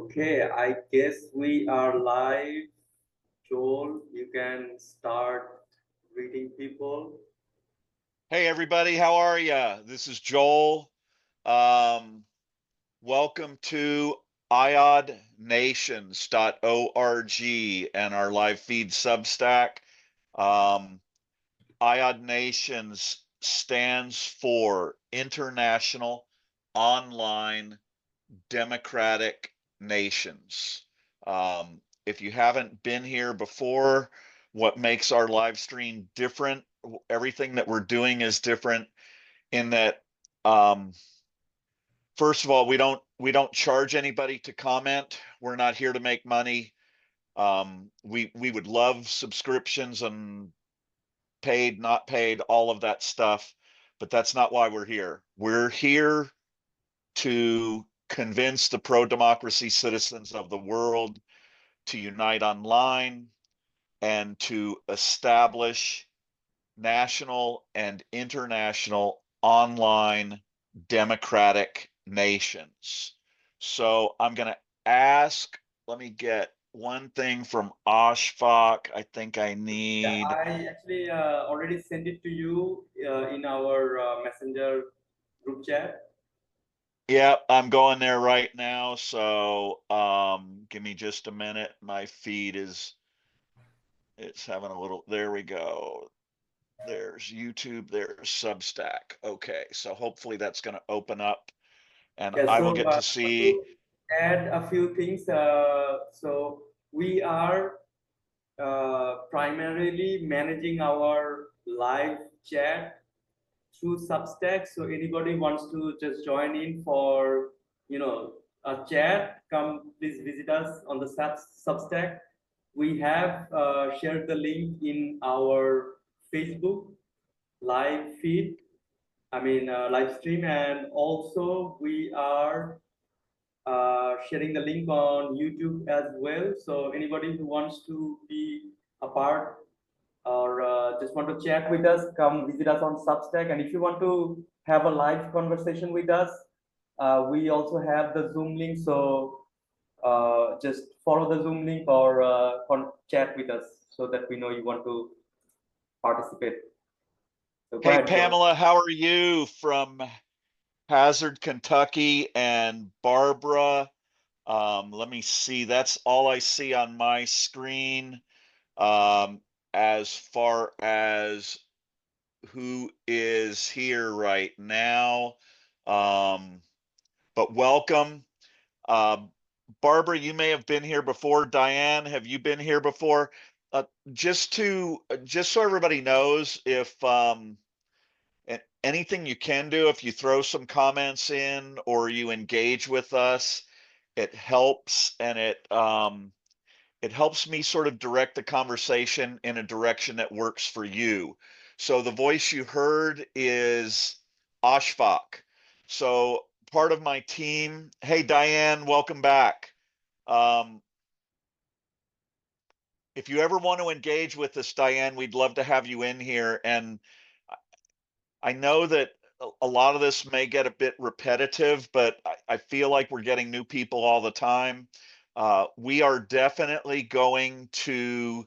Okay, I guess we are live. Joel, you can start greeting people. Hey everybody, how are you? This is Joel. Um, Welcome to iodnations.org and our live feed Substack. Um, IOD Nations stands for International Online Democratic Nations. If you haven't been here before, what makes our live stream different? Everything that we're doing is different in that um, first of all, we don't charge anybody to comment. We're not here to make money. We would love subscriptions and paid, not paid, all of that stuff, but that's not why we're here. We're here to convince the pro-democracy citizens of the world to unite online and to establish national and international online democratic nations. So I'm going to ask, let me get one thing from Ashfaq. I think I Yeah, need, I actually already sent it to you in our Messenger group chat. yeah, I'm going there right now. So give me just a minute. My feed it's having a little, there we go. There's YouTube, there's Substack. Okay, so hopefully that's going to open up and Yeah, I will so get to I want see. to add a few things. So we are primarily managing our live chat through Substack. So anybody wants to just join in for a chat, come please visit us on the Substack. We have shared the link in our Facebook live feed. I mean live stream, and also we are sharing the link on YouTube as well. So anybody who wants to be a part or just want to chat with us, come visit us on Substack. And if you want to have a live conversation with us, we also have the Zoom link. So just follow the Zoom link or chat with us so that we know you want to participate. So go Hey, ahead, Joel. Pamela, how are you from Hazard, Kentucky? And Barbara, let me see. That's all I see on my screen as far as who is here right now. Um, but welcome. Um, Barbara, you may have been here before. Diane, have you been here before? Just so everybody knows, if anything you can do, if you throw some comments in or you engage with us, it helps, and it helps me sort of direct the conversation in a direction that works for you. So the voice you heard is Ashfaq. So part of my team. Hey, Diane, welcome back. Um, if you ever want to engage with us, Diane, we'd love to have you in here. And I know that a lot of this may get a bit repetitive, but I feel like we're getting new people all the time. We are definitely going to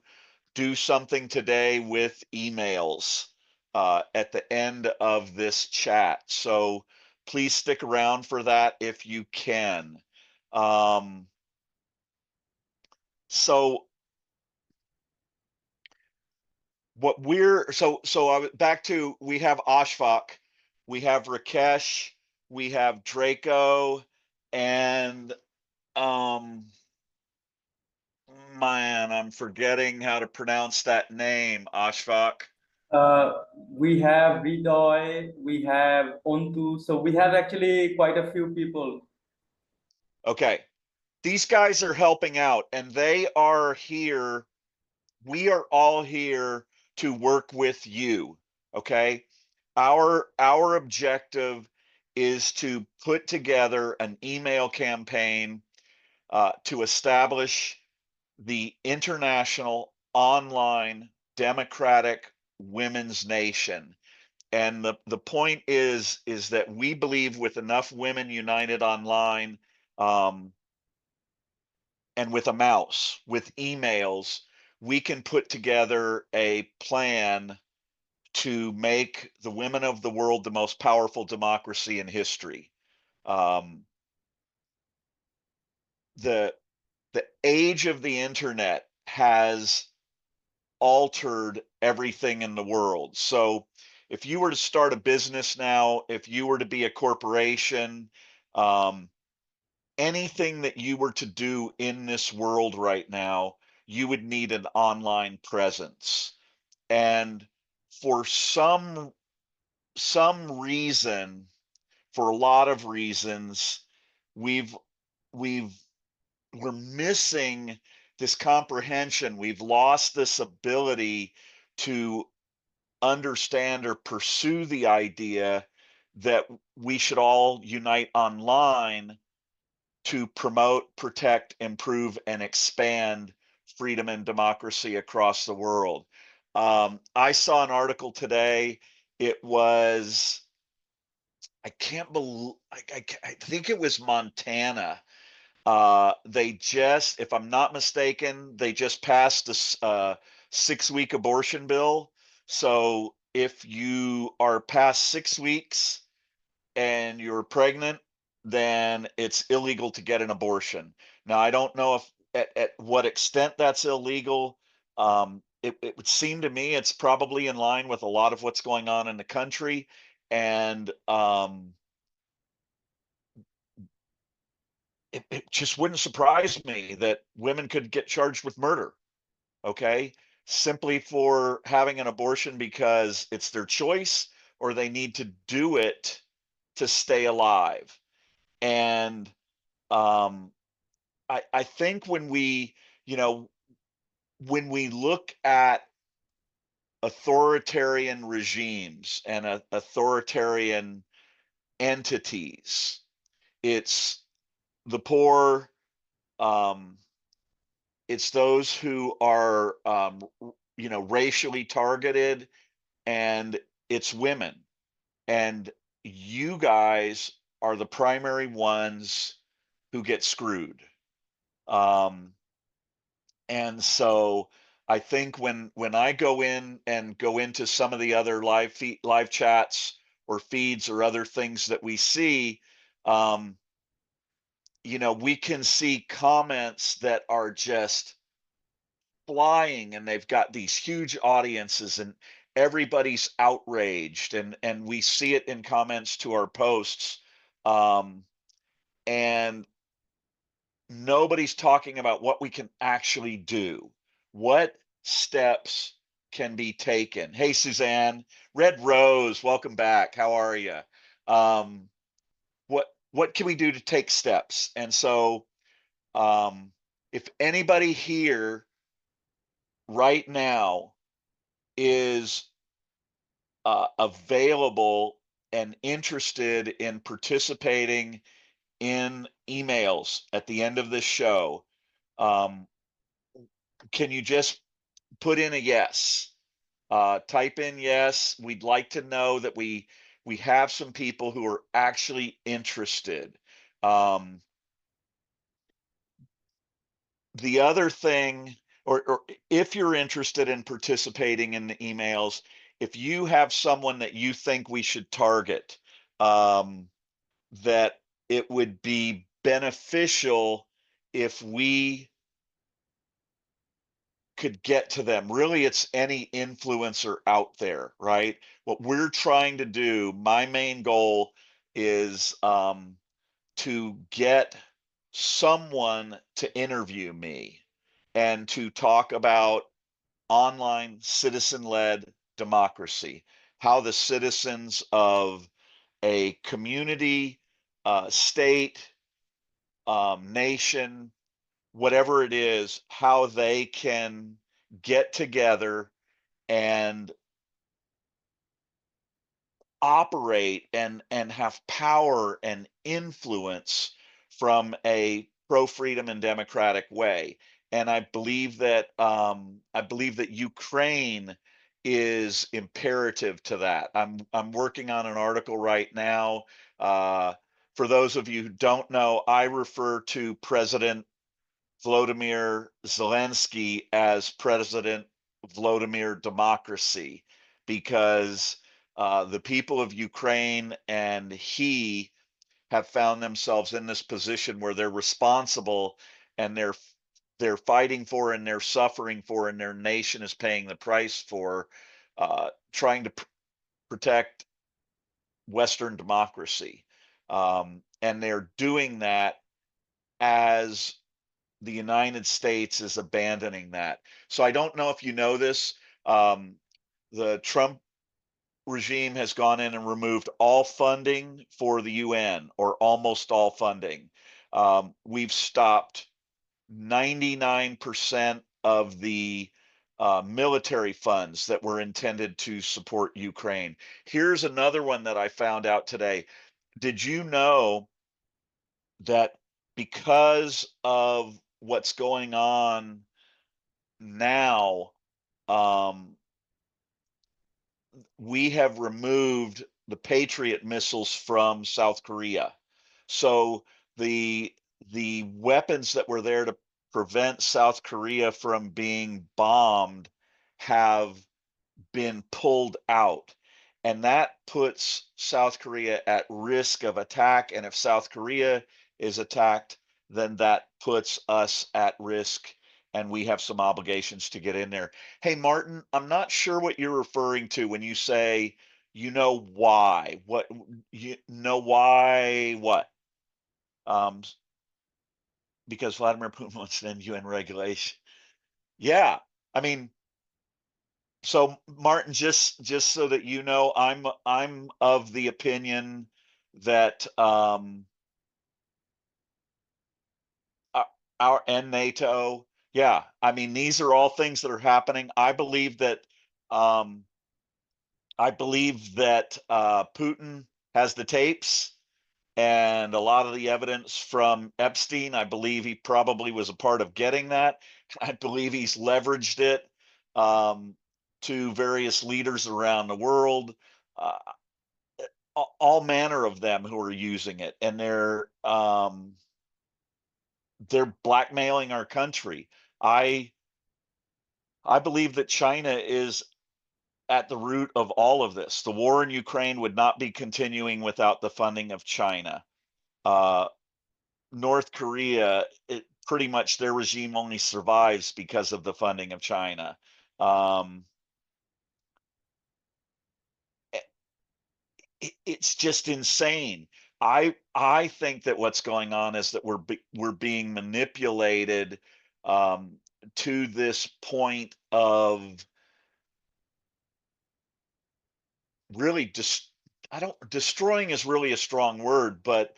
do something today with emails at the end of this chat. So please stick around for that if you can. Um, so what we're so I back to, we have Ashfaq, we have Rakesh, we have Draco, and um man, I'm forgetting how to pronounce that name, Ashfaq. We have Vidoy, we have Ontu, so we have actually quite a few people. Okay. These guys are helping out and they are here. We are all here to work with you. Okay. Our objective is to put together an email campaign to establish the International Online Democratic Women's Nation. And the point is that we believe with enough women united online, um, and with a mouse, with emails, we can put together a plan to make the women of the world the most powerful democracy in history. Um, the the age of the internet has altered everything in the world. So if you were to start a business now, if you were to be a corporation, um, anything that you were to do in this world right now, you would need an online presence. And for some reason, for a lot of reasons, we've we've we're missing this comprehension. We've lost this ability to understand or pursue the idea that we should all unite online to promote, protect, improve, and expand freedom and democracy across the world. I saw an article today. It was, I can't believe, I think it was Montana. They just, if I'm not mistaken, they just passed this 6-week abortion bill. So if you are past 6 weeks and you're pregnant, then it's illegal to get an abortion. Now, I don't know if at what extent that's illegal. It would seem to me it's probably in line with a lot of what's going on in the country. And it just wouldn't surprise me that women could get charged with murder, okay? Simply for having an abortion because it's their choice or they need to do it to stay alive. And um, I think when you know, when we look at authoritarian regimes and authoritarian entities, it's the poor, um, it's those who are, racially targeted, and it's women. And you guys are the primary ones who get screwed. Um, and so I think when I go in and go into some of the other live chats or feeds or other things that we see, um, we can see comments that are just flying, and they've got these huge audiences, and everybody's outraged, and we see it in comments to our posts, um, and nobody's talking about what we can actually do. What steps can be taken? Hey, Suzanne, Red Rose, welcome back. How are you? Um, what can we do to take steps? And so, um, if anybody here right now is available and interested in participating in emails at the end of this show, um, can you just put in a yes? Type in yes. We'd like to know that we have some people who are actually interested. Um, the other thing, or if you're interested in participating in the emails, if you have someone that you think we should target, um, that it would be beneficial if we could get to them. Really, it's any influencer out there, right? What we're trying to do, my main goal is to get someone to interview me and to talk about online citizen led democracy, how the citizens of a community, state, nation, whatever it is, how they can get together and operate and have power and influence from a pro freedom and democratic way. And I believe that Ukraine is imperative to that. I'm working on an article right now. Uh, for those of you who don't know, I refer to President Volodymyr Zelensky as President Volodymyr Democracy, because the people of Ukraine and he have found themselves in this position where they're responsible, and they're fighting for, and they're suffering for, and their nation is paying the price for trying to protect Western democracy. And they're doing that as the United States is abandoning that. So I don't know if you know this. Um, the Trump regime has gone in and removed all funding for the UN, or almost all funding. We've stopped 99% of the military funds that were intended to support Ukraine. Here's another one that I found out today. Did you know that because of what's going on now, um, we have removed the Patriot missiles from South Korea? So the the weapons that were there to prevent South Korea from being bombed have been pulled out. And that puts South Korea at risk of attack. And if South Korea is attacked, then that puts us at risk, and we have some obligations to get in there. Hey, Martin, I'm not sure what you're referring to when you say, you know why. What, you know why what? Um, because Vladimir Putin wants an end UN regulation. Yeah. I mean, so Martin, just so that you know, I'm of the opinion that our, our and NATO, yeah, I mean these are all things that are happening. Um, I believe that Putin has the tapes and a lot of the evidence from Epstein. I believe he probably was a part of getting that. I believe he's leveraged it um, to various leaders around the world, uh, all manner of them who are using it, and they're blackmailing our country. I I believe that China is at the root of all of this. The war in Ukraine would not be continuing without the funding of China. Uh, North Korea, pretty much their regime only survives because of the funding of China. Um, it's just insane. I think that what's going on is that we're being manipulated um, to this point of really just I don't destroying is really a strong word, but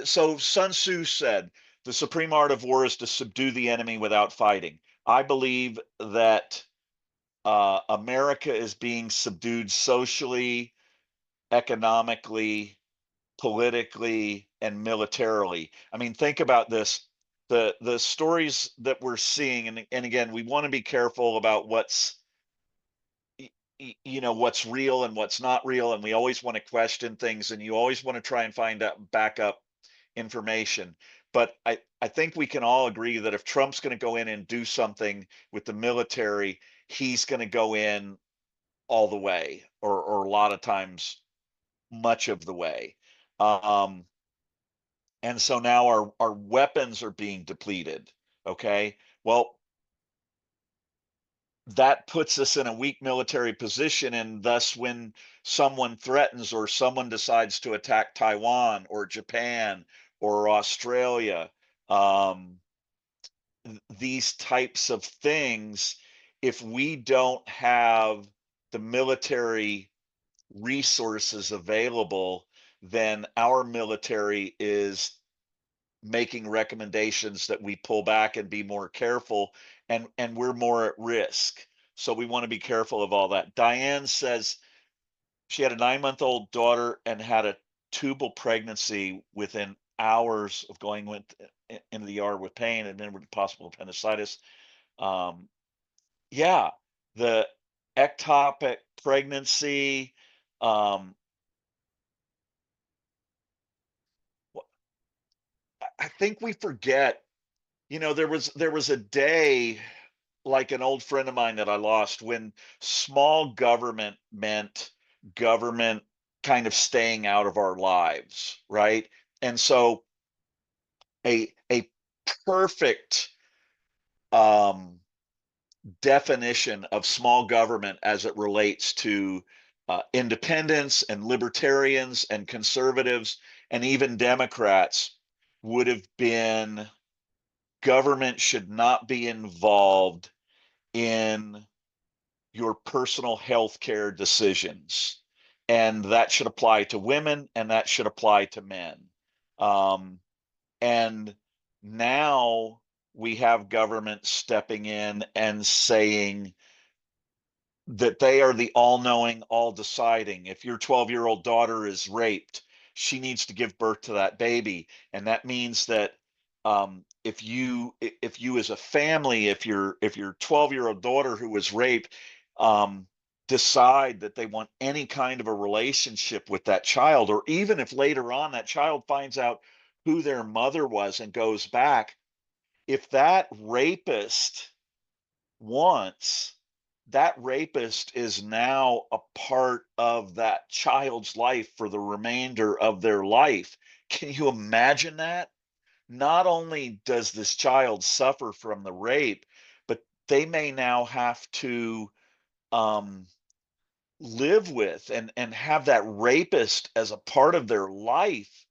so Sun Tzu said the supreme art of war is to subdue the enemy without fighting. I believe that America is being subdued socially, economically, politically, and militarily. I mean, think about this. The stories that we're seeing, and again, we want to be careful about what's real and what's not real, and we always want to question things, and you always want to try and find out backup information. But I think we can all agree that if Trump's going to go in and do something with the military, he's going to go in all the way, or a lot of times much of the way. Um, and so now our weapons are being depleted. Okay. Well, that puts us in a weak military position, and thus when someone threatens or someone decides to attack Taiwan or Japan or Australia, um, these types of things, if we don't have the military resources available, then our military is making recommendations that we pull back and be more careful, and we're more at risk. So we want to be careful of all that. Diane says she had a 9-month-old daughter and had a tubal pregnancy within hours of going into the ER with pain, and then with possible appendicitis. Um, yeah, the ectopic pregnancy. Um, I think we forget there was a day, like an old friend of mine that I lost, when small government meant government kind of staying out of our lives, right? And so a perfect um, definition of small government as it relates to independents and libertarians and conservatives and even Democrats would have been government should not be involved in your personal health care decisions. And that should apply to women and that should apply to men. Um, and now we have government stepping in and saying that they are the all-knowing, all-deciding. If your 12-year-old daughter is raped, she needs to give birth to that baby, and that means that if you as a family, if your 12-year-old daughter who was raped decide that they want any kind of a relationship with that child, or even if later on that child finds out who their mother was and goes back, if that rapist wants, that rapist is now a part of that child's life for the remainder of their life. Can you imagine that? Not only does this child suffer from the rape, but they may now have to um, live with and have that rapist as a part of their life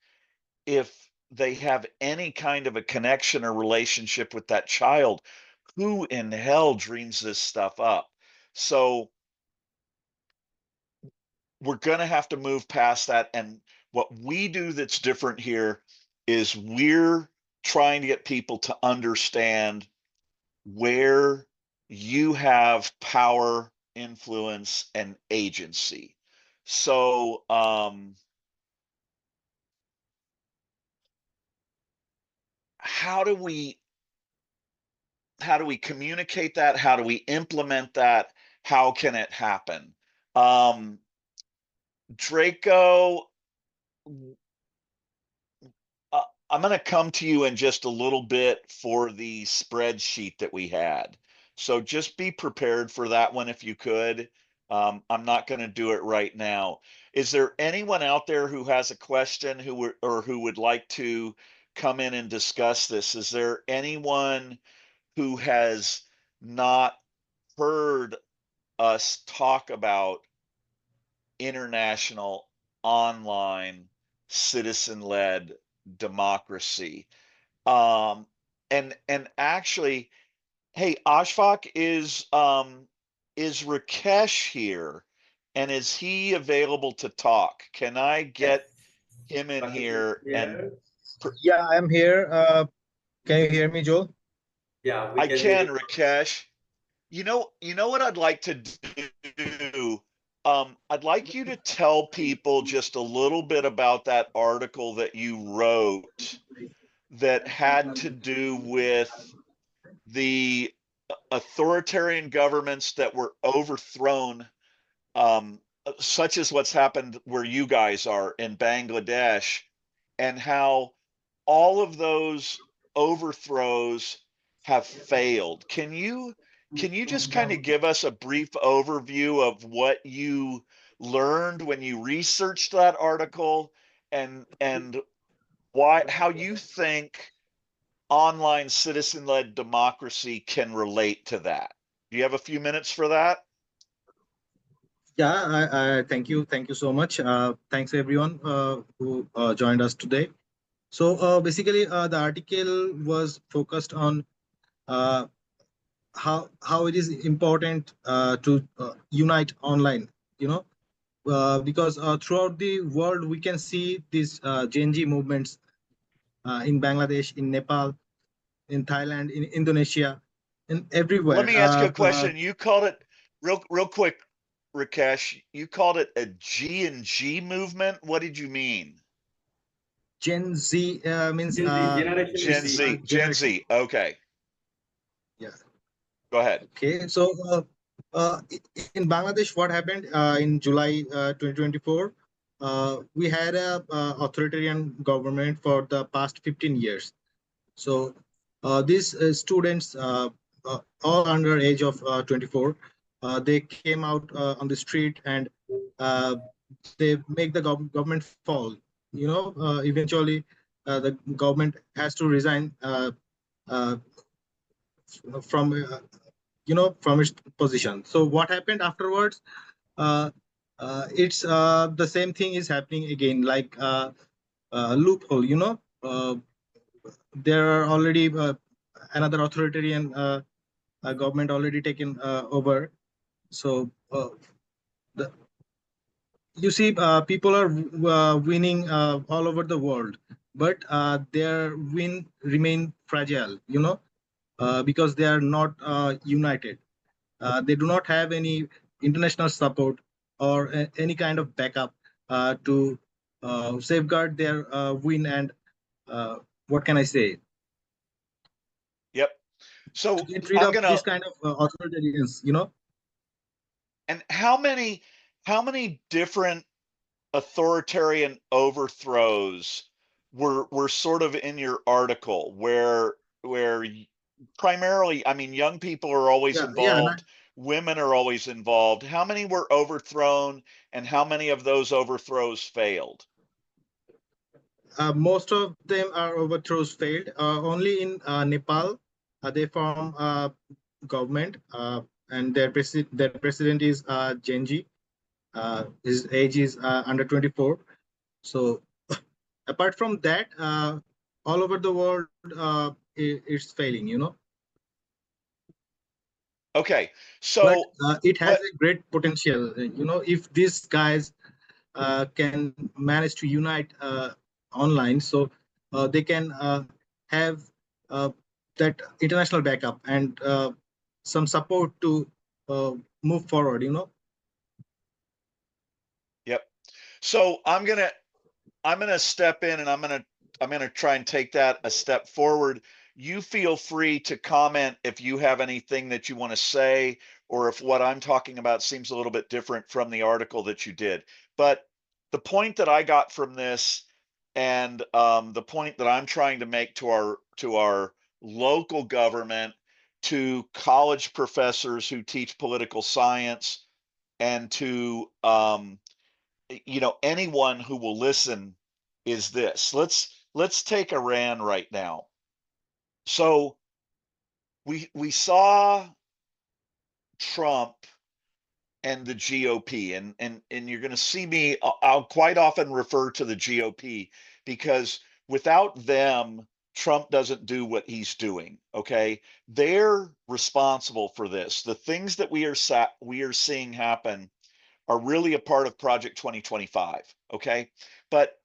if they have any kind of a connection or relationship with that child. Who in hell dreams this stuff up? So we're going to have to move past that. And what we do that's different here is we're trying to get people to understand where you have power, influence, and agency. So, how do we communicate that? How do we implement that? How can it happen? Um, Draco, I'm going to come to you in just a little bit for the spreadsheet that we had. So just be prepared for that one if you could. I'm not going to do it right now. Is there anyone out there who has a question or who would like to come in and discuss this? Is there anyone who has not heard us talk about international online citizen-led democracy? Um, and actually, hey, Ashfaq, is Rakesh here? And is he available to talk? Can I Yes. get him in Rakesh is here? And here. Yeah, I'm here. Can you hear me, Joel? Yeah, we I can hear can, you. Rakesh. You know what I'd like to do? I'd like you to tell people just a little bit about that article that you wrote that had to do with the authoritarian governments that were overthrown, such as what's happened where you guys are in Bangladesh, and how all of those overthrows have failed. Can you just kind of give us a brief overview of what you learned when you researched that article, and why how you think online citizen-led democracy can relate to that? Do you have a few minutes for that? Yeah, I thank you so much. Thanks everyone who joined us today. So basically, the article was focused on uh, how it is important to unite online. You know, because throughout the world we can see these Gen Z movements in Bangladesh, in Nepal, in Thailand, in Indonesia, and Let everywhere. me ask you a question. You called it real quick, Rakesh. You called it a G and G movement. What did you mean? Gen Z means Gen Z, Generation Gen Z. Z. Gen generation. Z. Okay, Yeah. go ahead. Okay. So in Bangladesh, what happened in July 2024? We had a authoritarian government for the past 15 years. So these students, all under age of 24, they came out on the street, and uh, they make the government fall. Eventually, the government has to resign uh, from from its position. So what happened afterwards? Uh, it's the same thing is happening again, like loophole. There are already another authoritarian government already taken over. So the, you see, people are winning all over the world, but their win remain fragile. Because they are not united. They do not have any international support or any kind of backup to safeguard their win. And what can I say? Yep. To So get rid I'm of gonna, this kind of authoritarians. and how many different authoritarian overthrows were sort of in your article, where primarily, I mean, young people are always Yeah, yeah. involved, women are always involved. How many were overthrown, and how many of those overthrows failed? Most of them are overthrows failed. Only in Nepal, they form government, and their president is Genji. His age is under 24. So apart from that, all over the world, it's failing. Okay, But so it has but a great potential. If these guys can manage to unite online, so they can have uh, that international backup and some support to uh, move forward. yep. So I'm gonna step in, and I'm gonna try and take that a step forward. You feel free to comment if you have anything that you want to say, or if what I'm talking about seems a little bit different from the article that you did. But the point that I got from this, and the point that I'm trying to make to our local government, to college professors who teach political science, and to anyone who will listen, is this. Let's take Iran right now. So we saw Trump and the GOP, and you're going to see me, I'll quite often refer to the GOP, because without them, Trump doesn't do what he's doing. Okay, they're responsible for this. The things that we are seeing happen are really a part of Project 2025. Okay, but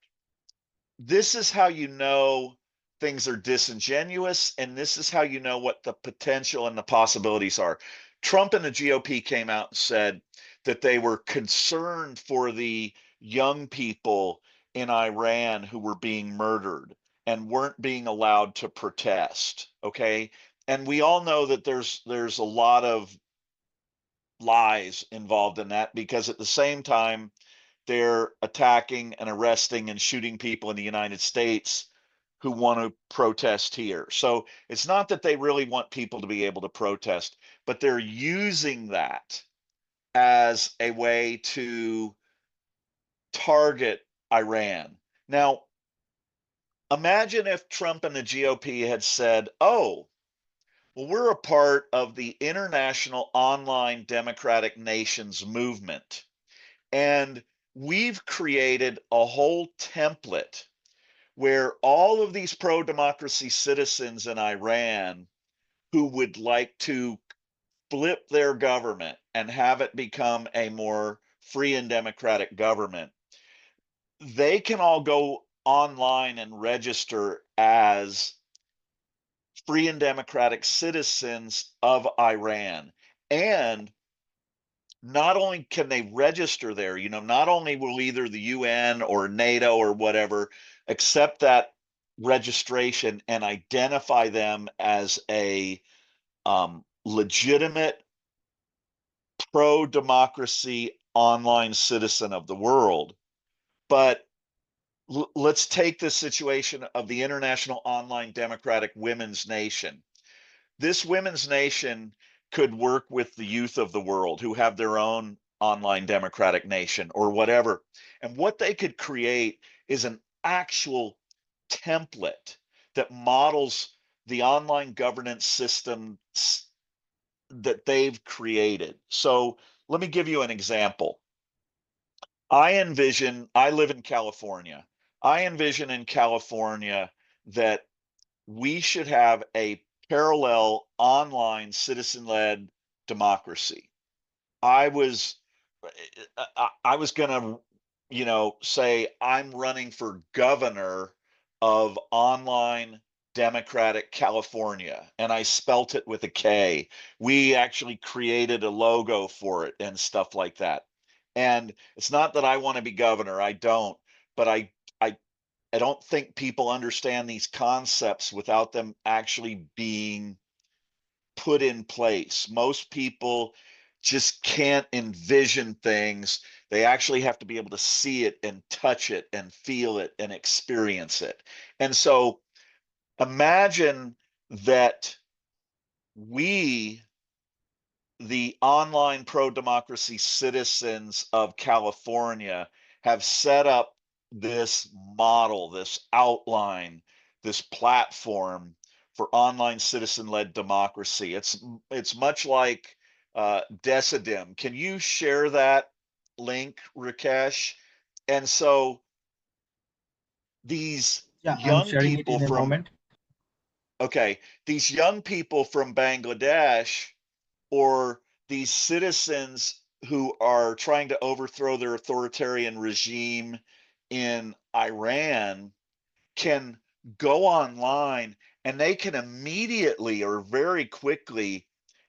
this is how you know things are disingenuous, and this is how you know what the potential and the possibilities are. Trump and the GOP came out and said that they were concerned for the young people in Iran who were being murdered and weren't being allowed to protest. Okay, and we all know that there's a lot of lies involved in that, because at the same time they're attacking and arresting and shooting people in the United States who want to protest here. So it's not that they really want people to be able to protest, but they're using that as a way to target Iran. Now, imagine if Trump and the GOP had said, oh, well, we're a part of the International Online Democratic Nations movement, and we've created a whole template where all of these pro democracy citizens in Iran who would like to flip their government and have it become a more free and democratic government, they can all go online and register as free and democratic citizens of Iran. And not only can they register there, not only will either the UN or NATO or whatever accept that registration and identify them as a legitimate pro-democracy online citizen of the world, but let's take the situation of the International Online Democratic Women's Nation. This women's nation could work with the youth of the world who have their own online democratic nation or whatever. And what they could create is an actual template that models the online governance systems that they've created. So let me give you an example. I live in California. I envision in California that we should have a parallel online citizen-led democracy. I was I was gonna, say I'm running for governor of online democratic California, and I spelt it with a K. We actually created a logo for it and stuff like that. And it's not that I want to be governor, I don't, but I I don't think people understand these concepts without them actually being put in place. Most people just can't envision things. They actually have to be able to see it and touch it and feel it and experience it. And so imagine that we, the online pro-democracy citizens of California, have set up this model, this outline, this platform for online citizen-led democracy. It's much like Decidim. Can you share that link, Rakesh? And so these Yeah, I'm young sharing it people in a from moment. okay, these young people from Bangladesh or these citizens who are trying to overthrow their authoritarian regime in Iran can go online and they can immediately or very quickly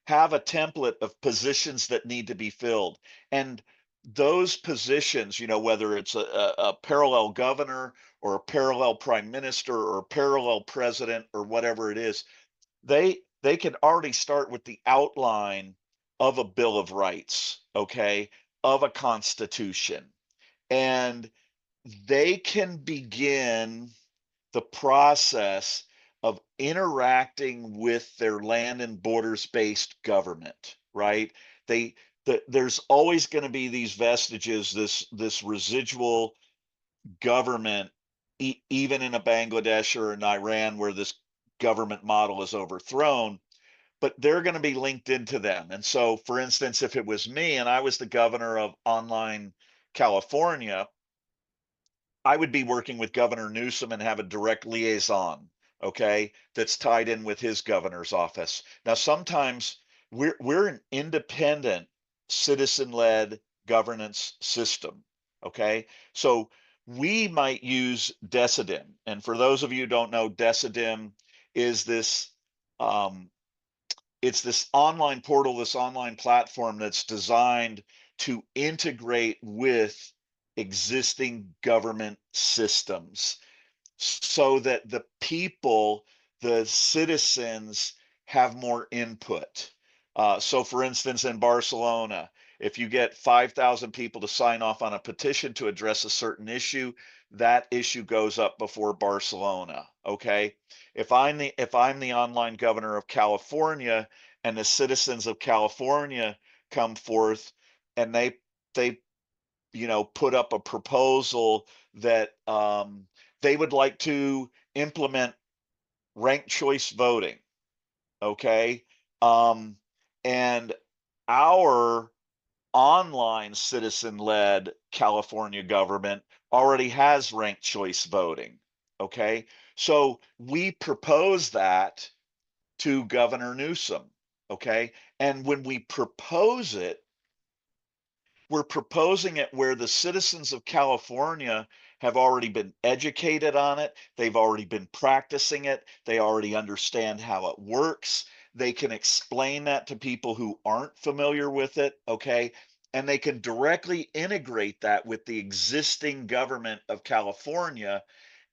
have a template of positions that need to be filled. And those positions, whether it's a parallel governor or a parallel prime minister or a parallel president or whatever it is, they can already start with the outline of a Bill of Rights, okay, of a constitution, and they can begin the process of interacting with their land and borders based government, right? They there's always going to be these vestiges, this residual government, even in a Bangladesh or in Iran where this government model is overthrown, but they're going to be linked into them. And so, for instance, if it was me and I was the governor of online California, I would be working with Governor Newsom and have a direct liaison, okay, that's tied in with his governor's office. Now, sometimes we're an independent citizen-led governance system, okay? So we might use Decidim. And for those of you who don't know, Decidim is this it's this online portal, this online platform that's designed to integrate with existing government systems so that the people, the citizens, have more input. So, for instance, in Barcelona, if you get 5,000 people to sign off on a petition to address a certain issue, that issue goes up before Barcelona. Okay. If I'm the online governor of California and the citizens of California come forth and they put up a proposal that they would like to implement ranked choice voting, okay? Um, and our online citizen-led California government already has ranked choice voting, okay? So we propose that to Governor Newsom, okay? And when we propose it, we're proposing it where the citizens of California have already been educated on it. They've already been practicing it. They already understand how it works. They can explain that to people who aren't familiar with it, okay? And they can directly integrate that with the existing government of California,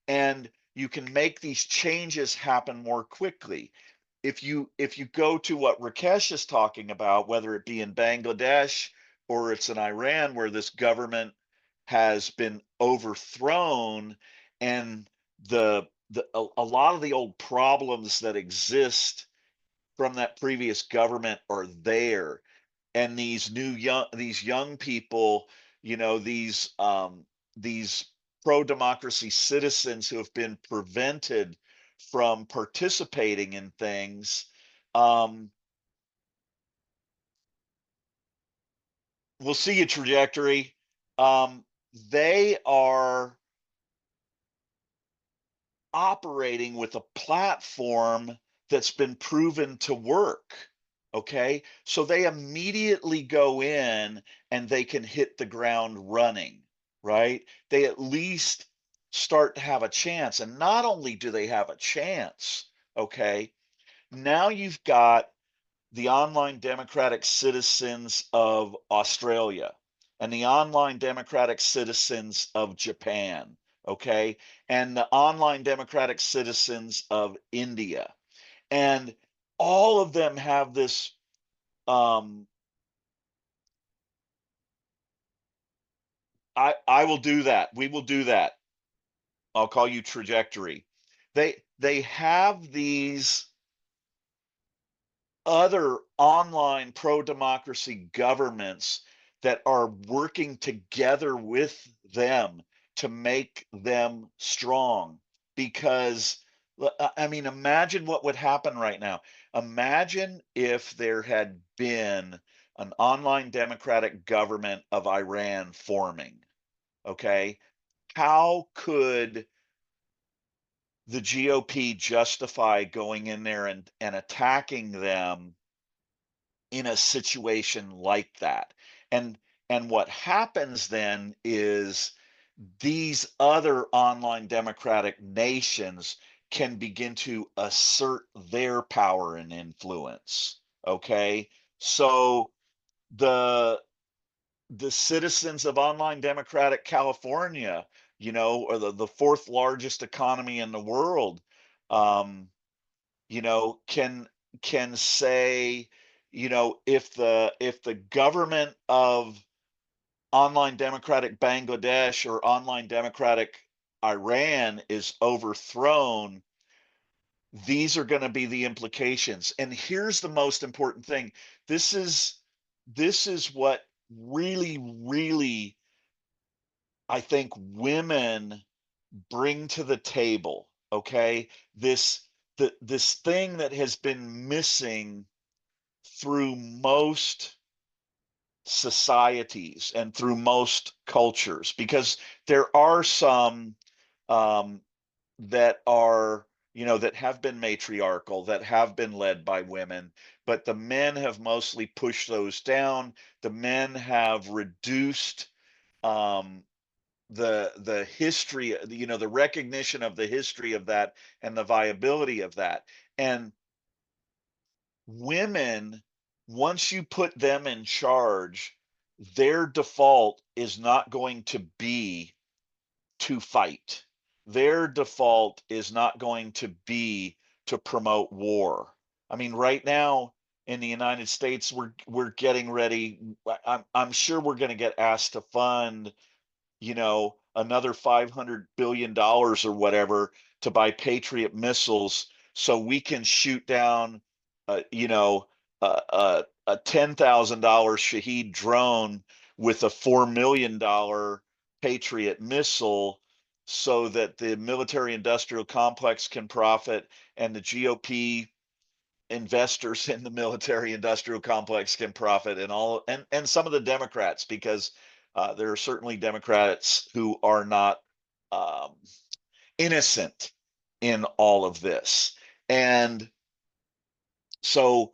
and you can make these changes happen more quickly. If you go to what Rakesh is talking about, whether it be in Bangladesh or it's in Iran where this government has been overthrown, and a lot of the old problems that exist from that previous government are there, and these young people, these pro-democracy citizens who have been prevented from participating in things, um, we'll see a trajectory. They are operating with a platform that's been proven to work. Okay. So they immediately go in and they can hit the ground running, right? They at least start to have a chance. And not only do they have a chance, okay, now you've got the online democratic citizens of Australia and the online democratic citizens of Japan, okay, and the online democratic citizens of India. And all of them have this um, I will do that. We will do that. I'll call you trajectory. They have these other online pro-democracy governments that are working together with them to make them strong. Because, I mean, imagine what would happen right now. Imagine if there had been an online democratic government of Iran forming, okay? How could the GOP justify going in there and attacking them in a situation like that? And what happens then is these other online democratic nations can begin to assert their power and influence. Okay. So the citizens of online democratic California, or the fourth largest economy in the world, um, can say, if the government of online democratic Bangladesh or online democratic Iran is overthrown, these are going to be the implications. And here's the most important thing. This is what really, really, I think, women bring to the table. Okay. This thing that has been missing through most societies and through most cultures, because there are some um, that have been matriarchal, that have been led by women, but the men have mostly pushed those down. The men have reduced um, the history, the recognition of the history of that and the viability of that. And women, once you put them in charge, their default is not going to be to fight. Their default is not going to be to promote war. I mean, right now in the United States, we're getting ready. I'm sure we're going to get asked to fund, another $500 billion or whatever to buy Patriot missiles so we can shoot down, a $10,000 Shahed drone with a $4 million Patriot missile, so that the military industrial complex can profit and the GOP investors in the military industrial complex can profit, and some of the Democrats, because there are certainly Democrats who are not um, innocent in all of this. And so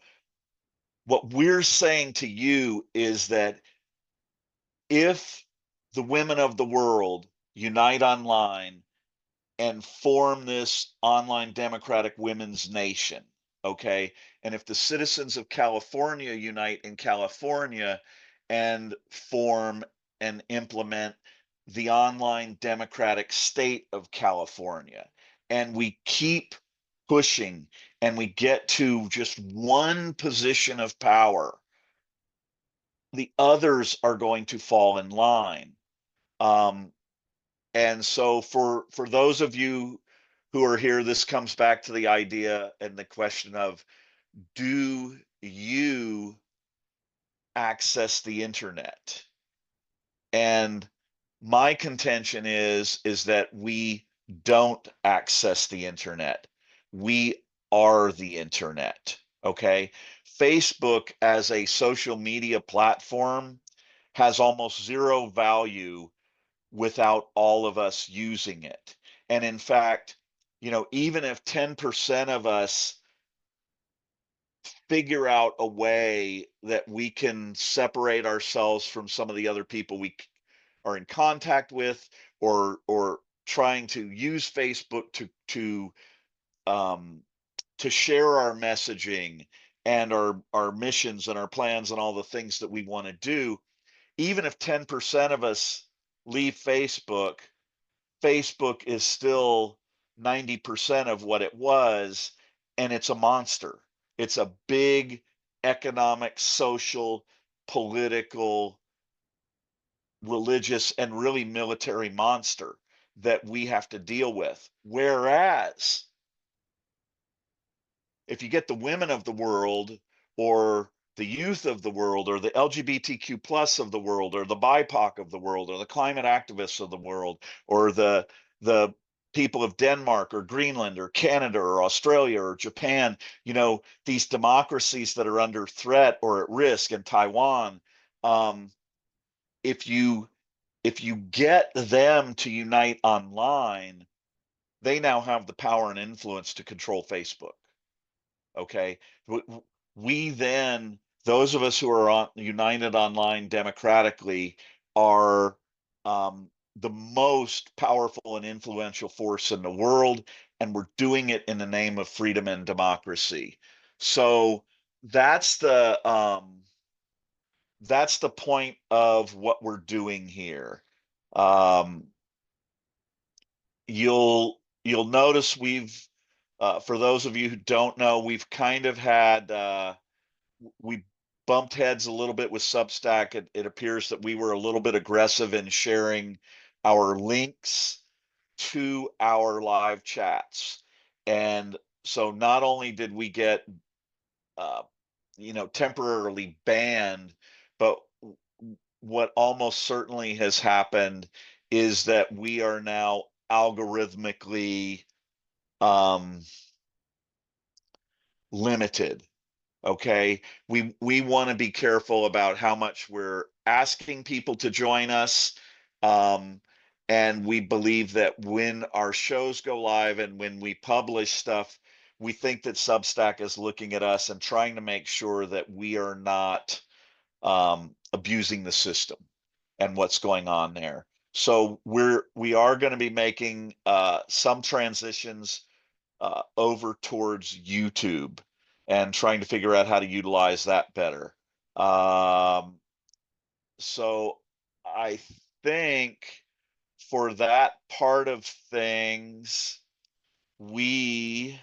what we're saying to you is that if the women of the world unite online and form this online democratic women's nation, okay, and if the citizens of California unite in California and form and implement the online democratic state of California, and we keep pushing and we get to just one position of power, the others are going to fall in line. And so for those of you who are here, this comes back to the idea and the question of, do you access the internet? And my contention is that we don't access the internet. We are the internet. Okay. Facebook as a social media platform has almost zero value without all of us using it. And in fact, even if 10% of us figure out a way that we can separate ourselves from some of the other people we are in contact with, or trying to use Facebook um, to share our messaging and our missions and our plans and all the things that we want to do. Even if 10% of us leave Facebook, Facebook is still 90% of what it was, and it's a monster. It's a big economic, social, political, religious, and really military monster that we have to deal with. Whereas if you get the women of the world, or the youth of the world, or the LGBTQ plus of the world, or the BIPOC of the world, or the climate activists of the world, or the people of Denmark or Greenland or Canada or Australia or Japan, these democracies that are under threat or at risk, in Taiwan, if you get them to unite online, they now have the power and influence to control Facebook. Okay. We then, those of us who are united online democratically, are the most powerful and influential force in the world, and we're doing it in the name of freedom and democracy. So that's the point of what we're doing here. You'll notice we've for those of you who don't know, we've kind of had we bumped heads a little bit with Substack. It appears that we were a little bit aggressive in sharing our links to our live chats. And so not only did we get temporarily banned, but what almost certainly has happened is that we are now algorithmically limited. Okay, we want to be careful about how much we're asking people to join us, and we believe that when our shows go live and when we publish stuff, we think that Substack is looking at us and trying to make sure that we are not abusing the system and what's going on there. So we are going to be making some transitions over towards YouTube and trying to figure out how to utilize that better. So I think for that part of things, I'm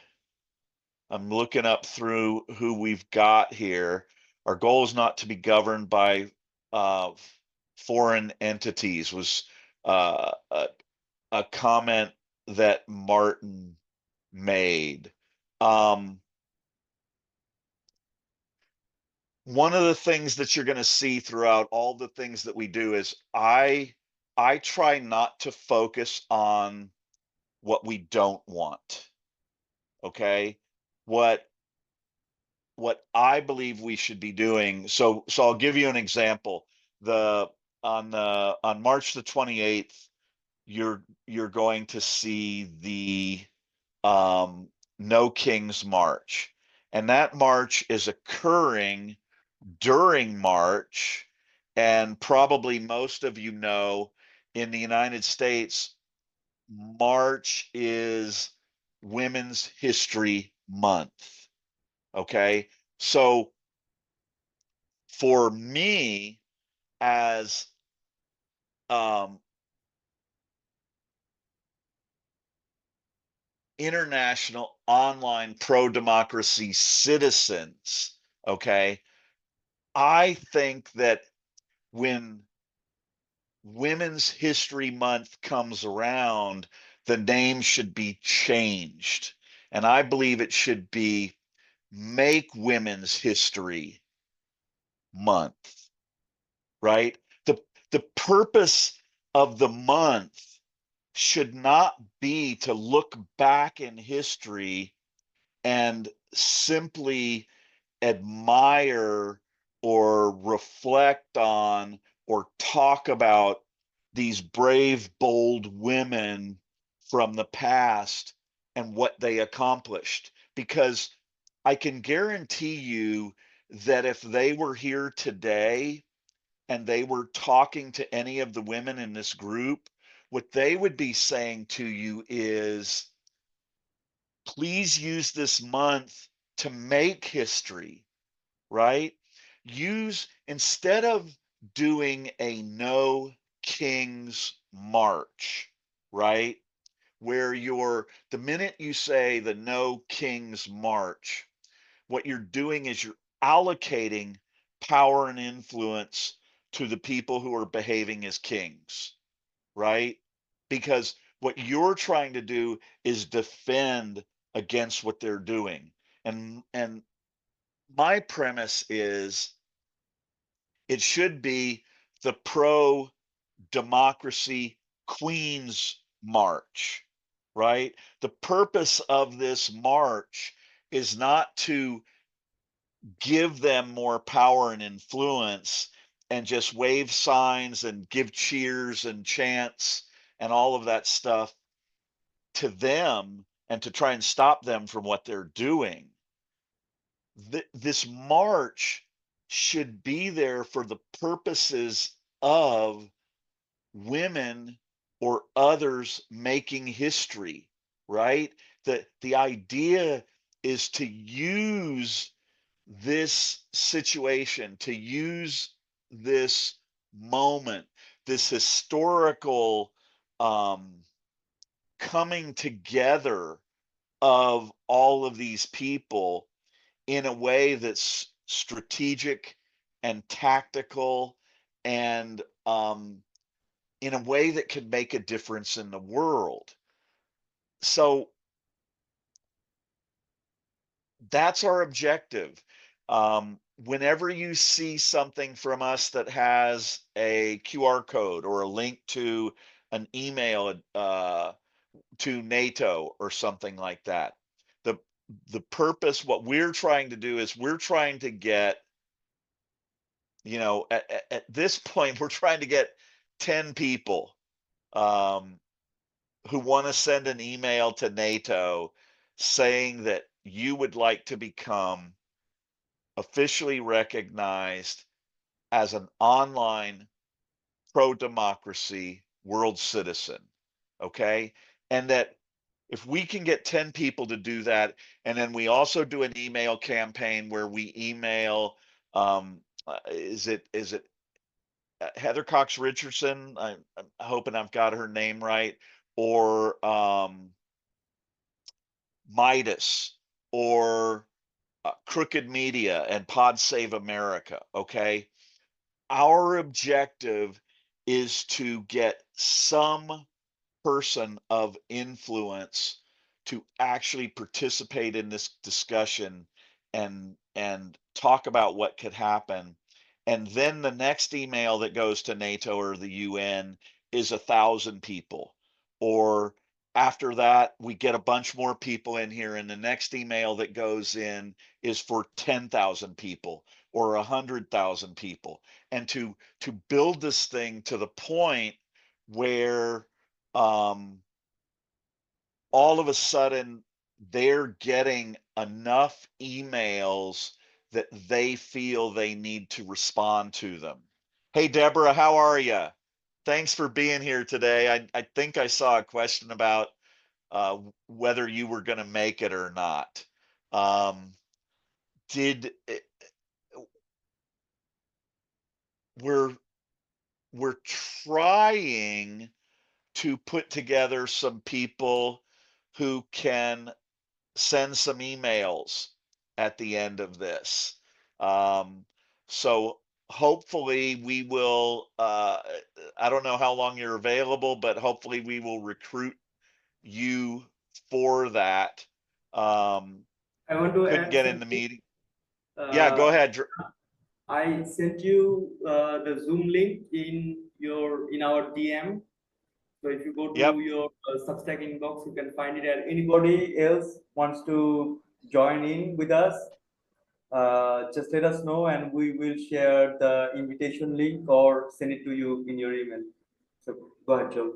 looking up through who we've got here. Our goal is not to be governed by foreign entities, was a comment that Martin made. One of the things that you're going to see throughout all the things that we do is I try not to focus on what we don't want. Okay? What I believe we should be doing. So I'll give you an example. On March the 28th, you're going to see the No Kings March. And that march is occurring during March, and probably most of you know, in the United States, March is Women's History Month. Okay. So for me, as international online pro-democracy citizens, okay, I think that when Women's History Month comes around, the name should be changed. And I believe it should be Make Women's History Month, right? The purpose of the month should not be to look back in history and simply admire or reflect on or talk about these brave, bold women from the past and what they accomplished. Because I can guarantee you that if they were here today and they were talking to any of the women in this group, what they would be saying to you is, please use this month to make history, right? Use, instead of doing a no kings march, right? Where the minute you say the no kings march, what you're doing is you're allocating power and influence to the people who are behaving as kings, right? Because what you're trying to do is defend against what they're doing. And my premise is it should be the pro democracy Queen's March, right? The purpose of this march is not to give them more power and influence and just wave signs and give cheers and chants and all of that stuff to them and to try and stop them from what they're doing. This march should be there for the purposes of women or others making history, right? The idea is to use this situation, to use this moment, this historical coming together of all of these people in a way that's strategic and tactical and in a way that could make a difference in the world. So that's our objective. Whenever you see something from us that has a QR code or a link to an email to NATO or something like that, the the purpose, what we're trying to do is we're trying to get, at this point, we're trying to get 10 people um, who want to send an email to NATO saying that you would like to become officially recognized as an online pro-democracy world citizen. Okay. And that if we can get 10 people to do that, and then we also do an email campaign where we email, is it Heather Cox Richardson? I'm hoping I've got her name right, or Midas, or Crooked Media and Pod Save America. Okay. Our objective is to get some person of influence to actually participate in this discussion and talk about what could happen. And then the next email that goes to NATO or the UN is 1,000 people. Or after that, we get a bunch more people in here, and the next email that goes in is for 10,000 people or 100,000 people. And to build this thing to the point where um, all of a sudden they're getting enough emails that they feel they need to respond to them. Hey, Deborah, how are you? Thanks for being here today. I think I saw a question about whether you were going to make it or not. Um, did we're we're trying to put together some people who can send some emails at the end of this. Um, so hopefully we will, I don't know how long you're available, but hopefully we will recruit you for that. I want to Couldn't add get in the something. meeting. Yeah, go Uh, ahead. I sent you the Zoom link in our DM. So if you go Yep. to your Substack inbox, you can find it. And anybody else wants to join in with us, just let us know, and we will share the invitation link or send it to you in your email. So go ahead, Joe.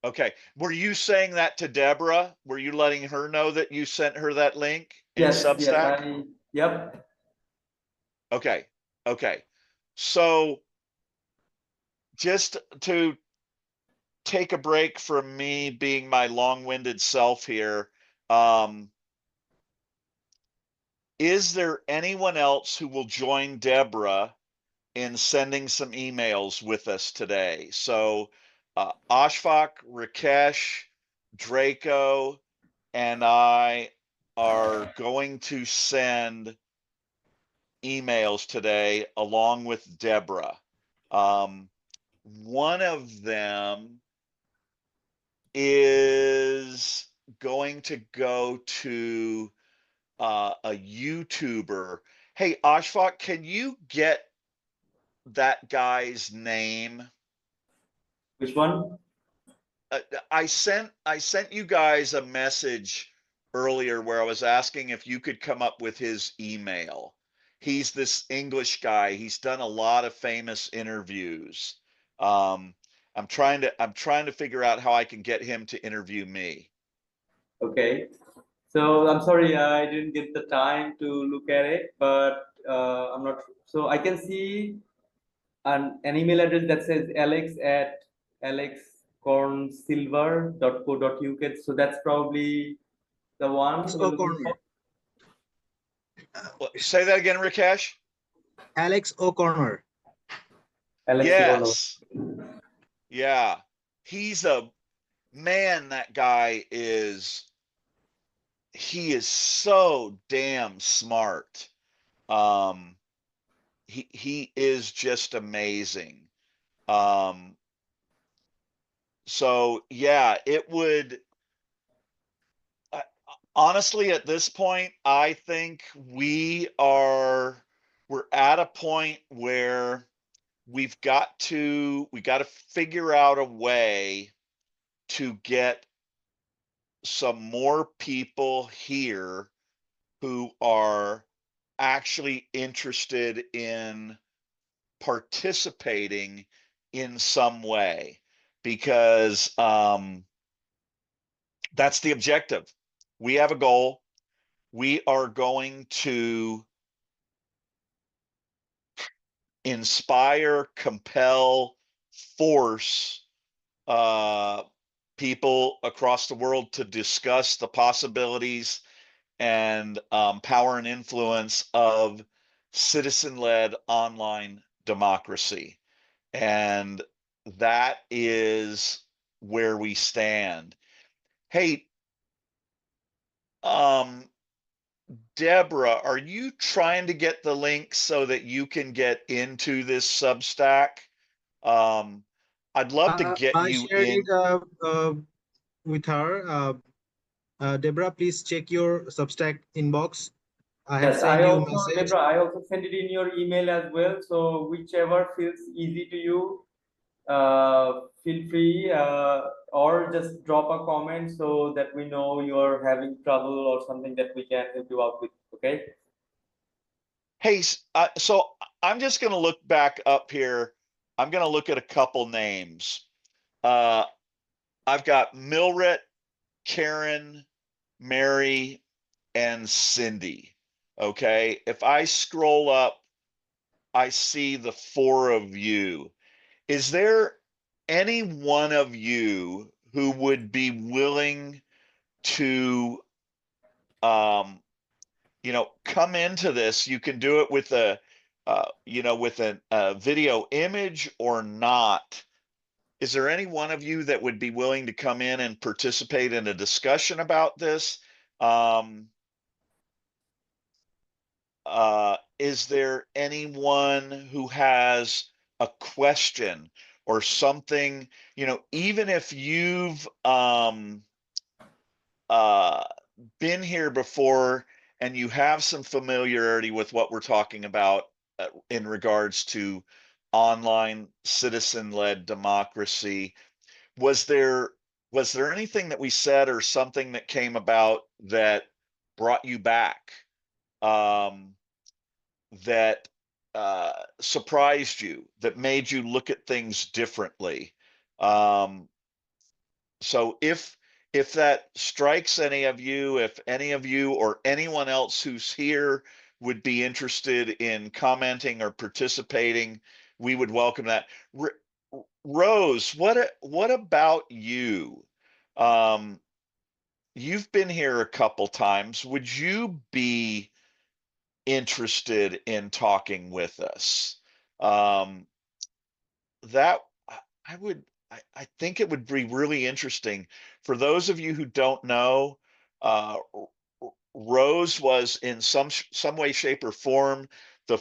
Okay. Were you saying that to Deborah? Were you letting her know that you sent her that link in Yes, Substack? yep. Okay. Okay. So just to take a break from me being my long-winded self here, is there anyone else who will join Deborah in sending some emails with us today? So Ashfaq, Rakesh, Draco, and I are going to send emails today along with Deborah. One of them is going to go to a YouTuber. Hey, Ashfaq, can you get that guy's name? Which one? I sent you guys a message earlier where I was asking if you could come up with his email. He's this English guy. He's done a lot of famous interviews. Um, I'm trying to figure out how I can get him to interview me. Okay. So I'm sorry, I didn't get the time to look at it, but I'm not. So I can see an email address that says alex@alexcornsilver.co.uk. So that's probably the one Alex you're looking for. O'Connor. Say that again, Rakesh. Alex O'Connor. Alex Ivanov. Yes. Yeah. He's a man. That guy he is so damn smart. Um, he is just amazing. Um, so yeah, it would uh, honestly at this point, I think we're at a point where we got to figure out a way to get some more people here who are actually interested in participating in some way, because that's the objective. We have a goal. We are going to inspire, compel, force people across the world to discuss the possibilities and power and influence of citizen-led online democracy. And that is where we stand. Hey, um, Deborah, are you trying to get the link so that you can get into this Substack? Um, I'd love to get I you shared it in. with her. Deborah, please check your Substack inbox. I have Yes, sent you a message. Debra, I also sent it in your email as well. So whichever feels easy to you, feel free, or just drop a comment so that we know you're having trouble or something that we can help you out with. Okay. Hey, so I'm just going to look back up here. I'm going to look at a couple names. Uh, I've got Milrit, Karen, Mary, and Cindy. Okay. If I scroll up, I see the four of you. Is there any one of you who would be willing to, um, come into this? You can do it with with a video image or not. Is there any one of you that would be willing to come in and participate in a discussion about this? Um, is there anyone who has a question or something, even if you've uh, been here before and you have some familiarity with what we're talking about in regards to online citizen-led democracy, was there anything that we said or something that came about that brought you back, um, that surprised you, that made you look at things differently? Um, so if that strikes any of you, if any of you or anyone else who's here would be interested in commenting or participating, we would welcome that. Rose, what about you? Um, you've been here a couple times. Would you be interested in talking with us? Um, that I would I think it would be really interesting. For those of you who don't know, Rose was in some way, shape, or form the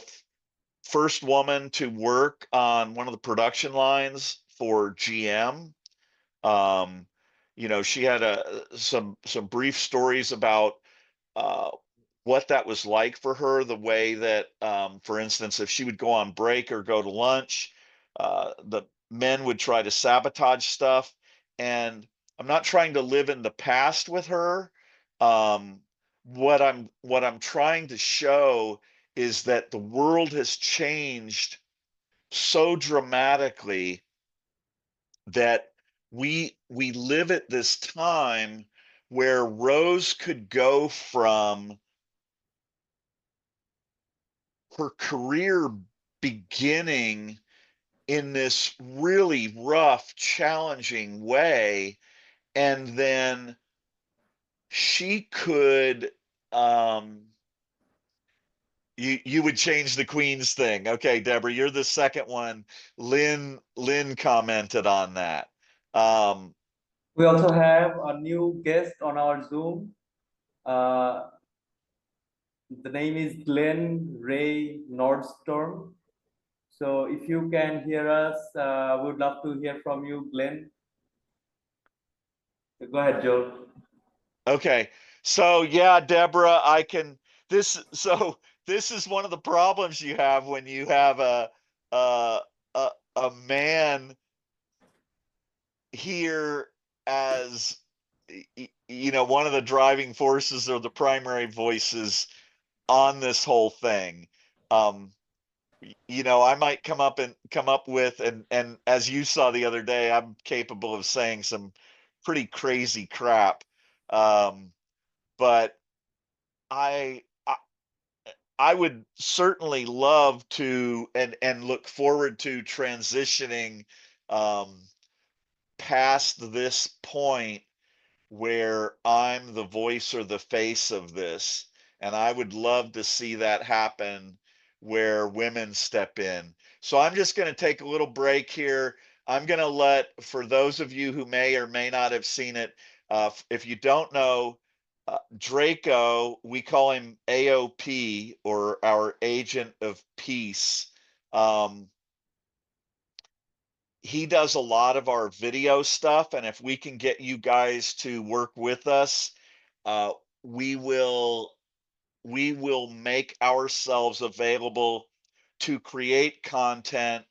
first woman to work on one of the production lines for GM. Um, she had some brief stories about uh, what that was like for her, the way that, for instance, if she would go on break or go to lunch, the men would try to sabotage stuff. And I'm not trying to live in the past with her. Um, what I'm trying to show is that the world has changed so dramatically that we live at this time where Rose could go from her career beginning in this really rough, challenging way, and then she could you would change the Queen's thing. Okay, Deborah, you're the second one. Lynn commented on that. Um, We also have a new guest on our Zoom. Uh, the name is Glenn Ray Nordstorm. So if you can hear us, would love to hear from you, Glenn. Go ahead, Joe. Okay. So yeah, Deborah, I can this is one of the problems you have when you have a a, a man here as one of the driving forces or the primary voices on this whole thing. Um, I might come up with, and as you saw the other day, I'm capable of saying some pretty crazy crap. Um, but I, I I would certainly love to and look forward to transitioning um, past this point where I'm the voice or the face of this. And I would love to see that happen where women step in. So I'm just going to take a little break here. I'm going to for those of you who may or may not have seen it, if you don't know, Draco, we call him AOP or our Agent of Peace. Um, he does a lot of our video stuff, and if we can get you guys to work with us, uh, we will make ourselves available to create content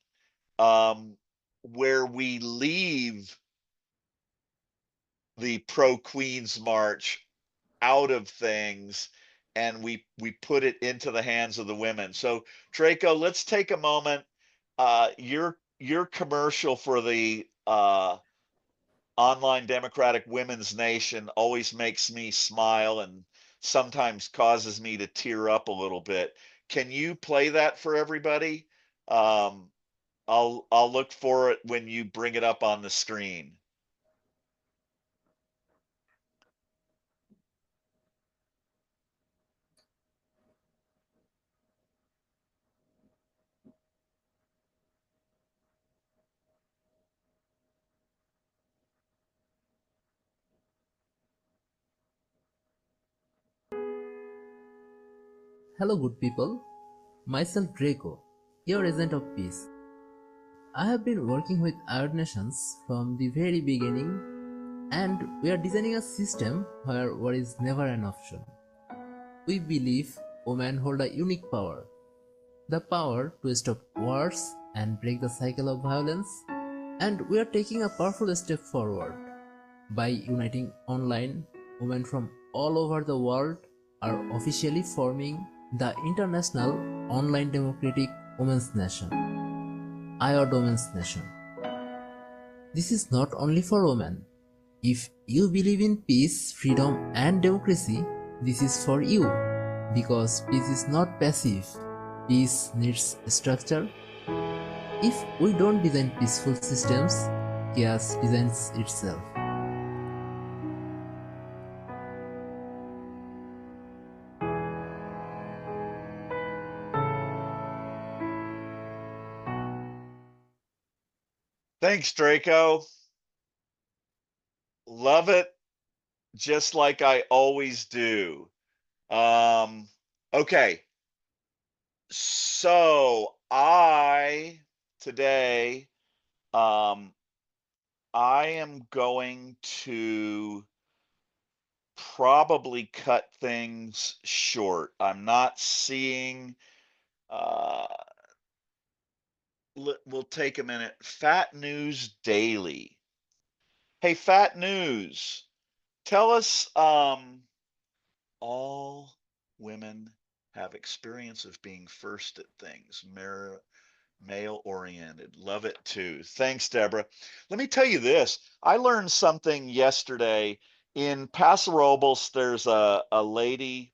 where we leave the pro Queens March out of things and we put it into the hands of the women. So Draco, let's take a moment. Your commercial for the online Democratic Women's Nation always makes me smile and sometimes causes me to tear up a little bit. Can you play that for everybody? Um, I'll look for it when you bring it up on the screen. Hello, good people. Myself Draco, your agent of peace. I have been working with IOD Nations from the very beginning, and we are designing a system where war is never an option. We believe women hold a unique power, the power to stop wars and break the cycle of violence, and we are taking a powerful step forward. By uniting online, women from all over the world are officially forming the International Online Democratic Women's Nation, IOD Women's Nation. This is not only for women. If you believe in peace, freedom, and democracy, this is for you. Because peace is not passive, peace needs structure. If we don't design peaceful systems, chaos designs itself. Thanks, Draco. Love it, just like I always do. Okay. So today, I am going to probably cut things short. I'm not seeing, uh, we'll take a minute. Fat News Daily. Hey, Fat News, tell us, all women have experience of being first at things, male oriented. Love it too. Thanks, Deborah. Let me tell you this. I learned something yesterday in Paso Robles. There's a lady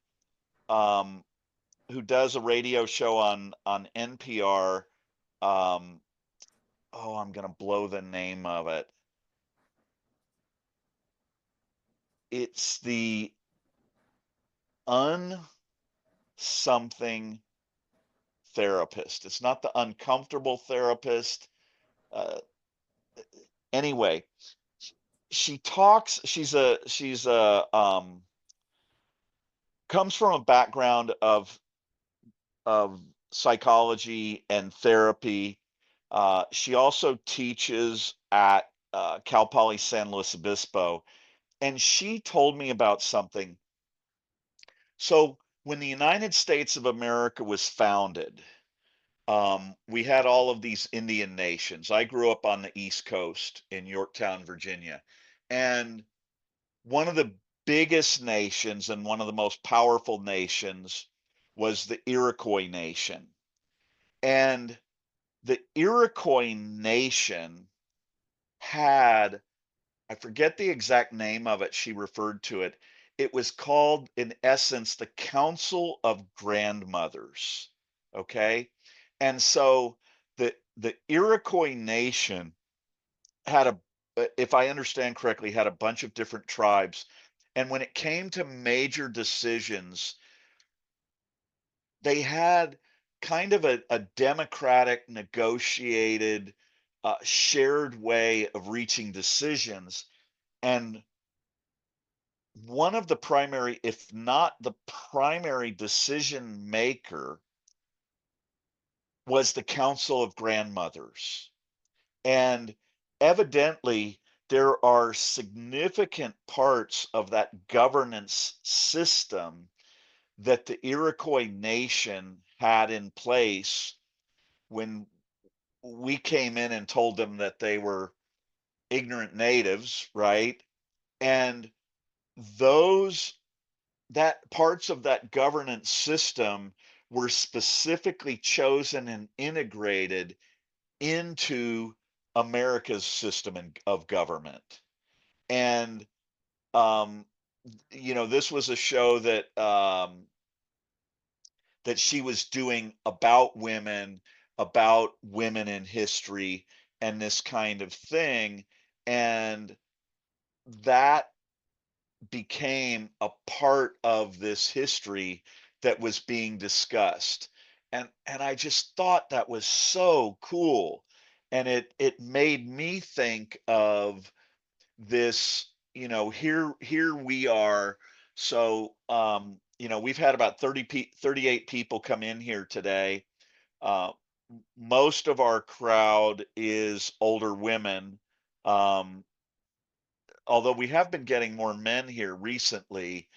um, who does a radio show on NPR. Um, oh, I'm gonna blow the name of it. It's the un something therapist. It's not the uncomfortable therapist. Uh, anyway, she talks. She's a comes from a background of psychology and therapy. She also teaches at Cal Poly San Luis Obispo, and she told me about something. So when the United States of America was founded, we had all of these Indian nations. I grew up on the East Coast in Yorktown, Virginia, and one of the biggest nations and one of the most powerful nations was the Iroquois nation. And the Iroquois nation had, I forget the exact name of it, she referred to it. It was called, in essence, the Council of Grandmothers. Okay. And so the Iroquois nation had if I understand correctly, had a bunch of different tribes. And when it came to major decisions, they had kind of a democratic, negotiated, shared way of reaching decisions. And one of the primary, if not the primary decision maker, was the Council of Grandmothers. And evidently, there are significant parts of that governance system that the Iroquois nation had in place when we came in and told them that they were ignorant natives, right? And those that parts of that governance system were specifically chosen and integrated into America's system of government. And this was a show that she was doing about women in history and this kind of thing. And that became a part of this history that was being discussed. And I just thought that was so cool. And it made me think of this, here we are. So we've had about 38 people come in here today. Most of our crowd is older women, although we have been getting more men here recently.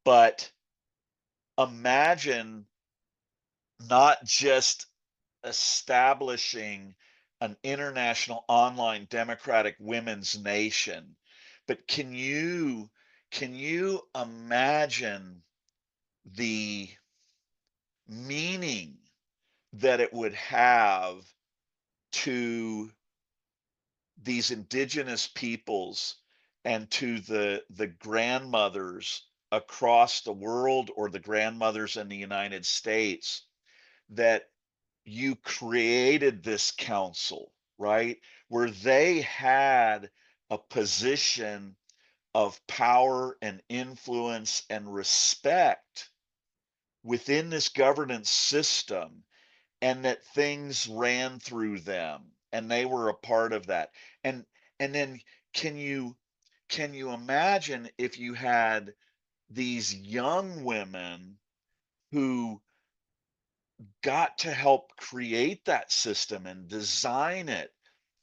But imagine not just establishing an international online democratic women's nation, but can you imagine the meaning that it would have to these indigenous peoples and to the grandmothers across the world, or the grandmothers in the United States, that you created this council, right? Where they had a position of power and influence and respect within this governance system, and that things ran through them and they were a part of that. And then can you imagine if you had these young women who got to help create that system and design it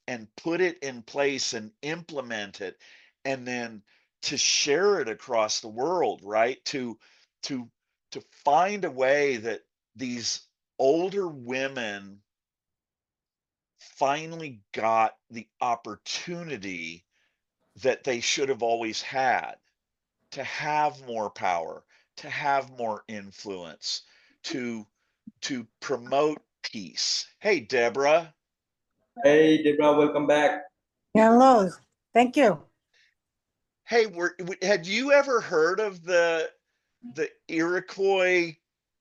and put it in place and implement it, and then to share it across the world, right? To find a way that these older women finally got the opportunity that they should have always had, to have more power, to have more influence, to promote peace. Hey, Deborah. Hey, Deborah, welcome back. Hello, thank you. Hey, had you ever heard of the Iroquois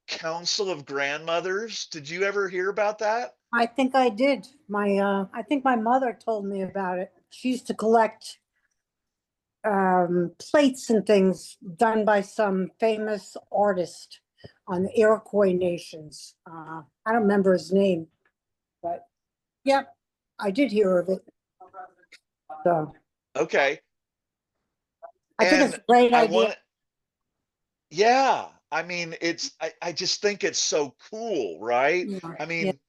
Council of Grandmothers? Did you ever hear about that? I think I did. I think my mother told me about it. She used to collect plates and things done by some famous artist on the Iroquois Nations. I don't remember his name, but yeah, I did hear of it. So Okay. I think it's a great idea. Yeah, I mean, I just think it's so cool, right? Yeah, I yeah. mean,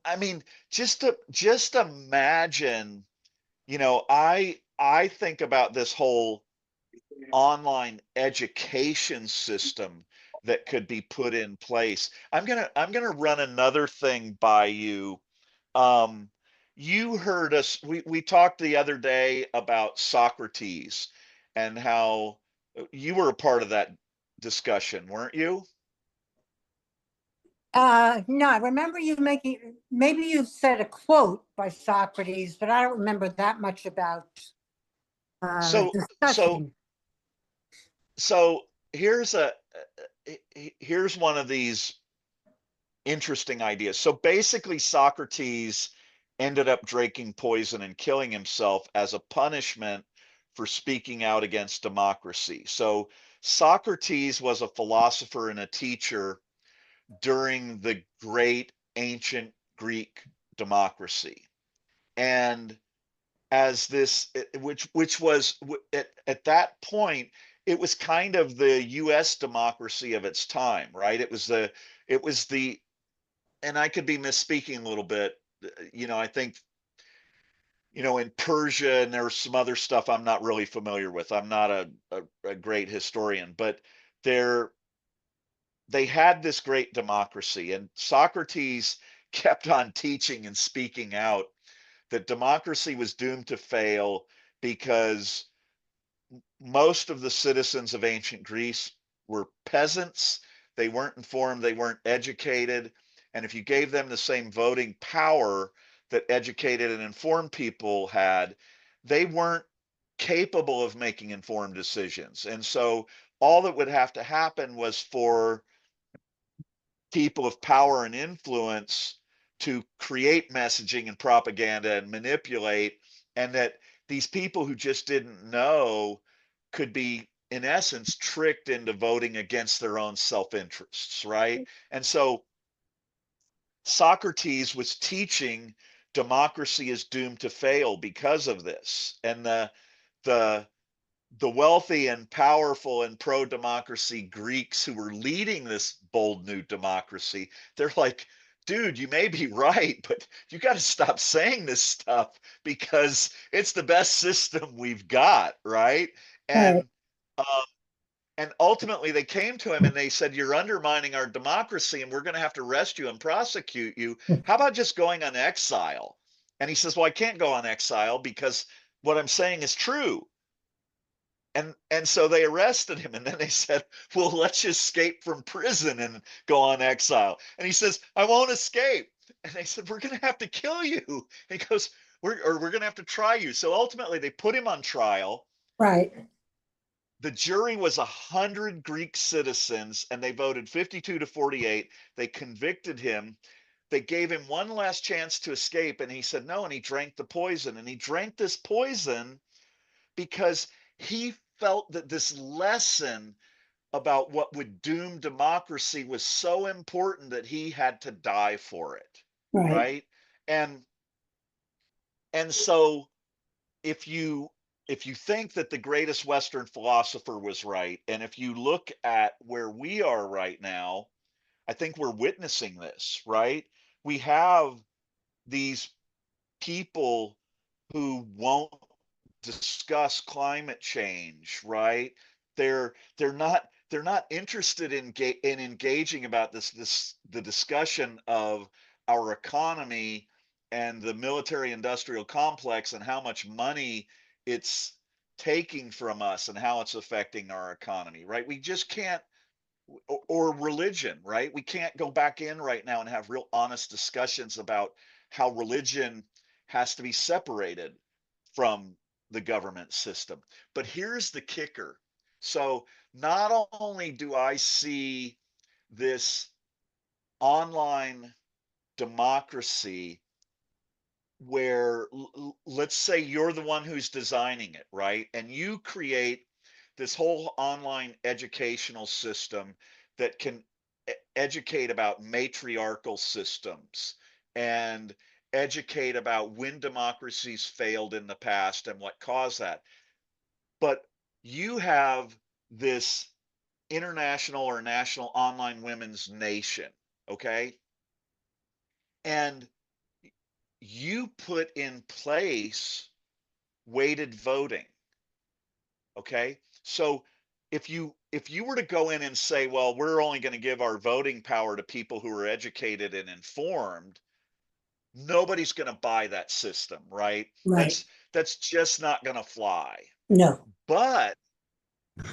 I mean, just imagine, I think about this whole online education system that could be put in place. I'm gonna run another thing by you. Um, you heard us, we talked the other day about Socrates and how you were a part of that discussion, weren't you? No, I remember you making, maybe you said a quote by Socrates, but I don't remember that much about So so discussion. so here's here's one of these interesting ideas. So basically, Socrates ended up drinking poison and killing himself as a punishment for speaking out against democracy. So Socrates was a philosopher and a teacher during the great ancient Greek democracy. And as this, which was at that point, it was kind of the US democracy of its time, right? It was the and I could be misspeaking a little bit. I think, in Persia, and there's some other stuff I'm not really familiar with. I'm not a great historian, but there they had this great democracy, and Socrates kept on teaching and speaking out that democracy was doomed to fail because most of the citizens of ancient Greece were peasants. They weren't informed, they weren't educated. And if you gave them the same voting power that educated and informed people had, they weren't capable of making informed decisions. And so all that would have to happen was for people of power and influence to create messaging and propaganda and manipulate, and that these people who just didn't know could be, in essence, tricked into voting against their own self-interests, right? And so Socrates was teaching democracy is doomed to fail because of this. And the the wealthy and powerful and pro-democracy Greeks who were leading this bold new democracy, they're like, dude, you may be right, but you got to stop saying this stuff because it's the best system we've got, right? Right. Um, and ultimately they came to him and they said, you're undermining our democracy and we're going to have to arrest you and prosecute you. How about just going on exile? And he says, well, I can't go on exile because what I'm saying is true. And so they arrested him and then they said, well, let's just escape from prison and go on exile. And he says, I won't escape. And they said, we're going to have to kill you. And he goes, we're going to have to try you. So ultimately they put him on trial. Right. The jury was 100 Greek citizens and they voted 52 to 48. They convicted him. They gave him one last chance to escape and he said no, and he drank the poison. And he drank this poison because he felt that this lesson about what would doom democracy was so important that he had to die for it, Right. right? And so if you think that the greatest Western philosopher was right, and if you look at where we are right now, I think we're witnessing this, right? We have these people who won't discuss climate change, right? They're not interested in engaging about the discussion of our economy and the military industrial complex and how much money it's taking from us and how it's affecting our economy, right? We just can't, or religion, right? We can't go back in right now and have real honest discussions about how religion has to be separated from the government system. But here's the kicker. So not only do I see this online democracy where let's say you're the one who's designing it, right? And you create this whole online educational system that can educate about matriarchal systems and educate about when democracies failed in the past and what caused that. But you have this international or national online women's nation, okay? And you put in place weighted voting, okay? So if you were to go in and say, well, we're only going to give our voting power to people who are educated and informed, nobody's going to buy that system, right? Right. That's just not going to fly. No. But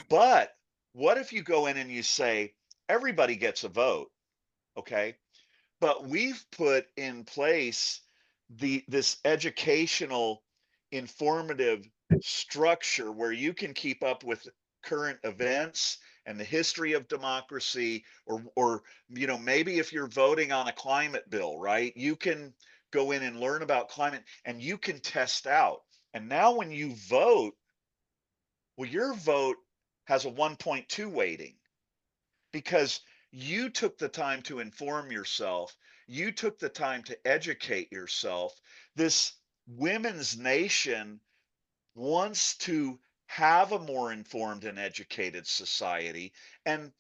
but what if you go in and you say everybody gets a vote, okay? But we've put in place this educational informative structure where you can keep up with current events and the history of democracy, or maybe if you're voting on a climate bill, right, you can go in and learn about climate and you can test out. And now when you vote, well, your vote has a 1.2 weighting because you took the time to inform yourself. You took the time to educate yourself. This women's nation wants to have a more informed and educated society. And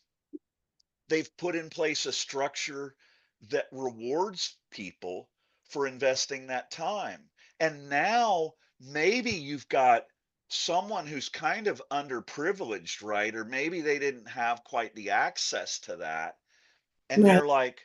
they've put in place a structure that rewards people for investing that time. And now maybe you've got someone who's kind of underprivileged, right? Or maybe they didn't have quite the access to that. And Right. they're like,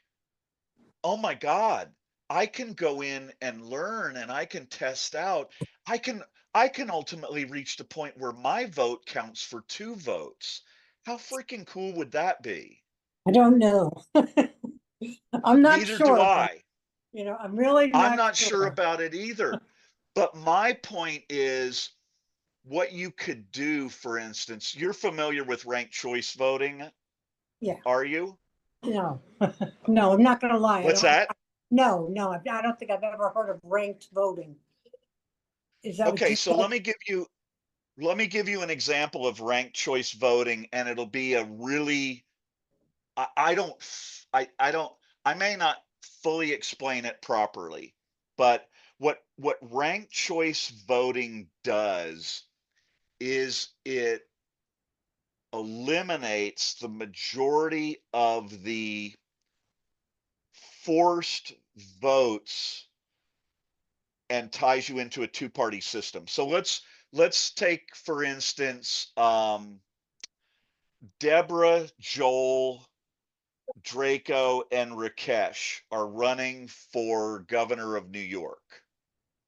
oh my God, I can go in and learn and I can test out. I can I can ultimately reach the point where my vote counts for two votes. How freaking cool would that be? I don't know. I'm not Neither do sure, though. I. I'm really I'm not not sure sure. about it either. But my point is what you could do, for instance, you're familiar with ranked choice voting, Yeah. are you? No. No, I'm not gonna lie. What's that? No, I don't think I've ever heard of ranked voting. Is that what Okay, you so said? let me give you an example of ranked choice voting, and it'll be a really I don't I don't I may not fully explain it properly, but what ranked choice voting does is it eliminates the majority of the forced votes and ties you into a two-party system. So let's take, for instance, Deborah, Joel, Draco, and Rakesh are running for governor of New York.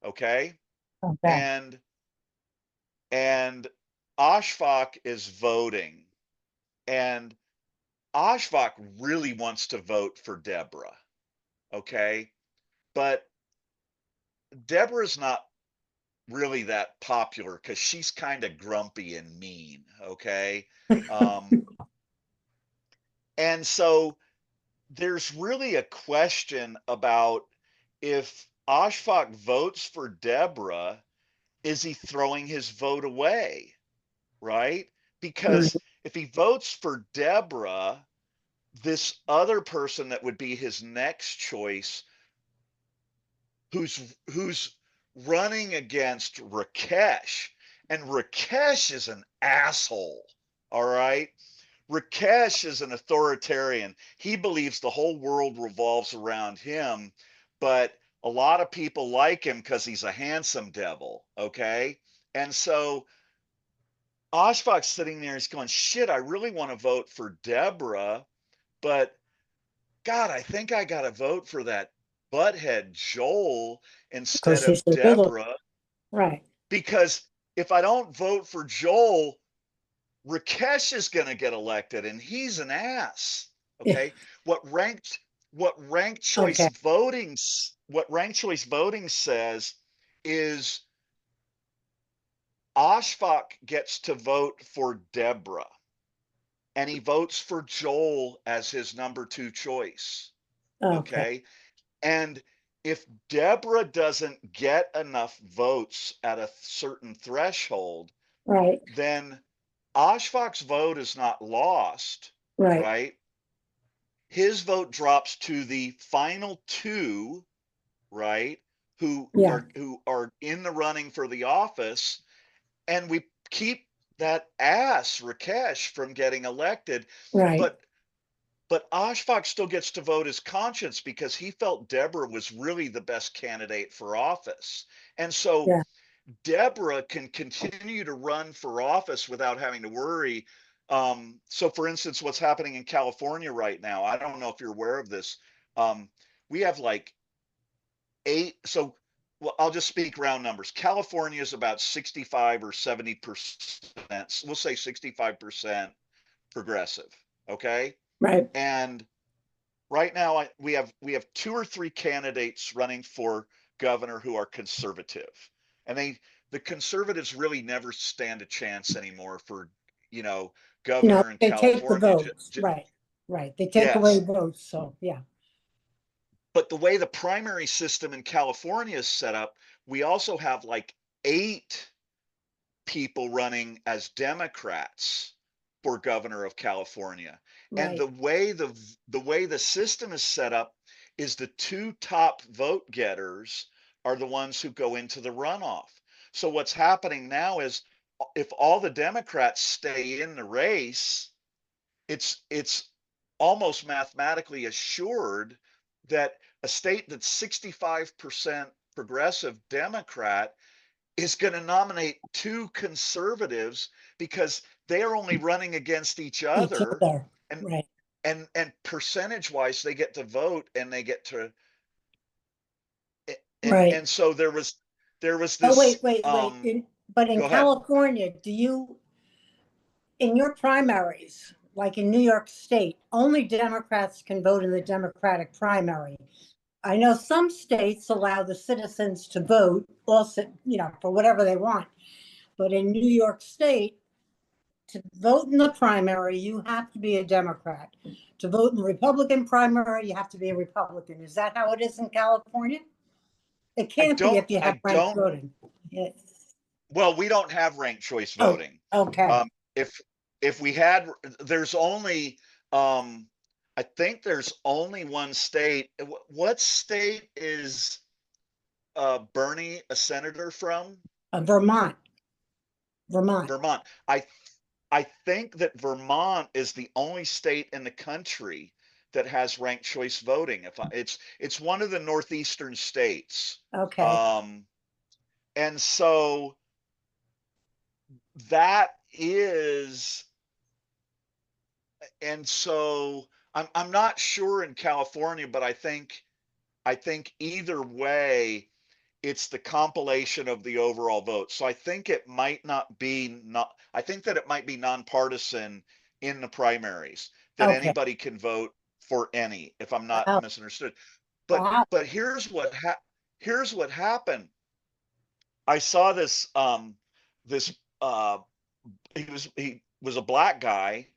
Okay. Okay. And Ashfaq is voting, and Ashfaq really wants to vote for Deborah. Okay. But Deborah's not really that popular because she's kind of grumpy and mean. Okay. Um, and so there's really a question about if Ashfaq votes for Deborah, is he throwing his vote away? Right? Right. Because if he votes for Deborah, this other person that would be his next choice, who's running against Rakesh, and Rakesh is an asshole. All right. Rakesh is an authoritarian. He believes the whole world revolves around him, but a lot of people like him because he's a handsome devil. Okay. And so Oshbach's sitting there, he's going, shit, I really want to vote for Deborah, but God, I think I got to vote for that butthead Joel Because instead she's of the little, Deborah, right. because if I don't vote for Joel, Rakesh is going to get elected and he's an ass. Yeah. Okay. What ranked choice Okay. voting what ranked choice voting says is Oshfaq gets to vote for Deborah and he votes for Joel as his number 2 choice. Okay. Okay. And if Deborah doesn't get enough votes at a certain threshold, Right. then Oshfaq's vote is not lost, Right. right? His vote drops to the final 2, right? Yeah. Who are in the running for the office, and we keep that ass Rakesh from getting elected. Right. But Oshfaq still gets to vote his conscience because he felt Deborah was really the best candidate for office. And so Yeah. Deborah can continue to run for office without having to worry. So, for instance, what's happening in California right now, I don't know if you're aware of this. We have like 8. So, well, I'll just speak round numbers. California is about 65 or 70%. We'll say 65% progressive. Okay. Right. And right now we have 2 or 3 candidates running for governor who are conservative, and the conservatives really never stand a chance anymore for you know No, governor in they take the California. votes. Right. Right. They take away Yes, votes. So yeah. but the way the primary system in California is set up, we also have like 8 people running as Democrats for governor of California. And Right. the way the system is set up is the 2 top vote getters are the ones who go into the runoff. So what's happening now is if all the Democrats stay in the race, it's almost mathematically assured that a state that's 65% progressive Democrat is going to nominate 2 conservatives because they are only running against each Each other, other. and Right. and percentage wise they get to vote and they get to Right. and so there was Oh, this wait. But in go ahead. California, do you, in your primaries, like in New York State, only Democrats can vote in the Democratic primary. I know some states allow the citizens to vote also, for whatever they want. But in New York State, to vote in the primary, you have to be a Democrat. To vote in the Republican primary, you have to be a Republican. Is that how it is in California? It can't be if you have I ranked don't voting. Well, we don't have ranked choice Oh, voting. okay. If we had, there's only I think there's only one state. What state is Bernie a senator from? Vermont. Vermont. Vermont. I think that Vermont is the only state in the country that has ranked choice voting. It's one of the northeastern states. Okay. And so that is, and so I'm not sure in California, but I think either way, it's the compilation of the overall vote. So I think it might not be I think that it might be nonpartisan in the primaries, that Okay. anybody can vote for any, if I'm not Wow. misunderstood. Wow. But here's what happened. I saw this this he was a black guy.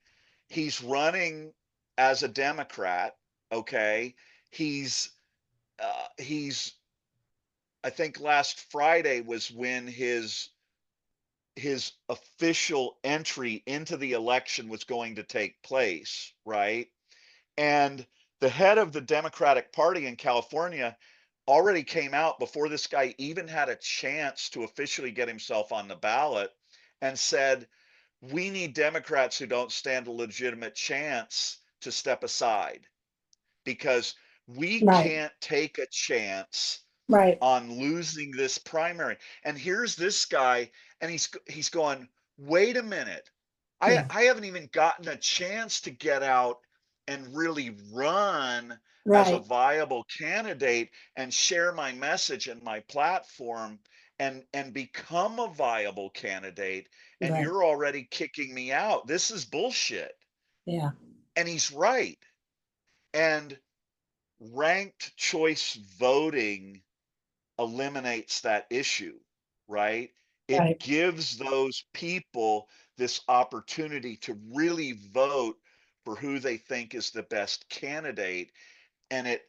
He's running as a Democrat. Okay. He's I think last Friday was when his official entry into the election was going to take place, right? And the head of the Democratic Party in California already came out before this guy even had a chance to officially get himself on the ballot and said, we need Democrats who don't stand a legitimate chance to step aside because we Right. can't take a chance Right. on losing this primary. And here's this guy, and he's going, wait a minute. Yeah. I haven't even gotten a chance to get out and really run as a Right. viable candidate and share my message and my platform and become a viable candidate. And Right. you're already kicking me out. This is bullshit. Yeah. And he's right. And ranked choice voting eliminates that issue, right? It Right. gives those people this opportunity to really vote for who they think is the best candidate. And it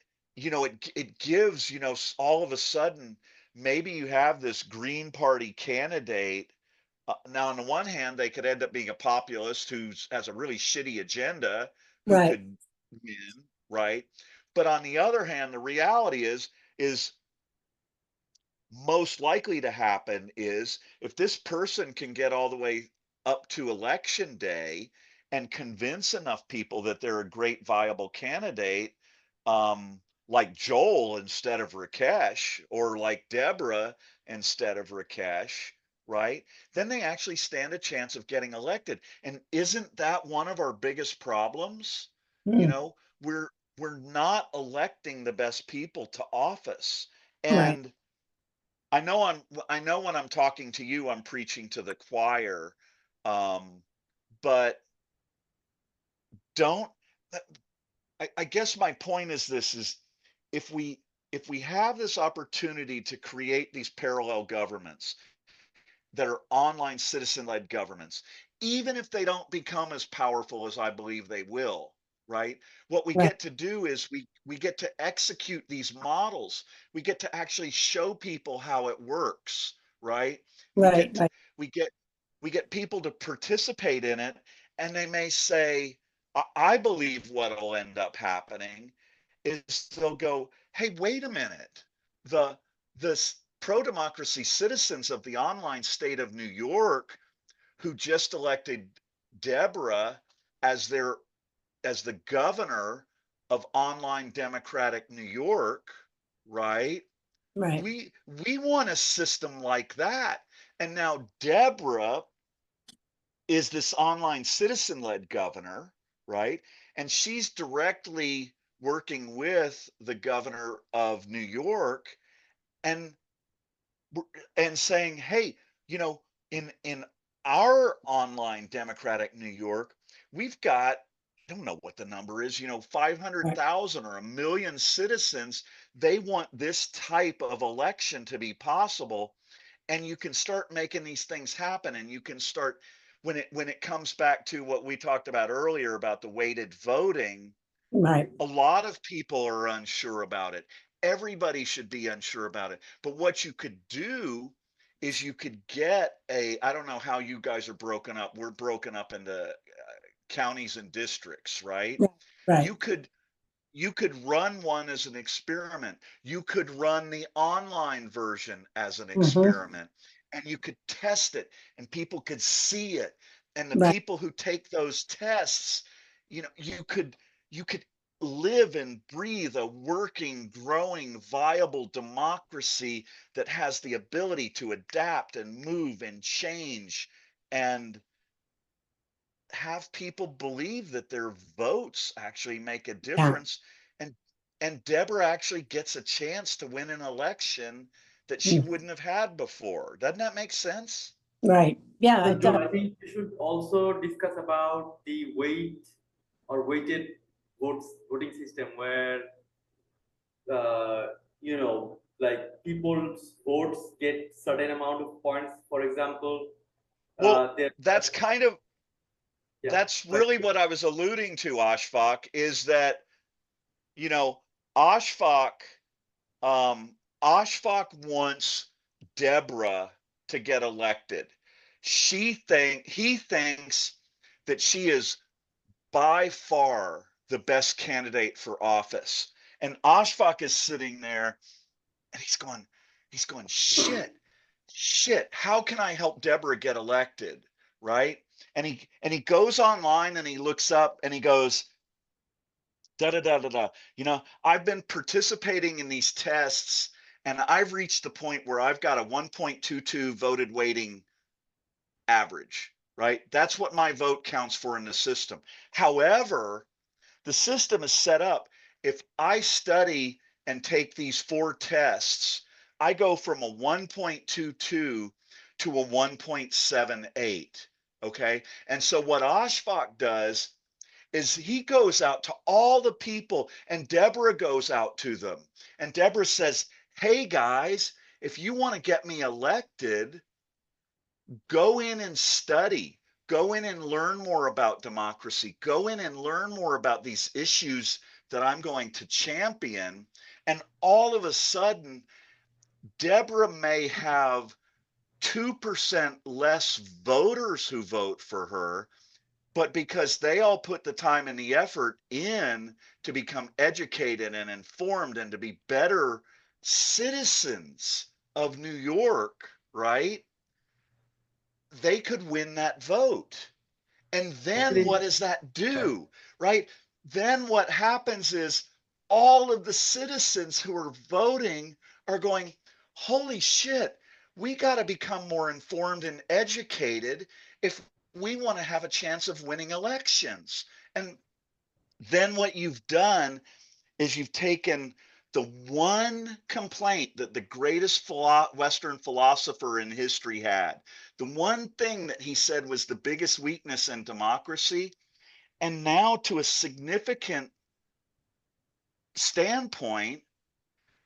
gives, all of a sudden, maybe you have this Green Party candidate. Now, on the one hand, they could end up being a populist who has a really shitty agenda who Right. could win, right? But on the other hand, the reality is most likely to happen is if this person can get all the way up to election day and convince enough people that they're a great viable candidate, like Joel instead of Rakesh, or like Deborah instead of Rakesh, right? Then they actually stand a chance of getting elected. And isn't that one of our biggest problems? You Mm. know, we're not electing the best people to office. Right. And I know when I'm talking to you, I'm preaching to the choir. But don't I guess my point is this is if we if we have this opportunity to create these parallel governments that are online citizen-led governments, even if they don't become as powerful as I believe they will, right? What we Right. get to do is we get to execute these models. We get to actually show people how it works, right? We Right. get to, Right. we get we get people to participate in it, and they may say, I believe what'll end up happening is they'll go, hey, wait a minute. The pro-democracy citizens of the online state of New York who just elected Deborah as the governor of online democratic New York, right? Right. We want a system like that. And now Deborah is this online citizen-led governor, right? And she's directly working with the governor of New York and saying, hey, you know, in our online democratic New York, we've got, I don't know what the number is, 500,000 or a million citizens. They want this type of election to be possible. And you can start making these things happen, and you can start when it comes back to what we talked about earlier about the weighted voting. Right. A lot of people are unsure about it. Everybody should be unsure about it. But what you could do is you could get I don't know how you guys are broken up. We're broken up into counties and districts, right? Right. Right. You could run one as an experiment. You could run the online version as an Mm-hmm. experiment. and you could test it and people could see it. And the Right. people who take those tests, you could live and breathe a working, growing, viable democracy that has the ability to adapt and move and change and have people believe that their votes actually make a Yeah. difference. and and Deborah actually gets a chance to win an election that she Mm. wouldn't have had before. Doesn't that make sense? Right. Yeah, So it Joel, does. I think we should also discuss about the weighted voting system where like people's votes get certain amount of points. For example, Well, there. that's kind of Yeah. that's really what I was alluding to, Ashfaq, is that, you know, Ashfaq Ashfaq wants Deborah to get elected. He thinks that she is by far the best candidate for office. And Ashfaq is sitting there and he's going, shit, how can I help Deborah get elected? Right. And he goes online and he looks up and he goes, da da da da da. I've been participating in these tests and I've reached the point where I've got a 1.22 voted weighting average, right? That's what my vote counts for in the system. However, the system is set up. If I study and take these 4 tests, I go from a 1.22 to a 1.78. Okay. And so what Ashfaq does is he goes out to all the people and Deborah goes out to them. And Deborah says, hey guys, if you want to get me elected, go in and study. Go in and learn more about democracy. Go in and learn more about these issues that I'm going to champion. And all of a sudden, Deborah may have 2% less voters who vote for her, but because they all put the time and the effort in to become educated and informed and to be better citizens of New York, right? They could win that vote. And then Actually, what does that right. do, right? Then what happens is all of the citizens who are voting are going, holy shit, we got to become more informed and educated if we want to have a chance of winning elections. And then what you've done is you've taken the one complaint that the greatest Western philosopher in history had, the one thing that he said was the biggest weakness in democracy, and now to a significant standpoint,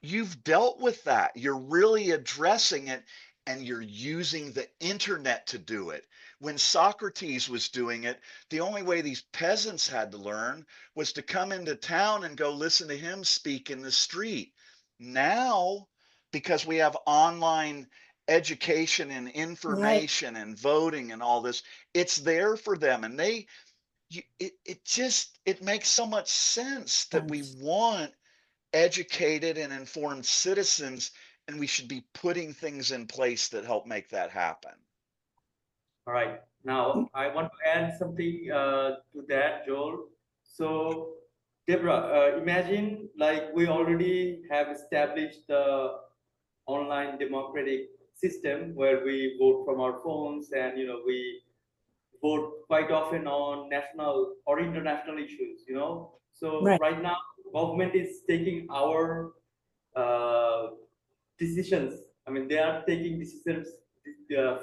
you've dealt with that. You're really addressing it and you're using the internet to do it. When Socrates was doing it, the only way these peasants had to learn was to come into town and go listen to him speak in the street. Now, because we have online education and Right. information and voting and all this, it's there for them. And it makes so much sense that we want educated and informed citizens, and we should be putting things in place that help make that happen. All right. Now, I want to add something to that, Joel. So, Deborah, imagine like we already have established the online democratic system where we vote from our phones and we vote quite often on national or international issues. So Right. right now, government is taking our uh, decisions. I mean, they are taking decisions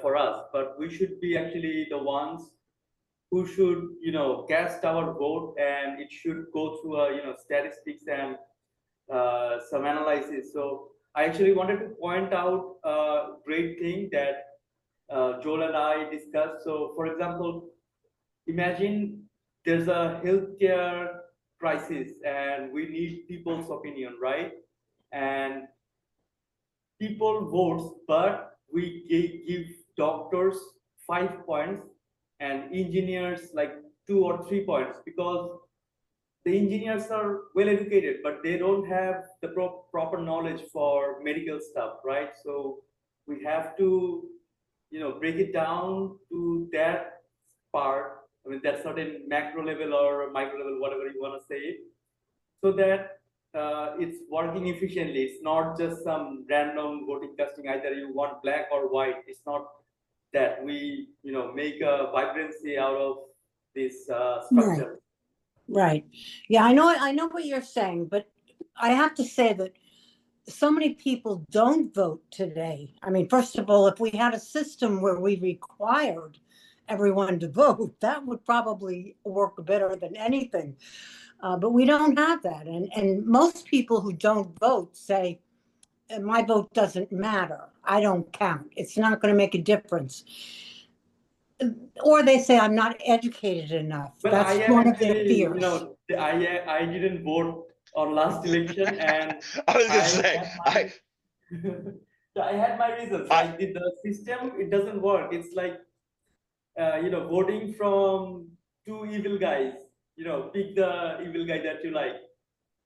for us, but we should be actually the ones who should, cast our vote, and it should go through statistics and some analysis. So I actually wanted to point out a great thing that Joel and I discussed. So, for example, imagine there's a healthcare crisis and we need people's opinion, right? And people votes, but we give doctors 5 points and engineers like 2 or 3 points because the engineers are well educated, but they don't have the proper knowledge for medical stuff, right? So we have to break it down to that part, I mean, that certain macro level or micro level, whatever you want to say it, so that it's working efficiently. It's not just some random voting casting, either you want black or white. It's not that we, make a vibrancy out of this structure. Right. Yeah, I know what you're saying, but I have to say that so many people don't vote today. I mean, first of all, if we had a system where we required everyone to vote, that would probably work better than anything. But we don't have that. And most people who don't vote say, my vote doesn't matter. I don't count. It's not going to make a difference. Or they say, I'm not educated enough. Well, That's I am one of their actually, fears. I didn't vote on last election, and I was gonna I say, had my, so I had my reasons. Like the system, it doesn't work. It's like, voting from two evil guys. Pick the evil guy that you like.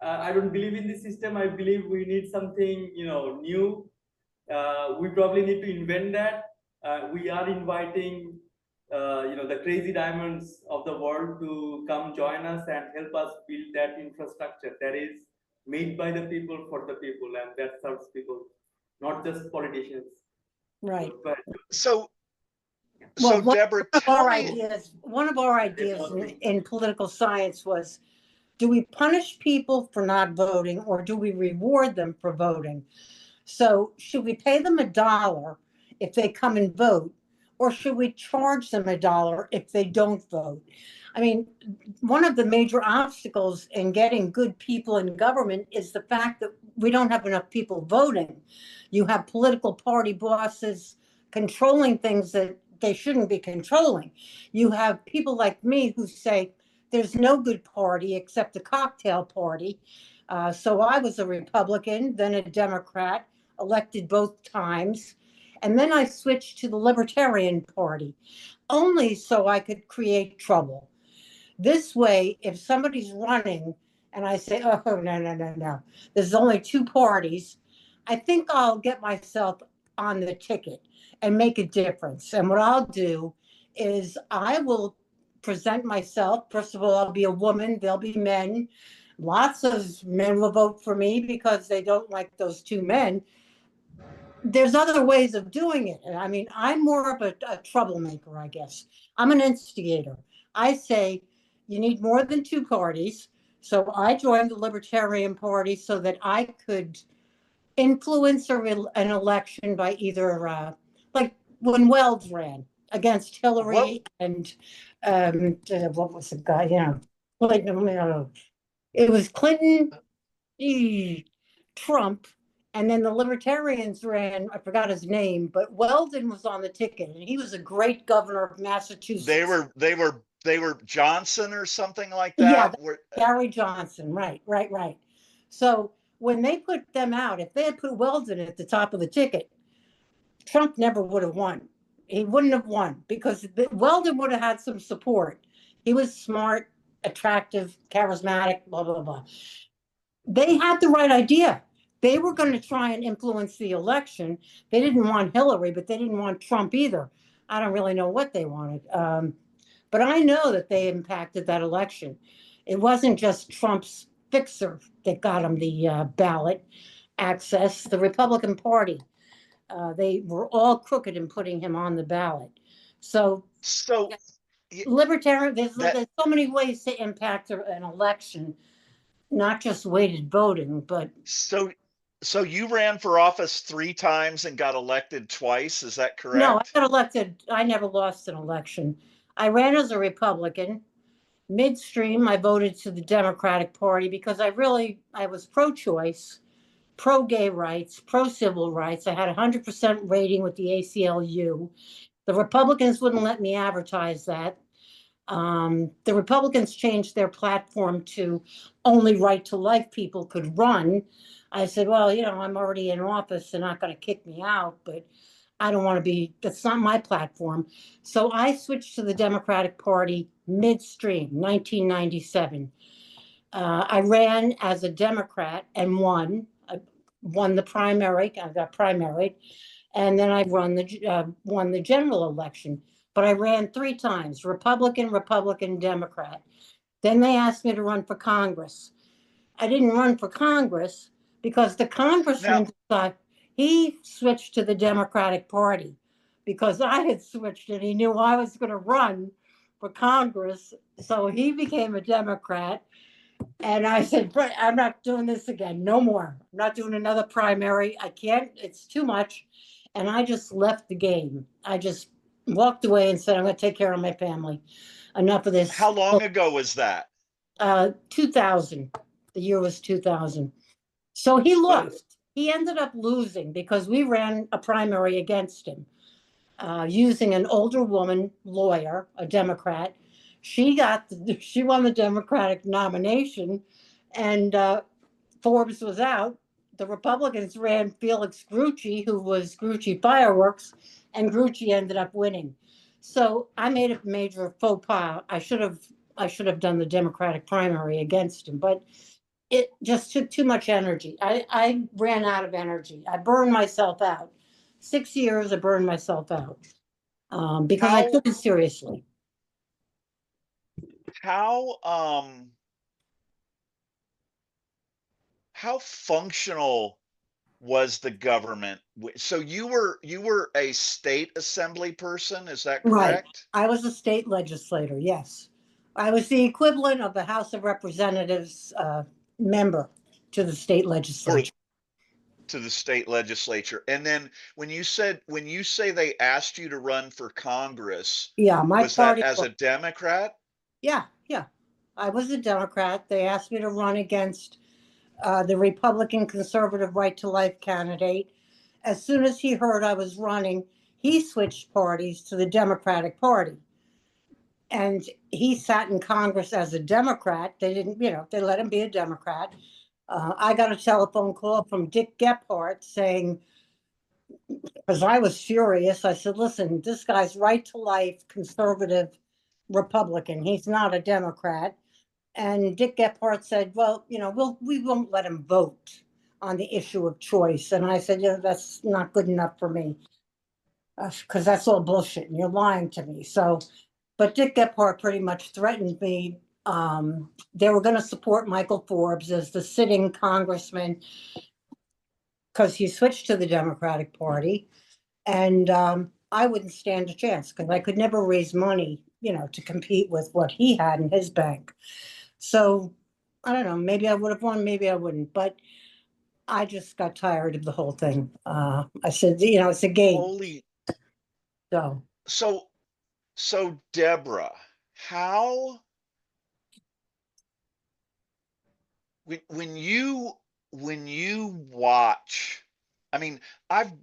I don't believe in this system. I believe we need something, new. We probably need to invent that. We are inviting, the crazy diamonds of the world to come join us and help us build that infrastructure that is made by the people for the people and that serves people, not just politicians. Right. But so Well, Deborah, tell me. one of our ideas in political science was, do we punish people for not voting or do we reward them for voting? So should we pay them $1 if they come and vote, or should we charge them $1 if they don't vote? I mean, one of the major obstacles in getting good people in government is the fact that we don't have enough people voting. You have political party bosses controlling things that they shouldn't be controlling. You have people like me who say there's no good party except the cocktail party. So I was a Republican, then a Democrat, elected both times. And then I switched to the Libertarian Party, only so I could create trouble. This way, if somebody's running and I say, oh, no, there's only two parties, I think I'll get myself on the ticket and make a difference. And what I'll do is I will present myself. First of all, I'll be a woman, there'll be men. Lots of men will vote for me because they don't like those two men. There's other ways of doing it. I mean, I'm more of a troublemaker, I guess. I'm an instigator. I say you need more than two parties. So I joined the Libertarian Party so that I could influence an election by either, like when Wells ran against Hillary and what was the guy? It was Clinton, Trump, and then the Libertarians ran, I forgot his name, but Weldon was on the ticket, and he was a great governor of Massachusetts. They were Johnson or something like Yeah, that. Gary Johnson, right. So when they put them out, if they had put Weldon at the top of the ticket, Trump never would have won. He wouldn't have won because Weldon would have had some support. He was smart, attractive, charismatic, blah, blah, blah. They had the right idea. They were going to try and influence the election. They didn't want Hillary, but they didn't want Trump either. I don't really know what they wanted. But I know that they impacted that election. It wasn't just Trump's fixer that got him the ballot access. The Republican Party, they were all crooked in putting him on the ballot. So libertarian, there's so many ways to impact an election, not just weighted voting, but. So you ran for office 3 times and got elected twice, is that correct? No, I got elected. I never lost an election. I ran as a Republican. Midstream, I voted to the Democratic Party because I was pro-choice, pro-gay rights, pro-civil rights. I had 100% rating with the ACLU. The Republicans wouldn't let me advertise that. The Republicans changed their platform to only right-to-life people could run. I said, well, I'm already in office. They're not going to kick me out, but I don't want to be, that's not my platform. So I switched to the Democratic Party midstream, 1997. I ran as a Democrat and won. I won the primary. I got primaried. And then I won the general election. But I ran 3 times, Republican, Republican, Democrat. Then they asked me to run for Congress. I didn't run for Congress because the congressman decided he switched to the Democratic Party because I had switched and he knew I was going to run for Congress. So he became a Democrat. And I said, I'm not doing this again. No more. I'm not doing another primary. I can't. It's too much. And I just left the game. I just walked away and said, I'm going to take care of my family. Enough of this. How long ago was that? 2000. The year was 2000. So he lost. He ended up losing because we ran a primary against him using an older woman lawyer, a Democrat. She won the Democratic nomination, and Forbes was out. The Republicans ran Felix Grucci, who was Grucci Fireworks, and Grucci ended up winning. So I made a major faux pas. I should have done the Democratic primary against him, but it just took too much energy. I ran out of energy. I burned myself out. 6 years, I burned myself out because I took it seriously. How functional was the government? So you were a state assembly person, is that Right. correct? I was a state legislator, yes. I was the equivalent of the House of Representatives member to the state Or legislature. to the state legislature. And then when you say they asked you to run for Congress, Yeah, my was that party. as a Democrat? Yeah, yeah. I was a Democrat. They asked me to run against the Republican conservative right to life candidate. As soon as he heard I was running, he switched parties to the Democratic Party. And he sat in Congress as a Democrat. They didn't, they let him be a Democrat. I got a telephone call from Dick Gephardt saying, because I was furious, I said, listen, this guy's right to life, conservative Republican. He's not a Democrat. And Dick Gephardt said, well, we won't let him vote on the issue of choice. And I said, that's not good enough for me because that's all bullshit and you're lying to me. So, but Dick Gephardt pretty much threatened me. They were going to support Michael Forbes as the sitting congressman because he switched to the Democratic Party. And I wouldn't stand a chance because I could never raise money, to compete with what he had in his bank. So I don't know, maybe I would have won, maybe I wouldn't, but I just got tired of the whole thing. I said, it's a game. Holy. So So Deborah, how when you watch, I mean, I've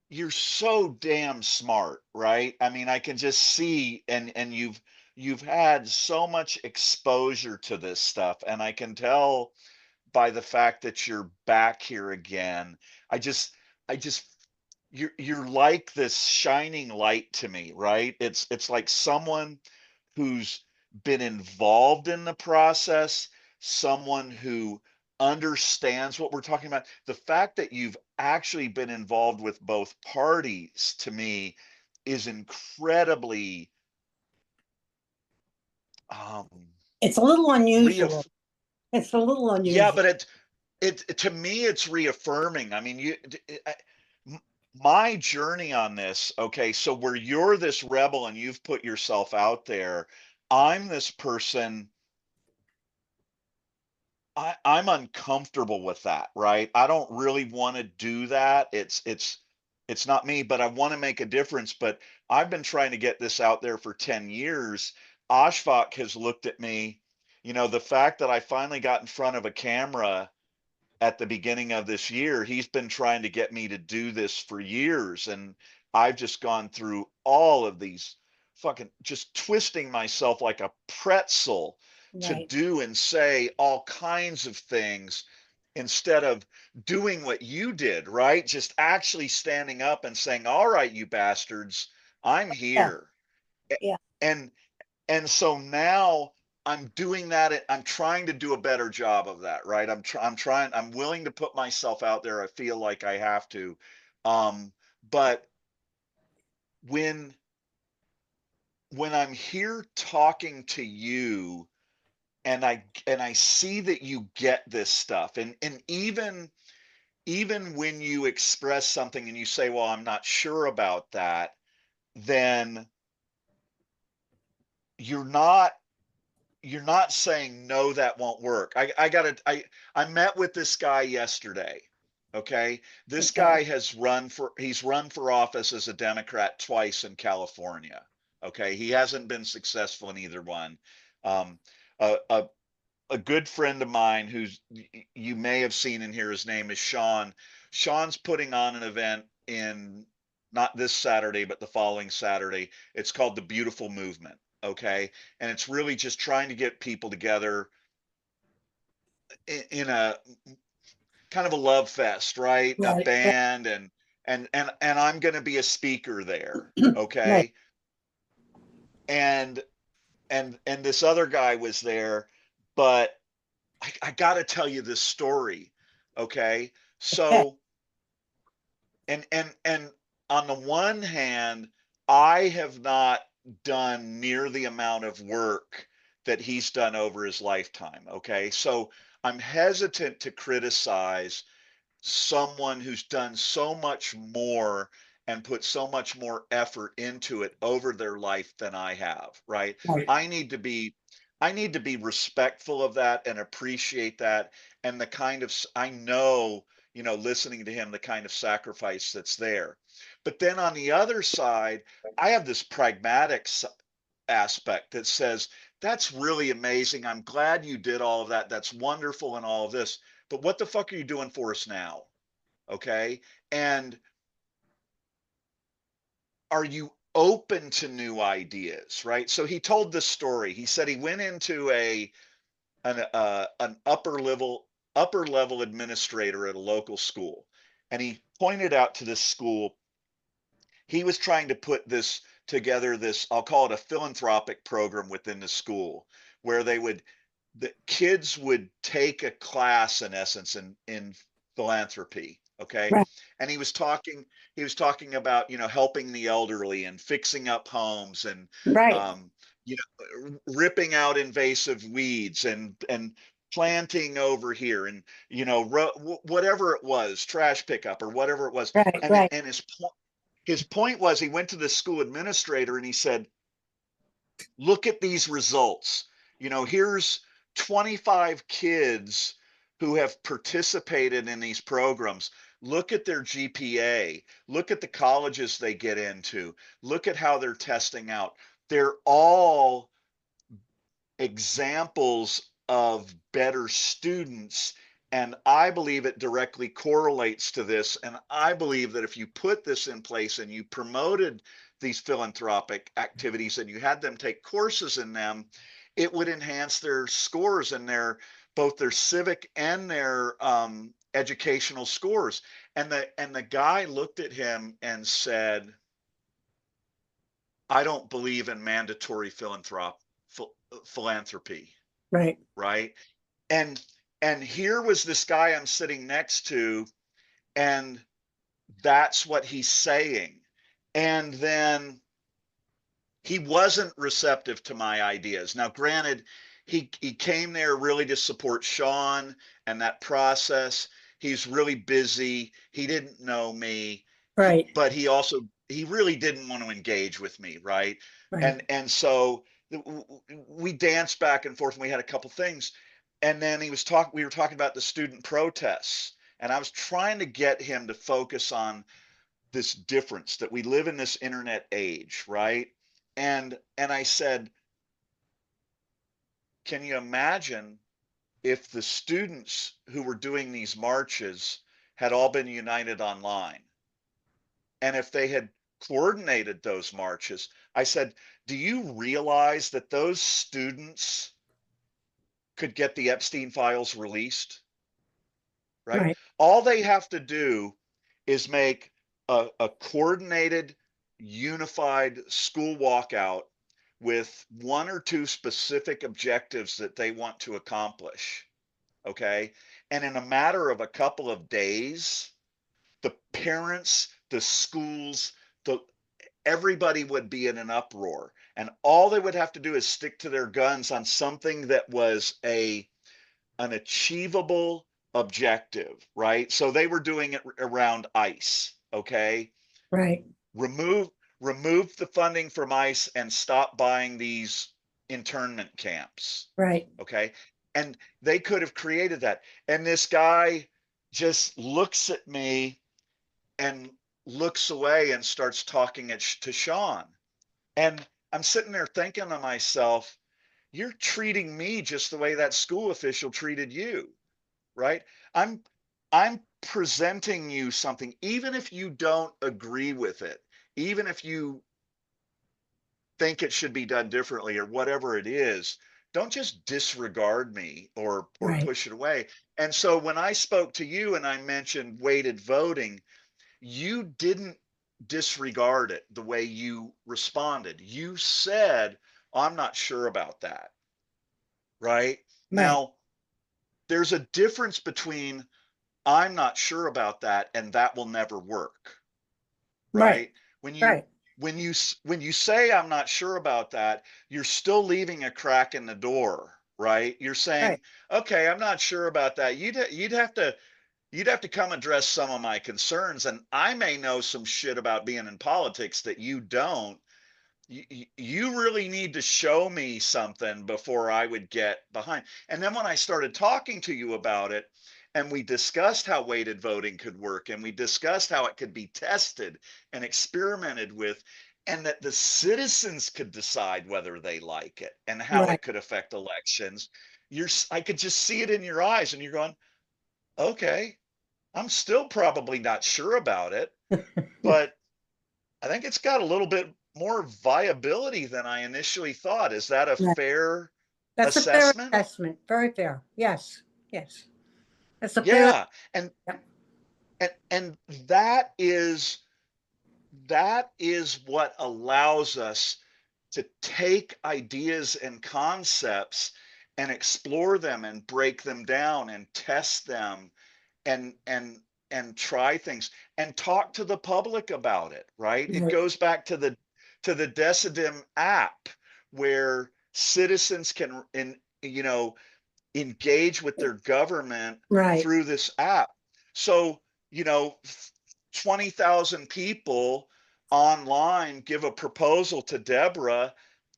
you're so damn smart, right? I mean, I can just see, and you've had so much exposure to this stuff, and I can tell by the fact that you're back here again. I just you're like this shining light to me, right? It's like someone who's been involved in the process, someone who understands what we're talking about. The fact that you've actually been involved with both parties to me is incredibly um it's a little unusual. reaff- It's a little yeah, unusual. but it to me it's reaffirming. I mean, my journey on this, okay, so where you're this rebel and you've put yourself out there, I'm this person. I'm uncomfortable with that, right? I don't really want to do that. It's not me, but I want to make a difference. But I've been trying to get this out there for 10 years. Ashfaq has looked at me, the fact that I finally got in front of a camera at the beginning of this year. He's been trying to get me to do this for years. And I've just gone through all of these fucking just twisting myself like a pretzel to Right. do and say all kinds of things instead of doing what you did, right? Just actually standing up and saying, all right, you bastards, I'm Yeah. here. Yeah. And and so now I'm doing that. I'm trying to do a better job of that, right? I'm trying. I'm willing to put myself out there. I feel like I have to, But when I'm here talking to you, and I see that you get this stuff, and even when you express something and you say, well, I'm not sure about that, then you're not saying no, that won't work. I met with this guy yesterday. Okay. This Okay. guy he's run for office as a Democrat twice in California. Okay. He hasn't been successful in either one. Um, a good friend of mine who's you may have seen in here, his name is Sean. Sean's putting on an event in not this Saturday, but the following Saturday. It's called the Beautiful Movement. Okay. And it's really just trying to get people together in a kind of a love fest, right? A Right. Right. band and I'm going to be a speaker there. Right. Okay. And and this other guy was there, but I got to tell you this story. Okay. Okay. So, and on the one hand, I have not done near the amount of work that he's done over his lifetime. Okay. So I'm hesitant to criticize someone who's done so much more and put so much more effort into it over their life than I have, right? Right. I need to be I need to be respectful of that and appreciate that, and the kind of I know, listening to him, the kind of sacrifice that's there. But then on the other side, I have this pragmatic aspect that says that's really amazing. I'm glad you did all of that. That's wonderful and all of this. But what the fuck are you doing for us now? Okay. And are you open to new ideas? Right. So he told this story. He said he went into an upper level administrator at a local school, and he pointed out to this school he was trying to put this together, this, I'll call it a philanthropic program within the school, where the kids would take a class in essence in philanthropy. Okay. Right. And he was talking about, helping the elderly and fixing up homes and, Right. um, ripping out invasive weeds and planting over here and, whatever it was, trash pickup or whatever it was. Right. And, Right. and his point was, he went to the school administrator and he said, look at these results. Here's 25 kids who have participated in these programs. Look at their GPA. Look at the colleges they get into. Look at how they're testing out. They're all examples of better students. And I believe it directly correlates to this. And I believe that if you put this in place and you promoted these philanthropic activities and you had them take courses in them, it would enhance their scores and both their civic and their educational scores. And the guy looked at him and said, I don't believe in mandatory philanthropy. Right. Right. And here was this guy I'm sitting next to, and that's what he's saying. And then he wasn't receptive to my ideas. Now, granted, he came there really to support Sean and that process. He's really busy. He didn't know me, Right. but he really didn't want to engage with me, right? Right. And so we danced back and forth, and we had a couple things, and then we were talking about the student protests, and I was trying to get him to focus on this difference that we live in this internet age, right? And I said, can you imagine if the students who were doing these marches had all been united online, and if they had coordinated those marches? I said, do you realize that those students could get the Epstein files released? Right? Right. All they have to do is make a coordinated, unified school walkout with one or two specific objectives that they want to accomplish. Okay. And in a matter of a couple of days, the parents, the schools, everybody would be in an uproar. And all they would have to do is stick to their guns on something that was an achievable objective, right? So they were doing it around ICE, okay? Right. Remove the funding from ICE and stop buying these internment camps, Right. okay? And they could have created that. And this guy just looks at me and looks away and starts talking to Sean. And I'm sitting there thinking to myself, you're treating me just the way that school official treated you, right? I'm presenting you something, even if you don't agree with it, even if you think it should be done differently or whatever it is, don't just disregard me or Right. push it away. And so when I spoke to you and I mentioned weighted voting, you didn't disregard it the way you responded. You said, I'm not sure about that. Right? Now, there's a difference between I'm not sure about that and that will never work. Right? When you Right. when you say I'm not sure about that, you're still leaving a crack in the door, right? You're saying, Right. okay, I'm not sure about that. You'd have to come address some of my concerns, and I may know some shit about being in politics that you don't. You really need to show me something before I would get behind. And then when I started talking to you about it, and we discussed how weighted voting could work, and we discussed how it could be tested and experimented with, and that the citizens could decide whether they like it and how Right. it could affect elections, I could just see it in your eyes, and you're going, okay, I'm still probably not sure about it, but I think it's got a little bit more viability than I initially thought. Is that a Right. fair That's a fair assessment? assessment. Very fair. Yes. Yes. That's a fair. Yeah. And Yep. and that is what allows us to take ideas and concepts and explore them and break them down and test them and try things and talk to the public about it, right? It Right. goes back to the Decidim app where citizens can engage with their government Right. through this app. So, 20,000 people online give a proposal to Deborah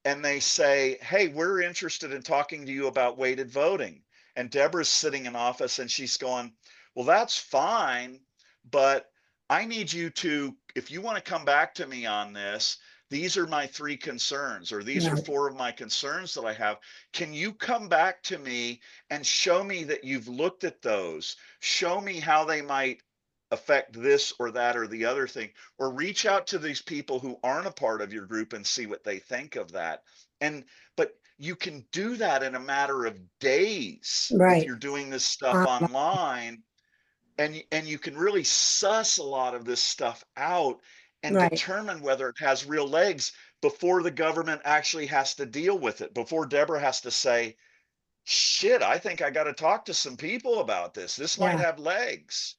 and they say, hey, we're interested in talking to you about weighted voting. And Deborah's sitting in office and she's going, well, that's fine, but I need you to, if you want to come back to me on this, these are my 3 concerns, or these are Right. 4 of my concerns that I have. Can you come back to me and show me that you've looked at those? Show me how they might affect this or that or the other thing, or reach out to these people who aren't a part of your group and see what they think of that. But you can do that in a matter of days if Right. you're doing this stuff online, and you can really suss a lot of this stuff out and Right. determine whether it has real legs before the government actually has to deal with it, before Deborah has to say, shit, I think I got to talk to some people about this. This might Yeah. have legs,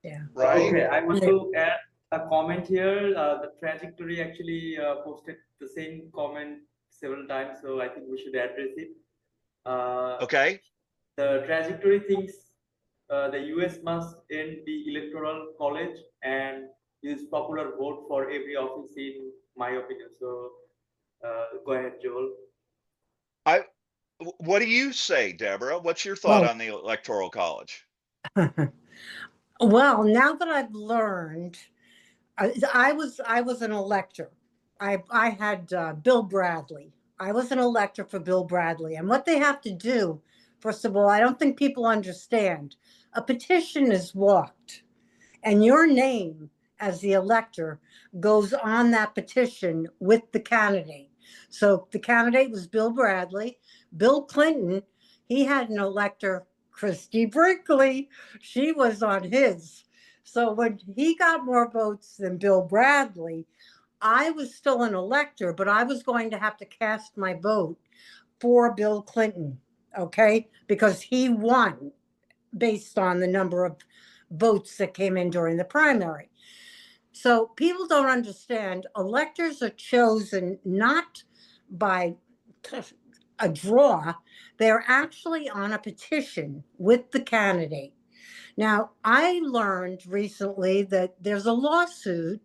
Yeah. right? Okay, I want Yeah. to add a comment here. The trajectory actually posted the same comment several times, so I think we should address it. Okay. The trajectory thinks the US must end the electoral college and use popular vote for every office, in my opinion. So go ahead, Joel. What do you say, Deborah? What's your thought Well, on the electoral college? well, now that I've learned, I was an elector. I had Bill Bradley. I was an elector for Bill Bradley, and what they have to do, first of all, I don't think people understand. A petition is walked, and your name as the elector goes on that petition with the candidate. So the candidate was Bill Bradley. Bill Clinton, he had an elector, Christy Brinkley. She was on his. So when he got more votes than Bill Bradley, I was still an elector, but I was going to have to cast my vote for Bill Clinton, okay? Because he won based on the number of votes that came in during the primary. So people don't understand, electors are chosen not by a draw, they're actually on a petition with the candidate. Now, I learned recently that there's a lawsuit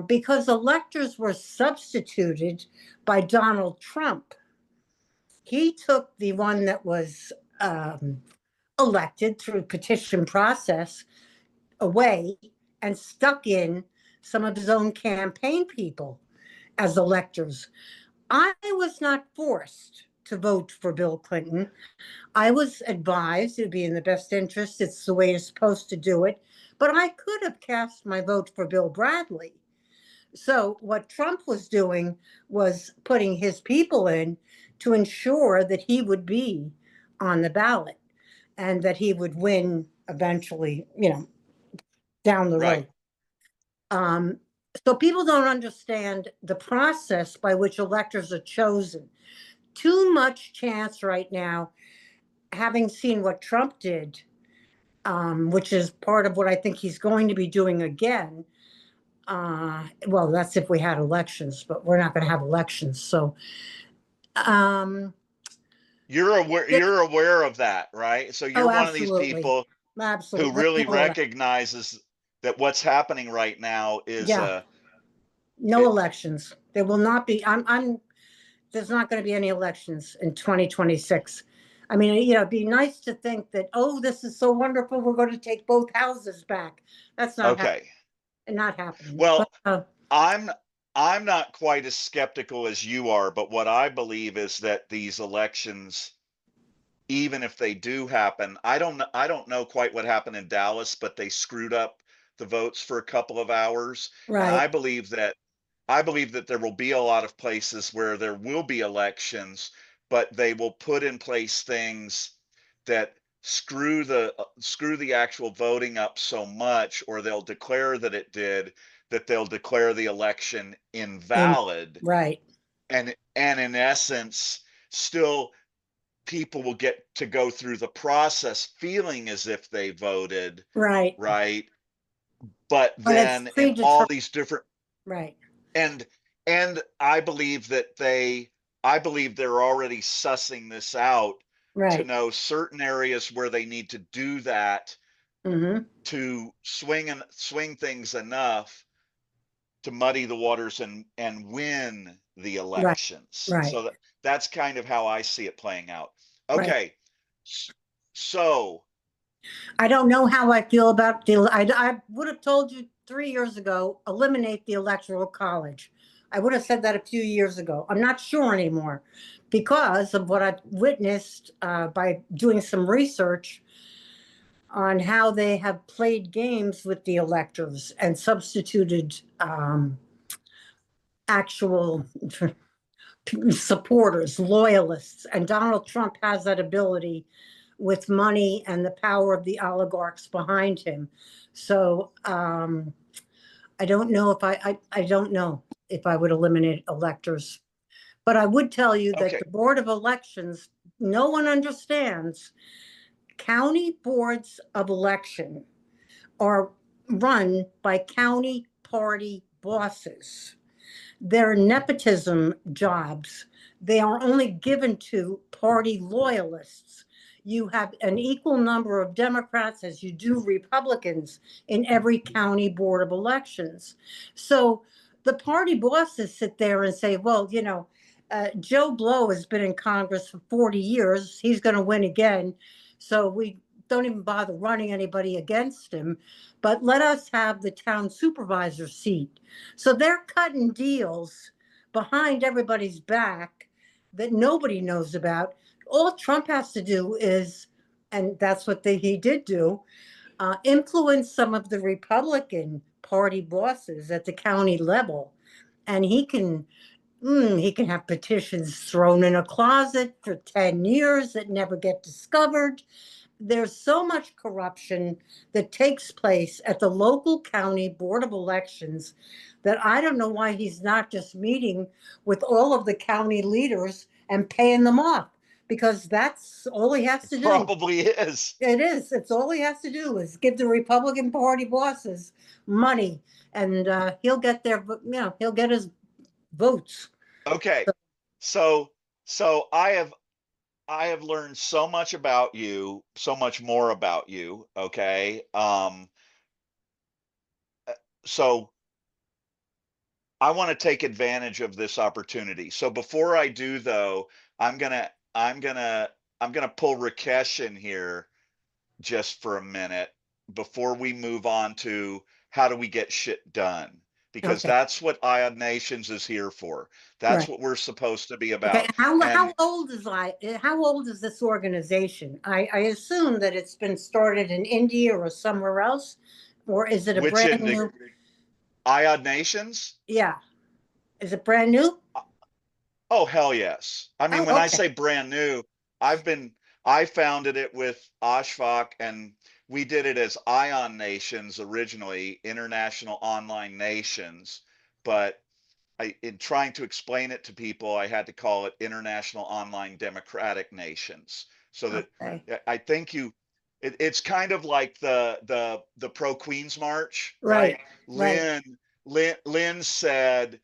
because electors were substituted by Donald Trump. He took the one that was elected through petition process away and stuck in some of his own campaign people as electors. I was not forced to vote for Bill Clinton. I was advised it would be in the best interest. It's the way you're supposed to do it. But I could have cast my vote for Bill Bradley. So what Trump was doing was putting his people in to ensure that he would be on the ballot and that he would win eventually, down the Right. road. So people don't understand the process by which electors are chosen. Too much chance right now, having seen what Trump did, which is part of what I think he's going to be doing again. Well, that's if we had elections, but we're not going to have elections. So, You're aware of that, right? So you're one of these absolutely. people Absolutely. who really No elec- recognizes that what's happening right now is Yeah. No it- elections. There will not be. There's not going to be any elections in 2026. I mean, it'd be nice to think that, oh, this is so wonderful, we're going to take both houses back. That's not okay. not happening. Well, But, I'm not quite as skeptical as you are, but what I believe is that these elections, even if they do happen, I don't know quite what happened in Dallas, but they screwed up the votes for a couple of hours. And right, I believe that there will be a lot of places where there will be elections, but they will put in place things that screw the actual voting up so much, or they'll declare that it did, that they'll declare the election invalid. right, And in essence, still people will get to go through the process feeling as if they voted, right. right? But But it's then in all predetermined. these different Right, and I believe that I believe they're already sussing this out to right. know certain areas where they need to do that Mm-hmm. to swing things enough to muddy the waters and win the Right, elections. right, So that's kind of how I see it playing out. right. Okay. So I don't know how I feel about I would have told you 3 years ago, eliminate the electoral college. I would have said that a few years ago. I'm not sure anymore because of what I've witnessed by doing some research on how they have played games with the electors and substituted actual supporters, loyalists. And Donald Trump has that ability with money and the power of the oligarchs behind him. So I don't know if I don't know if I would eliminate electors. But I would tell you that okay. the Board of Elections, no one understands. County boards of election are run by county party bosses. They're nepotism jobs. They are only given to party loyalists. You have an equal number of Democrats as you do Republicans in every county board of elections. So the party bosses sit there and say, well, Joe Blow has been in Congress for 40 years. He's going to win again. So we don't even bother running anybody against him. But let us have the town supervisor seat. So they're cutting deals behind everybody's back that nobody knows about. All Trump has to do is, and that's what he did do, influence some of the Republican Party bosses at the county level. And he can have petitions thrown in a closet for 10 years that never get discovered. There's so much corruption that takes place at the local county board of elections that I don't know why he's not just meeting with all of the county leaders and paying them off, because that's all he has to do. Probably is. It is. It's all he has to do is give the Republican Party bosses money, and he'll get their, he'll get his votes. Okay. So I have learned so much about you, so much more about you. Okay. So I want to take advantage of this opportunity. So before I do though, I'm gonna pull Rakesh in here just for a minute before we move on to how do we get shit done, because Okay. that's what IOD Nations is here for. That's Right. what we're supposed to be Okay. about. How And old is how old is this organization? I assume that it's been started in India or somewhere else, or is it a which brand in the new? IOD Nations? Yeah. Is it brand new? Oh, hell yes. I mean, Oh, when I okay. say brand new, I founded it with Ashfaq, and we did it as ION Nations originally, International Online Nations. But in trying to explain it to people, I had to call it International Online Democratic Nations. So that Okay. I think it's kind of like the pro Queens March, Right. right? Right. Lynn said,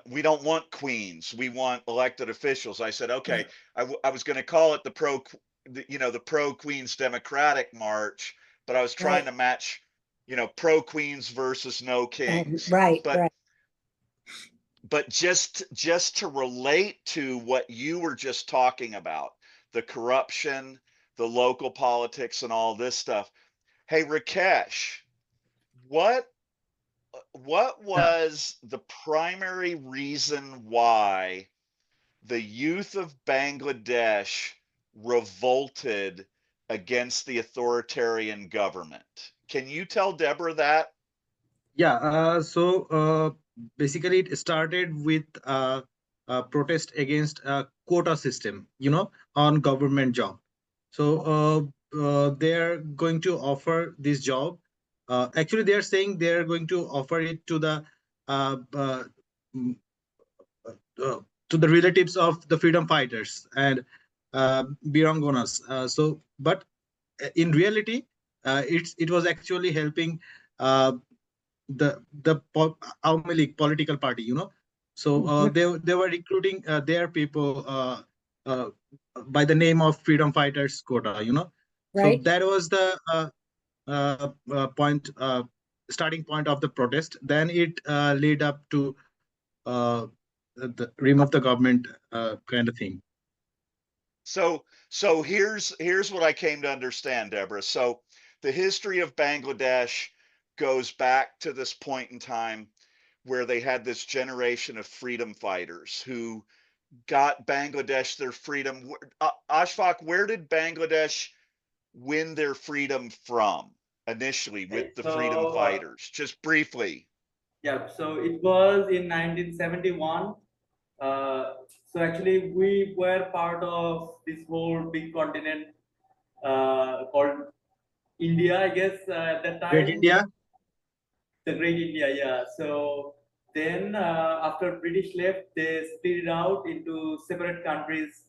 we don't want queens, we want elected officials. I said, okay. I was going to call it the pro Queens Democratic March, but I was trying Right. to match, pro Queens versus no kings. Right. But Right. just to relate to what you were just talking about, the corruption, the local politics, and all this stuff. Hey, Rakesh, what was the primary reason why the youth of Bangladesh revolted against the authoritarian government? Can you tell Deborah that? Yeah, basically it started with a protest against a quota system, on government job. So they're going to offer this job. Actually, they're saying they're going to offer it uh, uh, mm, to the relatives of the freedom fighters and Birangonas. But in reality, it was actually helping uh, the Awami League political party, So they were recruiting their people uh, by the name of freedom fighters quota, So Right. that was the point, starting point of the protest. Then it led up to the remove the government kind of thing. So here's what I came to understand, Deborah. So the history of Bangladesh goes back to this point in time where they had this generation of freedom fighters who got Bangladesh their freedom. Ashfaq, where did Bangladesh win their freedom from initially with the freedom So fighters? Just briefly. yeah, so it was in 1971. So actually, we were part of this whole big continent called India, I guess, at that Great time. India. The Great India, yeah. So then, after British left, they split it out into separate countries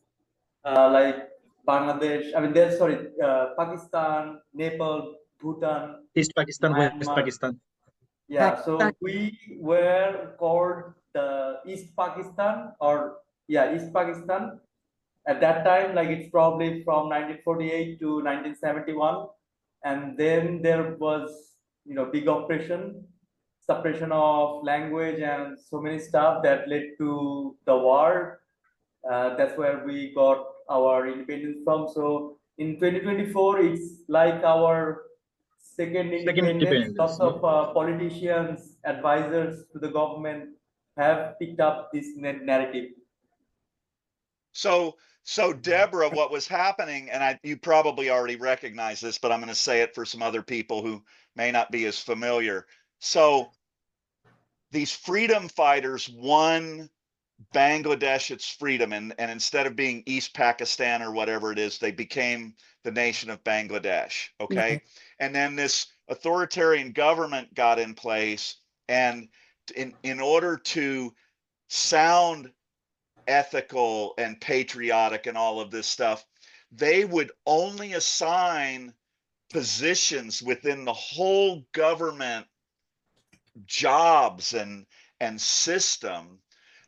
like Bangladesh. I mean, there's sorry, Pakistan, Nepal, Bhutan, East Pakistan, West Myanmar. Pakistan. Yeah, so we were called the East Pakistan, or yeah, East Pakistan. At that time, like it's probably from 1948 to 1971, and then there was big operation, suppression of language, and so many stuff that led to the war. That's where we got our independence from. So in 2024, it's like our second Second independence. independence. Lots of politicians, advisors to the government have picked up this narrative. So Deborah, what was happening, and you probably already recognize this, but I'm going to say it for some other people who may not be as familiar. So these freedom fighters won Bangladesh its freedom, and instead of being East Pakistan or whatever it is, they became the nation of Bangladesh. Okay. And then this authoritarian government got in place, and in order to sound ethical and patriotic and all of this stuff, they would only assign positions within the whole government jobs and system.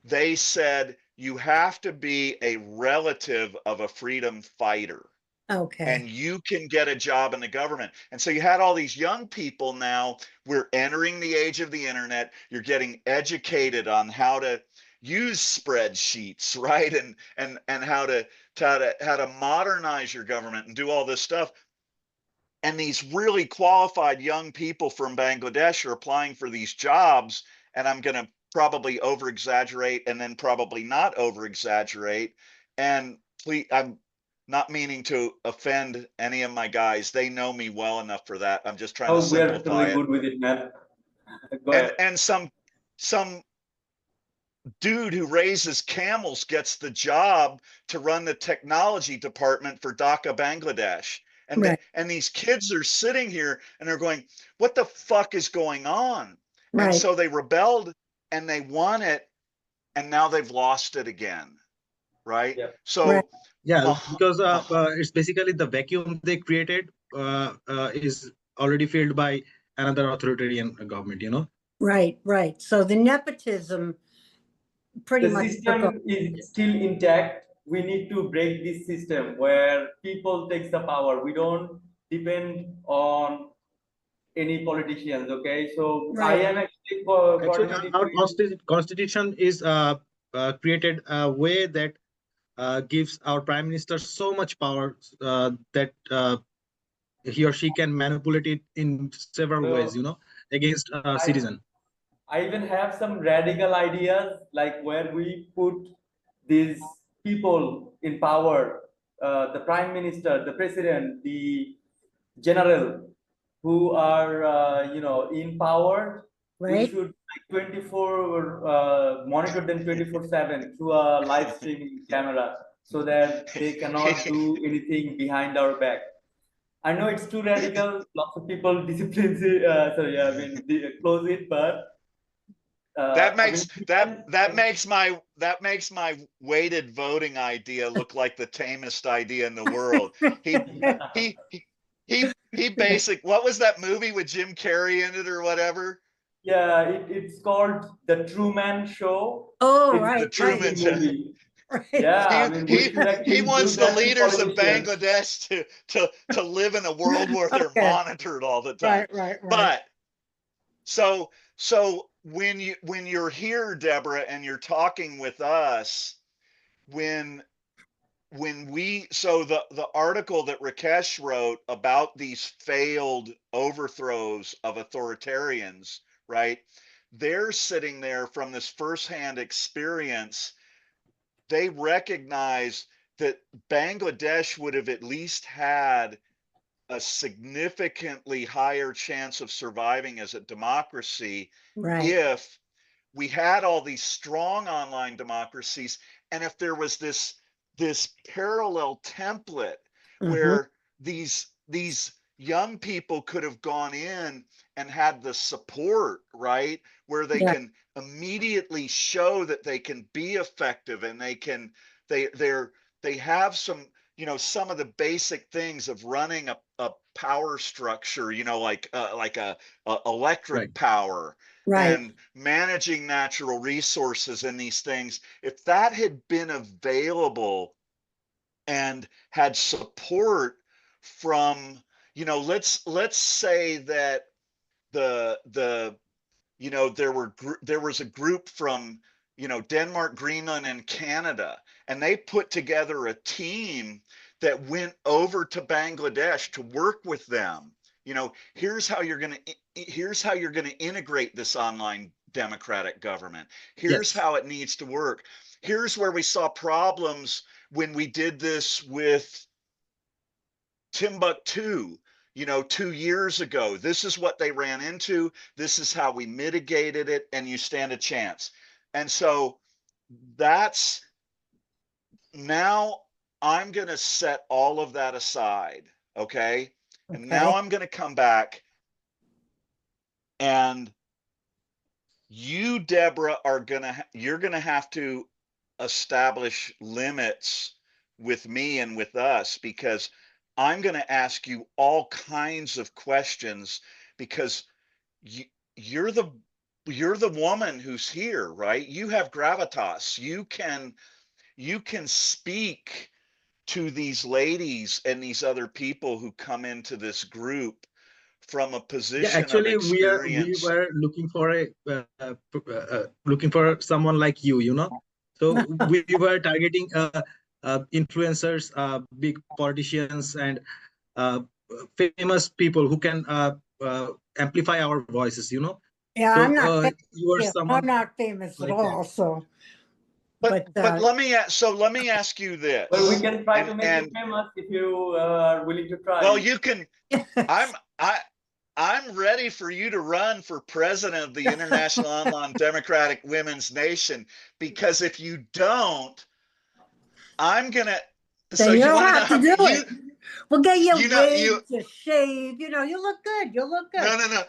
They said you have to be a relative of a freedom fighter Okay. and you can get a job in the government. And so you had all these young people. Now we're entering the age of the internet. You're getting educated on how to use spreadsheets, right? And how to modernize your government and do all this stuff. And these really qualified young people from Bangladesh are applying for these jobs. And I'm going to probably over exaggerate and then probably not over exaggerate. And please, I'm not meaning to offend any of my guys. They know me well enough for that. I'm just trying to Oh, we are simplify totally it. good with it, man. Go ahead. And some dude who raises camels gets the job to run the technology department for Dhaka, Bangladesh. And Right. and these kids are sitting here and they're going, what the fuck is going on? And Right. so they rebelled and they won it, and now they've lost it again, right? Yeah. So Yeah, because it's basically the vacuum they created is already filled by another authoritarian government, you know? Right, right. So the nepotism pretty The much took over. system is still intact. We need to break this system where people takes the power. We don't depend on any politicians. Okay, so I Right. am actually for Actually, coordinating our with constitution is created a way that gives our prime minister so much power that he or she can manipulate it in several ways, you know, against a I, citizen. I even have some radical ideas like where we put these people in power, the prime minister, the president, the general, who are in power. We Right. should like 24 monitor them 24/7 through a live streaming camera so that they cannot do anything behind our back. I know it's too radical. Lots of people discipline it. Sorry, I mean close it, but that I mean makes that makes my weighted voting idea look like the tamest idea in the world. He he he basic what was that movie with Jim Carrey in it or whatever? yeah, it's called The Truman Show. Oh, It's The right, a right, Truman amazing Show. movie. right. Yeah, I He mean we he should he actually do wants the that to leaders of politicians. Bangladesh to live in a world where they're Okay. monitored all the time. Right, right, right. But so when you're here, Deborah, and you're talking with us, when we so the article that Rakesh wrote about these failed overthrows of authoritarians, right? They're sitting there from this firsthand experience. They recognize that Bangladesh would have at least had a significantly higher chance of surviving as a democracy Right. if we had all these strong online democracies, and if there was this parallel template Mm-hmm. where these young people could have gone in and had the support, right, where they Yeah. can immediately show that they can be effective and they have some, some of the basic things of running a power structure, like a electric Right. power Right. and managing natural resources and these things. If that had been available and had support from, let's say that the there was a group from, Denmark, Greenland, and Canada, and they put together a team that went over to Bangladesh to work with them. Here's how you're going to integrate this online democratic government. Here's Yes. how it needs to work. Here's where we saw problems when we did this with Timbuktu, 2 years ago. This is what they ran into. This is how we mitigated it, and you stand a chance. And so that's now I'm going to set all of that aside. Okay. And now Okay. I'm going to come back, and you, Deborah, you're going to have to establish limits with me and with us, because I'm going to ask you all kinds of questions, because you, you're the woman who's here, right? You have gravitas. You can speak to these ladies and these other people who come into this group from a Yeah, position of actually, we experience. were looking for someone like you know. So we were targeting influencers, big politicians, and uh, famous people who can amplify our voices, you know. Yeah, So I'm not, you are yeah, I'm someone not famous at like that. all, so, But but, let me ask you this. Well, we can try to and make you and famous if you are willing to try. well, you can. I'm I I'm ready for you to run for president of the International Online Democratic Women's Nation, because if you don't, I'm gonna. So then you you don't want to know have to do it. We'll get you you wigs, a shave, you know, you look good, you look good.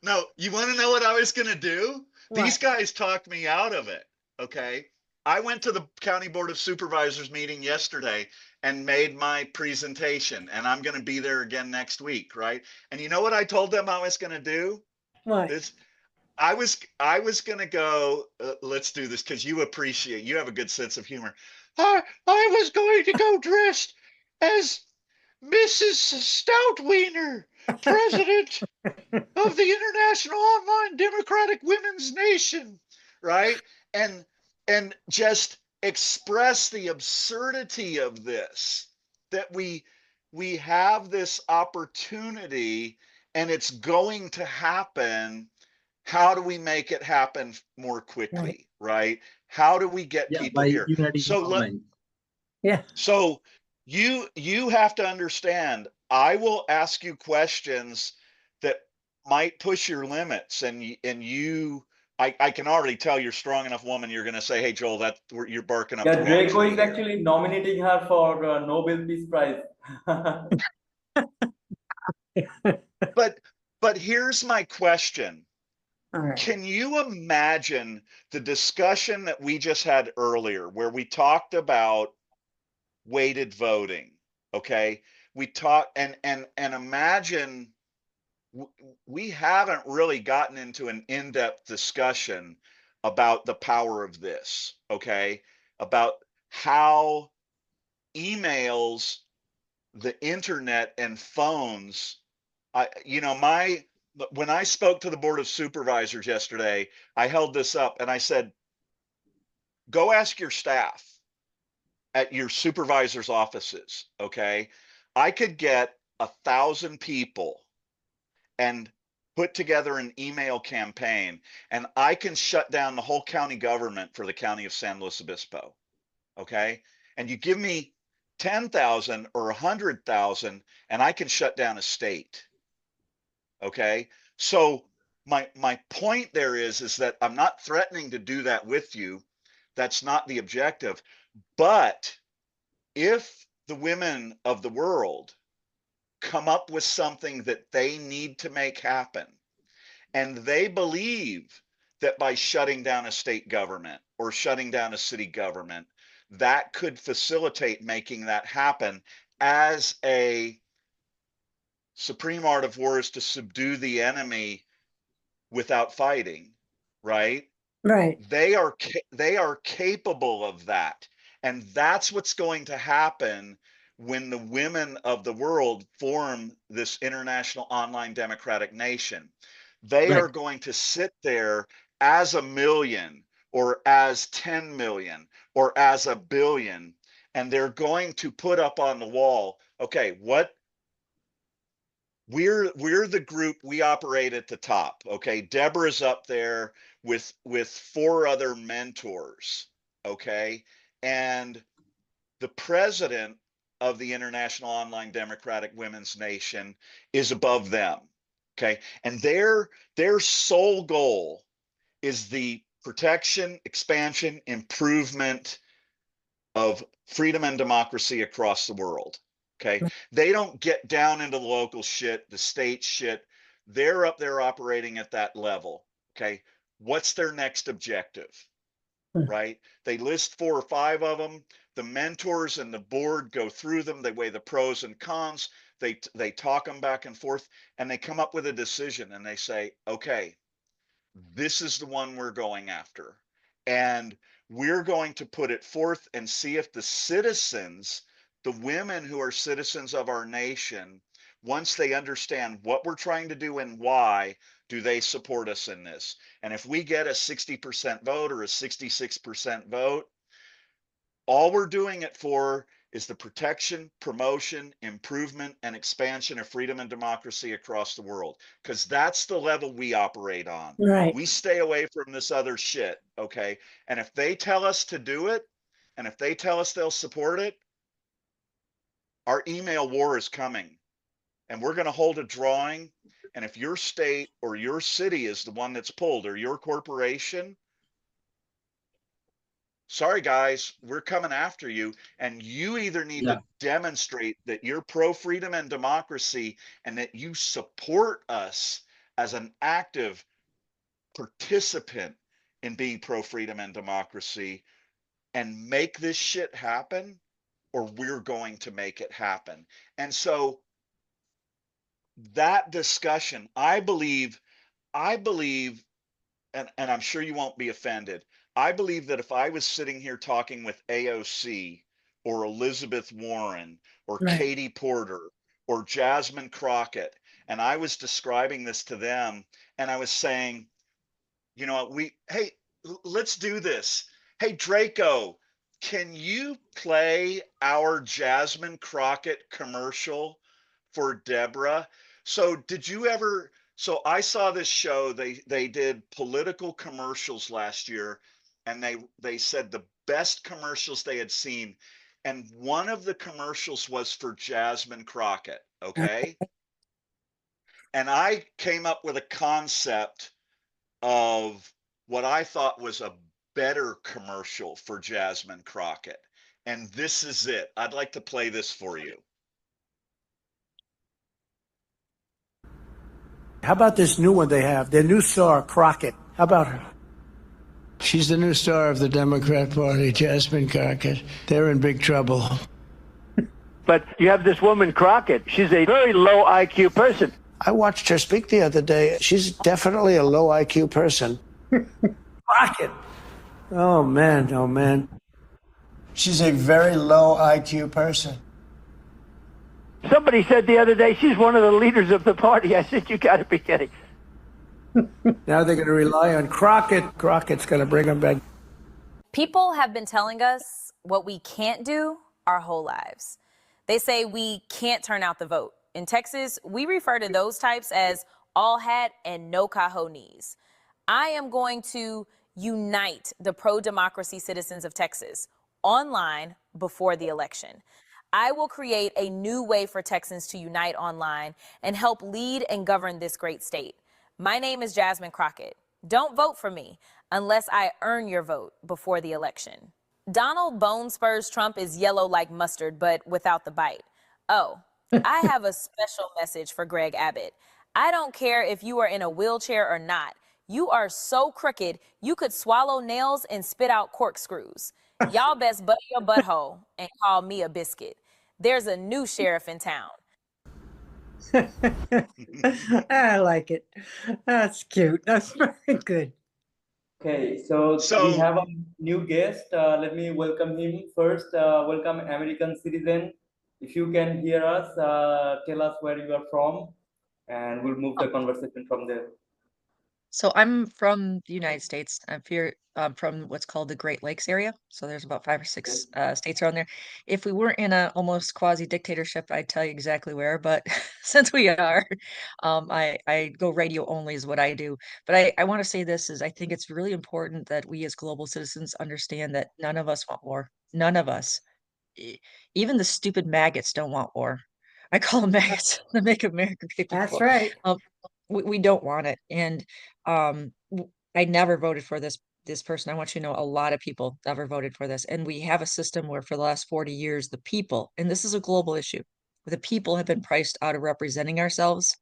no. You want to know what I was gonna do? These What? guys talked me out of it. Okay. I went to the County Board of Supervisors meeting yesterday and made my presentation, and I'm going to be there again next week, right? And you know what I told them I was going to do? What? This I was going to go. Let's do this, because you have a good sense of humor. I was going to go dressed as Mrs. Stoutwiener, president of the International Online Democratic Women's Nation, right? And just express the absurdity of this, that we have this opportunity and it's going to happen. How do we make it happen more Right. quickly, right? How do we get Yeah, people by here? uniting So online. Yeah. so you have to understand, I will ask you questions that might push your limits, and you I can already tell you're a strong enough woman. You're going to say, "Hey, Joel, you're barking up the Yeah, wrong Draco tree is here." actually nominating her for Nobel Peace Prize. But here's my question. All right. Can you imagine the discussion that we just had earlier, where we talked about weighted voting? Okay, we talked and imagine we haven't really gotten into an in-depth discussion about the power of this, okay? About how emails, the internet, and phones. When I spoke to the Board of Supervisors yesterday, I held this up and I said, go ask your staff at your supervisor's offices, okay? I could get 1,000 people and put together an email campaign, and I can shut down the whole county government for the county of San Luis Obispo. Okay. And you give me 10,000 or 100,000 and I can shut down a state. Okay. So my point there is that I'm not threatening to do that with you. That's not the objective. But if the women of the world come up with something that they need to make happen, and they believe that by shutting down a state government or shutting down a city government, that could facilitate making that happen, as a supreme art of war is to subdue the enemy without fighting, right? Right. They are capable of that, and that's what's going to happen when the women of the world form this international online democratic nation. They Right. are going to sit there as a million or as 10 million or as a billion, and they're going to put up on the wall, okay, what we're the group, we operate at the top. Okay, Deborah's up there with 4 other mentors. Okay, and the president of the International Online Democratic Women's Nation is above them. Okay, and their sole goal is the protection, expansion, improvement of freedom and democracy across the world. Okay. They don't get down into the local shit, the state shit. They're up there operating at that level. Okay. What's their next objective? right? They list 4 or 5 of them. The mentors and the board go through them. They weigh the pros and cons. They talk them back and forth, and they come up with a decision. And they say, okay, this is the one we're going after, and we're going to put it forth and see if the citizens, the women who are citizens of our nation, once they understand what we're trying to do and why, do they support us in this? And if we get a 60% vote or a 66% vote, all we're doing it for is the protection, promotion, improvement, and expansion of freedom and democracy across the world. Because that's the level we operate on. Right. We stay away from this other shit, okay? And if they tell us to do it, and if they tell us they'll support it, our email war is coming. And we're going to hold a drawing. And if your state or your city is the one that's pulled, or your corporation, sorry guys, we're coming after you, and you either need to demonstrate that you're pro freedom and democracy and that you support us as an active participant in being pro freedom and democracy and make this shit happen, or we're going to make it happen. And so that discussion, I believe, and I'm sure you won't be offended, I believe that if I was sitting here talking with AOC or Elizabeth Warren or Right. Katie Porter or Jasmine Crockett, and I was describing this to them, and I was saying, you know, hey, let's do this. Hey, Draco, can you play our Jasmine Crockett commercial for Deborah? So did you ever, so I saw this show, they did political commercials last year, and they said the best commercials they had seen. And one of the commercials was for Jasmine Crockett, okay? And I came up with a concept of what I thought was a better commercial for Jasmine Crockett. And this is it. I'd like to play this for you. How about this new one they have? Their new star, Crockett. How about her? She's the new star of the Democrat Party, Jasmine Crockett. They're in big trouble. But you have this woman, Crockett. She's a very low IQ person. I watched her speak the other day. She's definitely a low IQ person. Crockett. Oh, man. Oh, man. She's a very low IQ person. Somebody said the other day she's one of the leaders of the party. I said, you got to be kidding. Now they're going to rely on Crockett. Crockett's going to bring them back. People have been telling us what we can't do our whole lives. They say we can't turn out the vote. In Texas, we refer to those types as all hat and no cojones. I am going to unite the pro-democracy citizens of Texas online before the election. I will create a new way for Texans to unite online and help lead and govern this great state. My name is Jasmine Crockett. Don't vote for me unless I earn your vote before the election. Donald Bone Spurs Trump is yellow like mustard, but without the bite. Oh, I have a special message for Greg Abbott. I don't care if you are in a wheelchair or not. You are so crooked, you could swallow nails and spit out corkscrews. Y'all best butt your butthole and call me a biscuit. There's a new sheriff in town. I like it. That's cute. That's very good. Okay, so we have a new guest. Let me welcome him first. Welcome, American citizen. If you can hear us, tell us where you are from, and we'll move the conversation from there. So I'm from the United States. I'm from what's called the Great Lakes area. So there's about 5 or 6 states around there. If we weren't in a almost quasi dictatorship, I'd tell you exactly where. But since we are, I go radio only is what I do. But I want to say this is I think it's really important that we as global citizens understand that none of us want war. None of us. Even the stupid maggots don't want war. I call them maggots, the Make America Great Again. That's right. We don't want it. And I never voted for this person. I want you to know a lot of people never voted for this. And we have a system where for the last 40 years, the people, and this is a global issue, the people have been priced out of representing ourselves.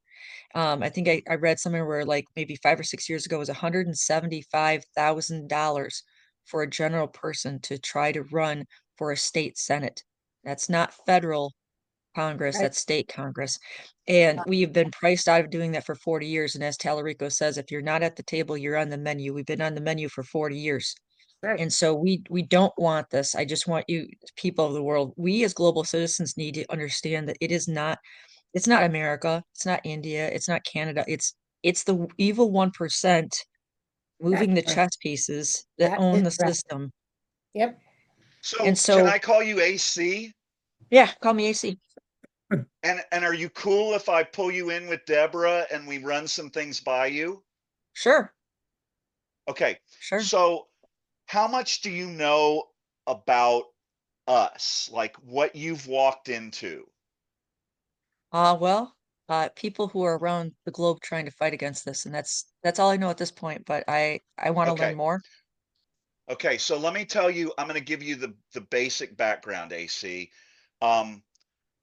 I think I read somewhere where like maybe 5 or 6 years ago it was $175,000 for a general person to try to run for a state senate. That's not federal Congress, Right. that's state Congress. And we've been priced out of doing that for 40 years. And as Talarico says, if you're not at the table, you're on the menu. We've been on the menu for 40 years. Right. And so we don't want this. I just want you, people of the world, we as global citizens need to understand that it's not America, it's not India, it's not Canada, it's the evil 1% moving the That's right. chess pieces that That own the is right. system. Yep. So And can so, I call you AC? yeah, call me AC. And are you cool if I pull you in with Deborah and we run some things by you? Sure, Okay. sure. So how much do you know about us? Like what you've walked into? Well, people who are around the globe trying to fight against this, and that's all I know at this point, but I want to learn Okay. more. Okay. So let me tell you, I'm going to give you the basic background, AC.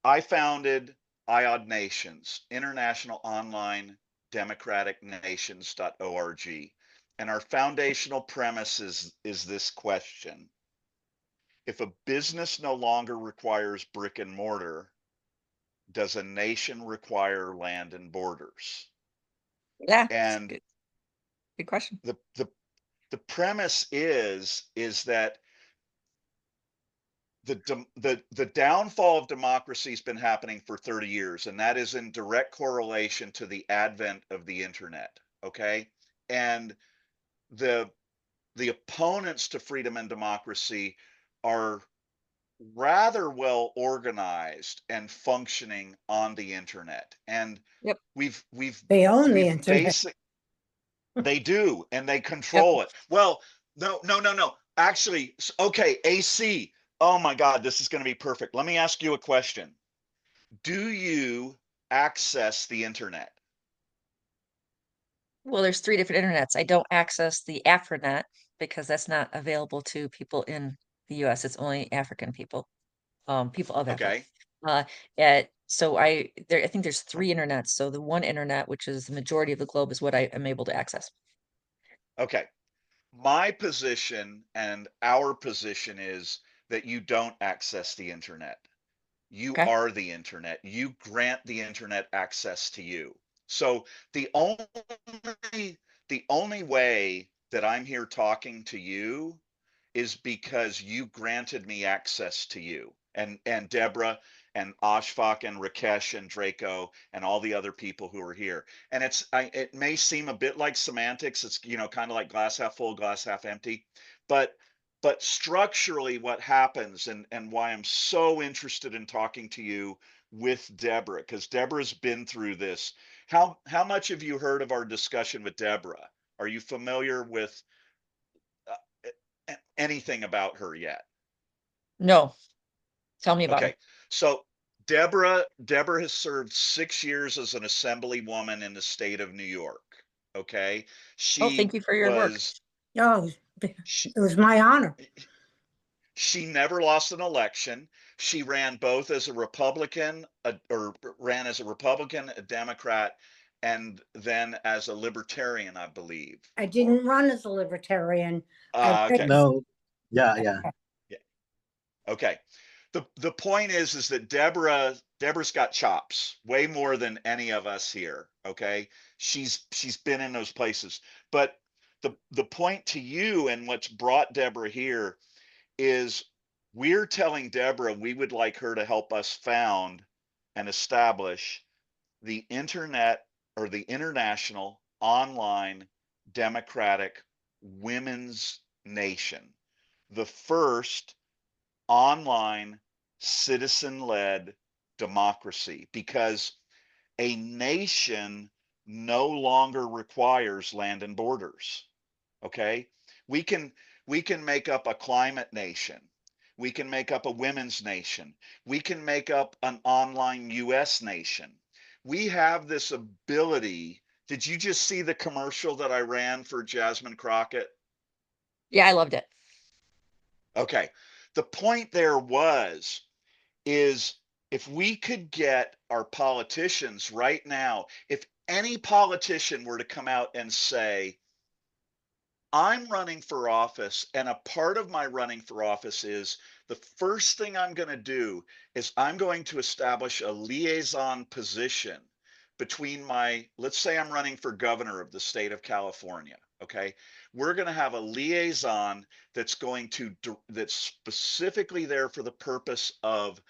I founded IOD Nations, International Online Democratic Nations.org. And our foundational premise is this question. If a business no longer requires brick and mortar, does a nation require land and borders? Yeah, it's And good question. the premise is that the downfall of democracy has been happening for 30 years, and that is in direct correlation to the advent of the internet. Okay, and the opponents to freedom and democracy are rather well organized and functioning on the internet, and Yep. we've They own the we've internet. they do, and they Yep. control it. Well, no. Actually, okay, AC. Oh my God, this is going to be perfect. Let me ask you a question. Do you access the internet? Well, there's 3 different internets. I don't access the Afrinet because that's not available to people in the US. It's only African people, people of Africa. Okay. So I think there's 3 internets. So the one internet, which is the majority of the globe, is what I am able to access. Okay. My position and our position is that you don't access the internet. You Okay. are the internet. You grant the internet access to you. So the only way that I'm here talking to you is because you granted me access to you and Deborah and Ashfaq and Rakesh and Draco and all the other people who are here. And it may seem a bit like semantics. It's kind of like glass half full, glass half empty, but structurally what happens and why I'm so interested in talking to you with Deborah, because Deborah's been through this. How much have you heard of our discussion with Deborah? Are you familiar with anything about her yet? No, tell me about her. Okay. So Deborah has served 6 years as an assemblywoman in the state of New York. Okay. Oh, thank you for your work. Oh, She, it was my honor. she never lost an election. She ran both as a Republican, or ran as a Republican, a Democrat, and then as a Libertarian, I believe. I didn't run as a libertarian. Okay. No, yeah. Yeah. Okay. The point is that Deborah's got chops way more than any of us here. Okay. She's been in those places. But the point to you and what's brought Deborah here is we're telling Deborah we would like her to help us found and establish the internet, or the International Online Democratic Women's Nation, the first online citizen-led democracy, because a nation no longer requires land and borders. Okay, we can make up a climate nation, we can make up a women's nation, we can make up an online US nation. We have this ability. Did you just see the commercial that I ran for Jasmine Crockett? Yeah, I loved it. Okay. The point there is if we could get our politicians right now, if any politician were to come out and say, I'm running for office, and a part of my running for office is the first thing I'm going to do is I'm going to establish a liaison position between let's say I'm running for governor of the state of California. Okay. We're going to have a liaison that's that's specifically there for the purpose of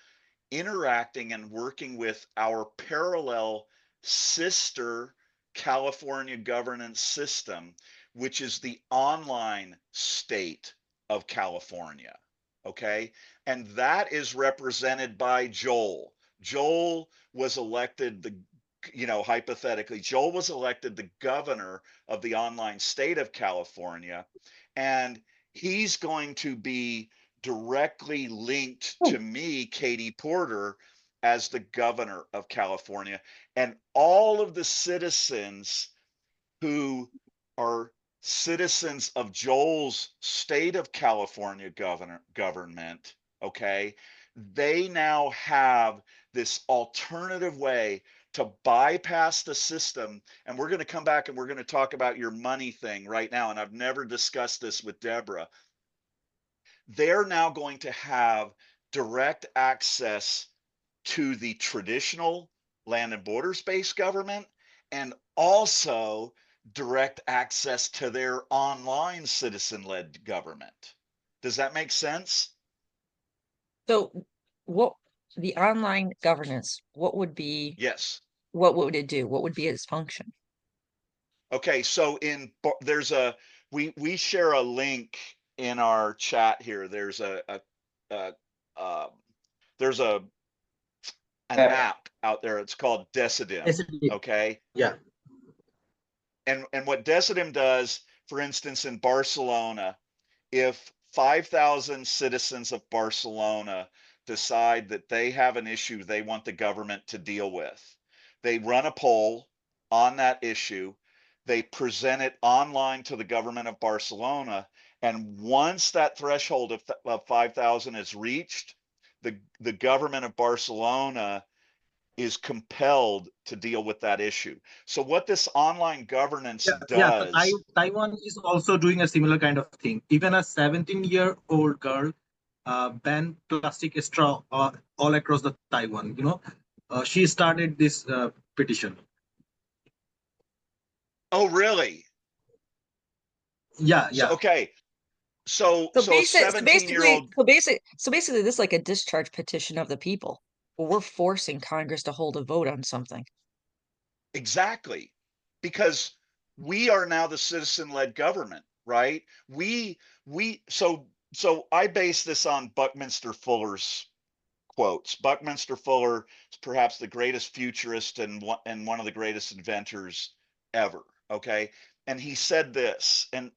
interacting and working with our parallel sister California governance system, which is the online state of California. Okay. And that is represented by Joel. Joel was elected hypothetically, Joel was elected the governor of the online state of California. And he's going to be directly linked to me, Katie Porter, as the governor of California. And all of the citizens who are citizens of Joel's state of California government, okay, they now have this alternative way to bypass the system. And we're going to come back and we're going to talk about your money thing right now. And I've never discussed this with Deborah. They're now going to have direct access to the traditional land and borders based government, and also direct access to their online citizen led government. Does that make sense? So what the online governance, what would be, Yes. what would it do? What would be its function? Okay, so we share a link in our chat here. There's there's an app out there. It's called Decidim. Okay. Yeah. And what Decidim does, for instance, in Barcelona, if 5,000 citizens of Barcelona decide that they have an issue they want the government to deal with, they run a poll on that issue. They present it online to the government of Barcelona. And once that threshold of 5,000 is reached, the government of Barcelona is compelled to deal with that issue. So what this online governance does. Taiwan is also doing a similar kind of thing. Even a 17-year-old girl banned plastic straw all across the Taiwan. She started this petition. Oh, really? Yeah. Okay. So basically, 17-year-old. So basically, this is like a discharge petition of the people. We're forcing Congress to hold a vote on something. Exactly. Because we are now the citizen-led government, right? So I base this on Buckminster Fuller's quotes. Buckminster Fuller is perhaps the greatest futurist and one of the greatest inventors ever. Okay. And he said this, and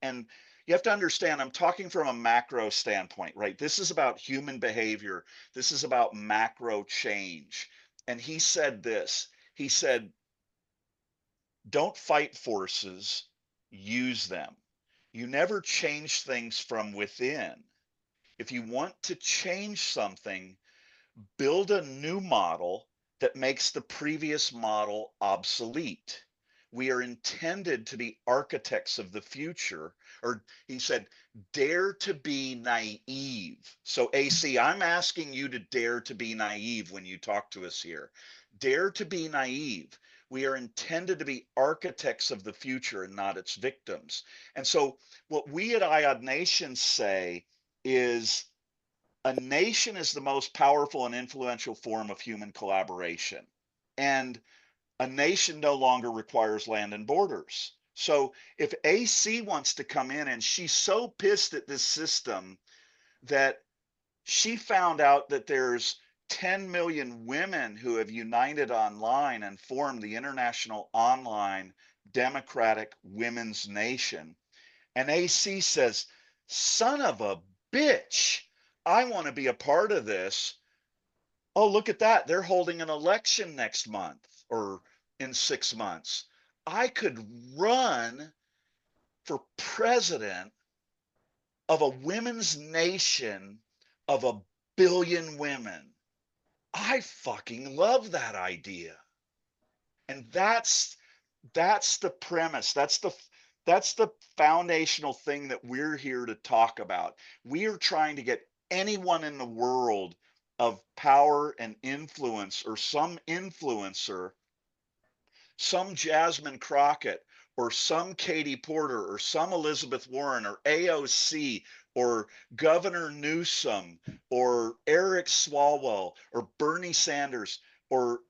you have to understand, I'm talking from a macro standpoint, right? This is about human behavior. This is about macro change. And he said this, he said, don't fight forces, use them. You never change things from within. If you want to change something, build a new model that makes the previous model obsolete. We are intended to be architects of the future, or he said, dare to be naive. So, AC, I'm asking you to dare to be naive when you talk to us here. Dare to be naive. We are intended to be architects of the future and not its victims. And so, what we at IOD Nations say is, a nation is the most powerful and influential form of human collaboration. And a nation no longer requires land and borders. So if AC wants to come in and she's so pissed at this system that she found out that there's 10 million women who have united online and formed the International Online Democratic Women's Nation, and AC says, son of a bitch, I want to be a part of this. Oh, look at that. They're holding an election next month or in 6 months. I could run for president of a women's nation of 1 billion women. I fucking love that idea. And that's the premise. That's the foundational thing that we're here to talk about. We are trying to get anyone in the world of power and influence, or some influencer, some Jasmine Crockett, or some Katie Porter, or some Elizabeth Warren, or AOC, or Governor Newsom, or Eric Swalwell, or Bernie Sanders, or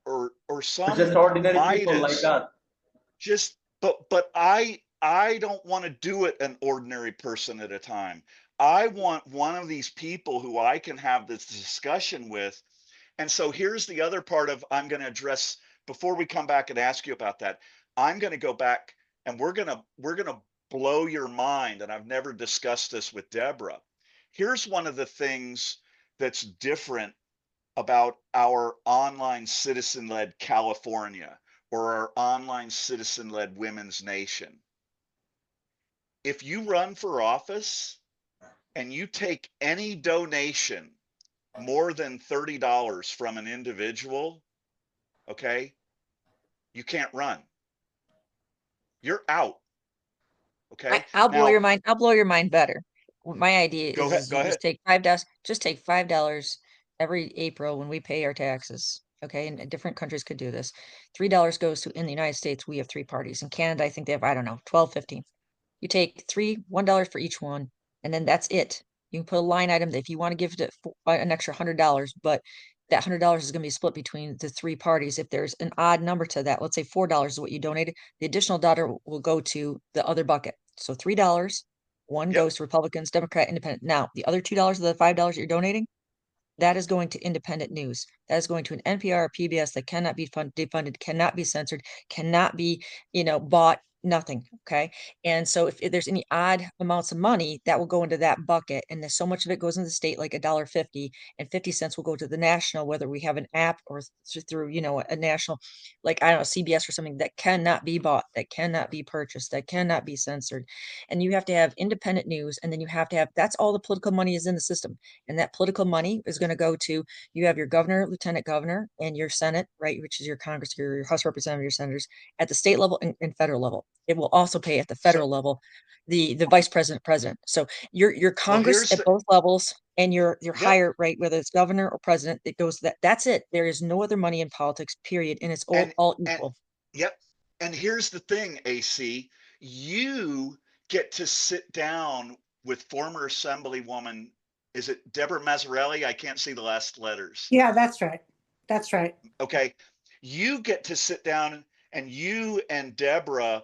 some Just ordinary people like Midas. us. Just but I don't want to do it an ordinary person at a time. I want one of these people who I can have this discussion with. And so here's the other part of I'm going to address before we come back and ask you about that. I'm going to go back and we're going to blow your mind, and I've never discussed this with Deborah. Here's one of the things that's different about our online citizen-led California, or our online citizen-led Women's Nation. If you run for office and you take any donation more than $30 from an individual, okay, you can't run. You're out. Okay. I'll blow Now, your mind. I'll blow your mind better. My idea go is, ahead. is Go you ahead. just take $5 every April when we pay our taxes. Okay, and different countries could do this. $3 goes to, in the United States, we have 3 parties. In Canada, I think they have, I don't know, 12, 15. You take $1 for each one, and then that's it. You can put a line item that if you want to give it an extra $100, but that $100 is going to be split between the 3 parties. If there's an odd number to that, let's say $4 is what you donated, the additional dollar will go to the other bucket. So $3, one Yep. goes to Republicans, Democrat, Independent. Now, the other $2 of the $5 that you're donating, that is going to independent news. That is going to an NPR or PBS that cannot be defunded, cannot be censored, cannot be, bought, nothing. Okay. And so if there's any odd amounts of money, that will go into that bucket. And there's so much of it goes into the state, like $1.50, and 50 cents will go to the national, whether we have an app or through, a national, like, I don't know, CBS or something, that cannot be bought, that cannot be purchased, that cannot be censored. And you have to have independent news. And then you have to have, that's all the political money is in the system. And that political money is going to go to, you have your governor, lieutenant governor, and your Senate, right, which is your Congress, your House of Representatives, your senators at the state level and federal level. It will also pay at the federal level the vice president. So your Congress at both levels, and your higher, right, whether it's governor or president, it goes that's it. There is no other money in politics, period. And it's all equal. Yep. And here's the thing, AC, you get to sit down with former Assemblywoman, is it Deborah Mazzarelli? I can't see the last letters. Yeah, that's right. That's right. Okay. You get to sit down, and you and Deborah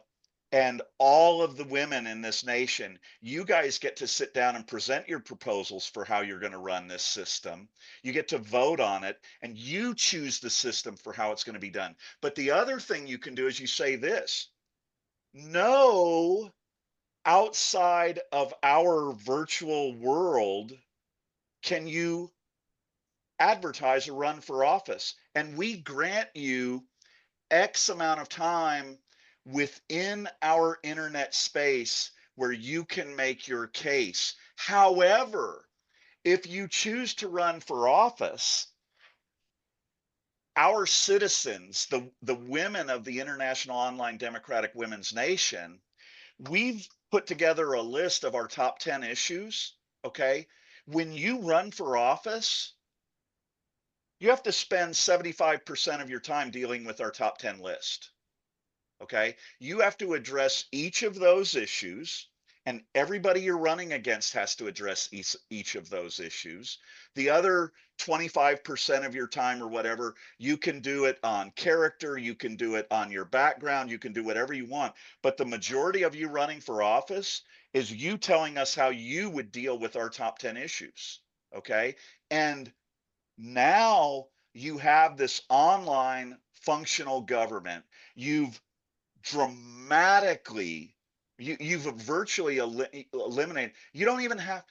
and all of the women in this nation, you guys get to sit down and present your proposals for how you're going to run this system. You get to vote on it, and you choose the system for how it's going to be done. But the other thing you can do is you say this: no, outside of our virtual world can you advertise or run for office. And we grant you X amount of time within our internet space where you can make your case. However, if you choose to run for office, our citizens, the women of the International Online Democratic Women's Nation, we've put together a list of our top 10 issues. Okay. When you run for office, you have to spend 75% of your time dealing with our top 10 list. Okay. You have to address each of those issues, and everybody you're running against has to address each of those issues. The other 25% of your time or whatever, you can do it on character, you can do it on your background, you can do whatever you want. But the majority of you running for office is you telling us how you would deal with our top 10 issues. Okay. And now you have this online functional government. You've dramatically, you've virtually eliminated. You don't even have.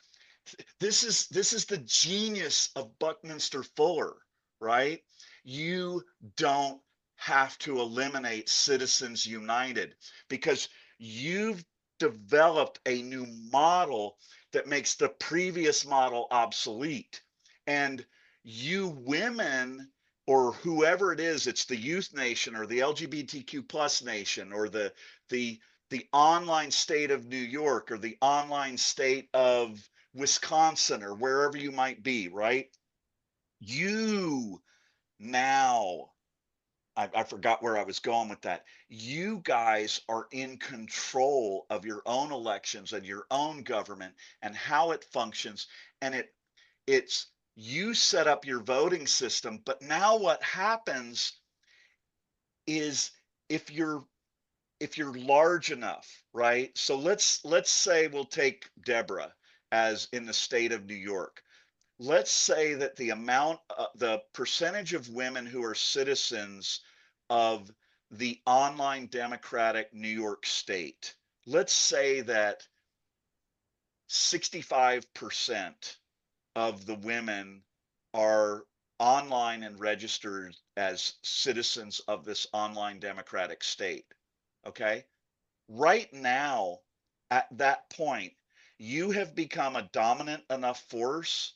This is the genius of Buckminster Fuller, right? You don't have to eliminate Citizens United because you've developed a new model that makes the previous model obsolete. And you women, or whoever it is, it's the youth nation or the LGBTQ plus nation or the the online state of New York or the online state of Wisconsin or wherever you might be, right? You now, I forgot where I was going with that. You guys are in control of your own elections and your own government and how it functions. And it's you set up your voting system, but now what happens is if you're large enough, right? So let's say we'll take Deborah as in the state of New York. Let's say that the percentage of women who are citizens of the online democratic New York state, let's say that 65% of the women are online and registered as citizens of this online democratic state. Okay. Right now, at that point, you have become a dominant enough force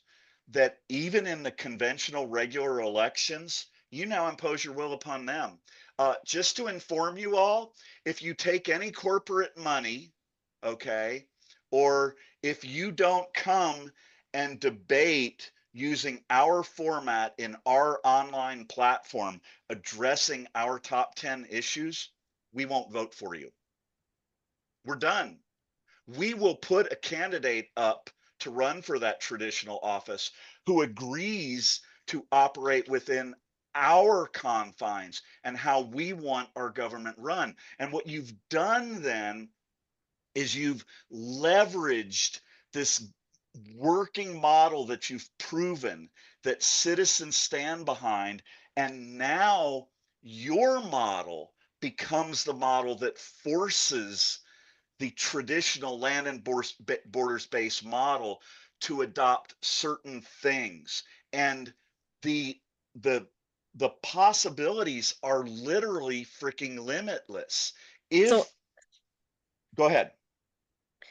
that even in the conventional regular elections, you now impose your will upon them. Just to inform you all, if you take any corporate money, okay, or if you don't come and debate using our format in our online platform addressing our top 10 issues, we won't vote for you. We're done. We will put a candidate up to run for that traditional office who agrees to operate within our confines and how we want our government run. And what you've done then is you've leveraged this working model that you've proven that citizens stand behind. And now your model becomes the model that forces the traditional land and borders-based model to adopt certain things. And the possibilities are literally freaking limitless. Go ahead.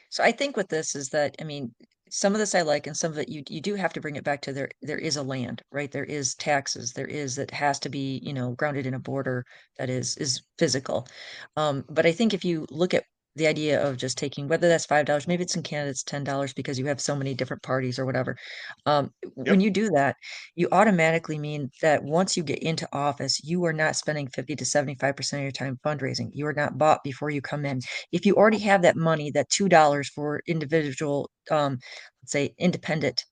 So I think with this is that, I mean, some of this I like, and some of it you do have to bring it back to there is a land, right? There is taxes, there is that has to be, grounded in a border that is physical. But I think if you look at the idea of just taking, whether that's $5, maybe it's in Canada, it's $10 because you have so many different parties or whatever. When you do that, you automatically mean that once you get into office, you are not spending 50 to 75% of your time fundraising. You are not bought before you come in. If you already have that money, that $2 for individual, let's say independent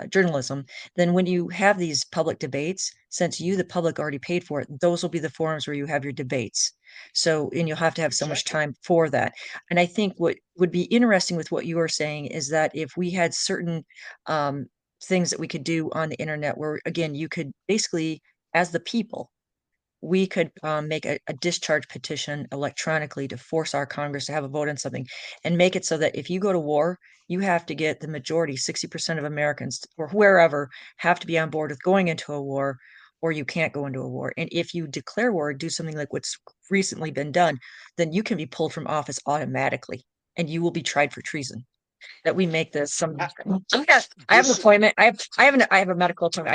journalism, then when you have these public debates, since you, the public, already paid for it, those will be the forums where you have your debates. So, and you'll have to have so much time for that. And I think what would be interesting with what you are saying is that if we had certain things that we could do on the internet where, again, you could basically, as the people, we could make a discharge petition electronically to force our Congress to have a vote on something and make it so that if you go to war, you have to get the majority, 60% of Americans or wherever have to be on board with going into a war, or you can't go into a war. And if you declare war, do something like what's recently been done, then you can be pulled from office automatically and you will be tried for treason. That we make this some. I have an appointment. I have a medical appointment.